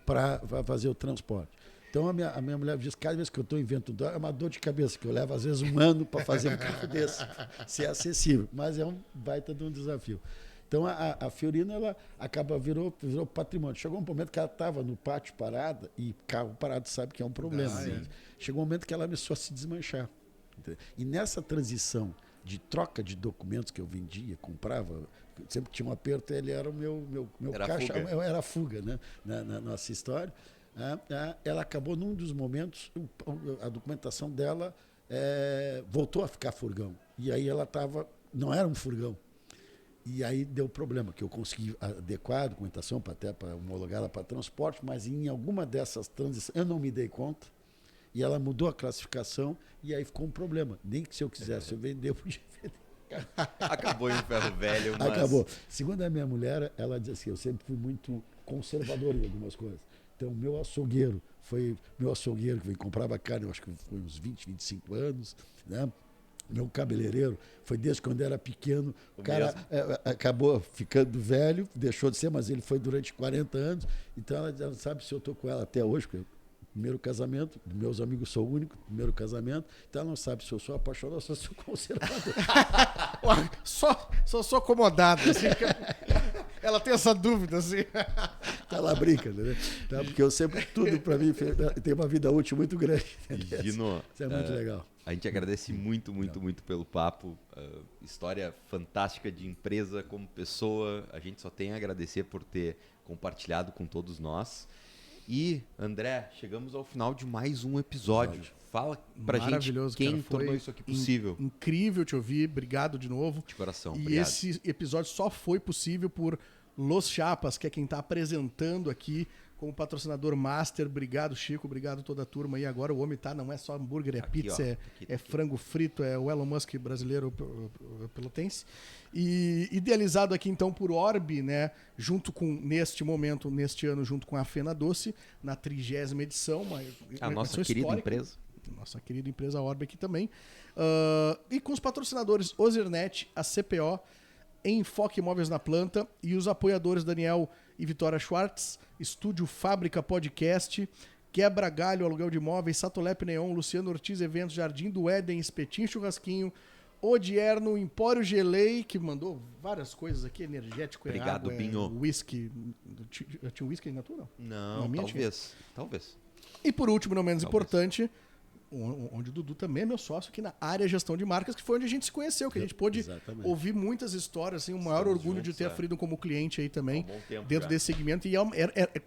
para fazer o transporte. Então a minha mulher diz que cada vez que eu estou inventando, é uma dor de cabeça, que eu levo às vezes um ano para fazer um carro desse, ser acessível, mas é um baita de um desafio. Então a Fiorina, ela virou patrimônio. Chegou um momento que ela estava no pátio parada, e carro parado sabe que é um problema. Chegou um momento que ela começou a se desmanchar. E nessa transição de troca de documentos que eu vendia, comprava, sempre tinha um aperto, ele era o meu caixa, era a fuga, né? na nossa história. Ela acabou, num dos momentos, a documentação dela voltou a ficar furgão. E aí ela não era um furgão. E aí deu problema, que eu consegui adequar a documentação até para homologá-la para transporte, mas em alguma dessas transições eu não me dei conta. E ela mudou a classificação e aí ficou um problema. Nem que se eu quisesse vender, eu podia vender. Acabou em ferro velho, mas... Acabou. Segundo a minha mulher, ela diz assim, eu sempre fui muito conservador em algumas coisas. Então, meu açougueiro que comprava carne, eu acho que foi uns 20, 25 anos, né? Meu cabeleireiro foi desde quando era pequeno. O cara acabou ficando velho, deixou de ser, mas ele foi durante 40 anos. Então, ela não sabe se eu estou com ela até hoje, porque primeiro casamento, meus amigos sou o único, primeiro casamento, então ela não sabe se eu sou apaixonado ou se eu sou conservador. só sou acomodado, assim, ela tem essa dúvida, assim. Ela brinca, né? Tá? Porque eu sempre, tudo para mim, tem uma vida útil muito grande. Gino, isso é muito legal. A gente agradece muito pelo papo. História fantástica de empresa como pessoa. A gente só tem a agradecer por ter compartilhado com todos nós. E, André, chegamos ao final de mais um episódio. Fala pra gente quem tornou isso aqui possível. Incrível te ouvir, obrigado de novo. De coração, E obrigado. Esse episódio só foi possível por Los Chapas, que é quem está apresentando aqui como patrocinador master. Obrigado, Chico. Obrigado toda a turma. E agora o homem tá, não é só hambúrguer, é Aqui, pizza, ó. é frango frito, é o Elon Musk brasileiro pelotense. E idealizado aqui então por Orbe, né? Junto com, neste ano, junto com a Fena Doce, na 30ª edição. A nossa querida histórica. empresa. Nossa querida empresa Orbe aqui também. E com os patrocinadores Ozernet, a CPO, Enfoque Imóveis na Planta e os apoiadores Daniel e Vitória Schwartz, Estúdio Fábrica Podcast, Quebra Galho, Aluguel de Imóveis, Satolep Neon, Luciano Ortiz Eventos, Jardim do Éden, Espetinho Churrasquinho, Odierno, Empório Gelei, que mandou várias coisas aqui, energético, Obrigado, água, Binho. Whisky. Tinha whisky na tua, não? Não, Na minha talvez. E por último, não menos Talvez. importante, onde o Dudu também é meu sócio aqui na área gestão de marcas, que foi onde a gente se conheceu, que a gente pôde Exatamente. ouvir muitas histórias, assim, o maior Estamos orgulho de juntos, ter a Freedom como cliente aí também, Há um bom tempo dentro já. desse segmento. E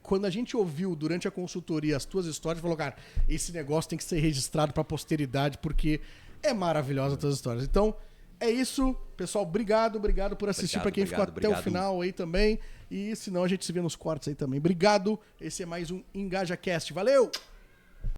quando a gente ouviu durante a consultoria as tuas histórias, falou, cara, esse negócio tem que ser registrado para a posteridade, porque é maravilhosa as tuas histórias. Então, é isso, pessoal. Obrigado por assistir, para quem ficou até o final aí também. E senão a gente se vê nos cortes aí também. Obrigado. Esse é mais um EngajaCast. Valeu!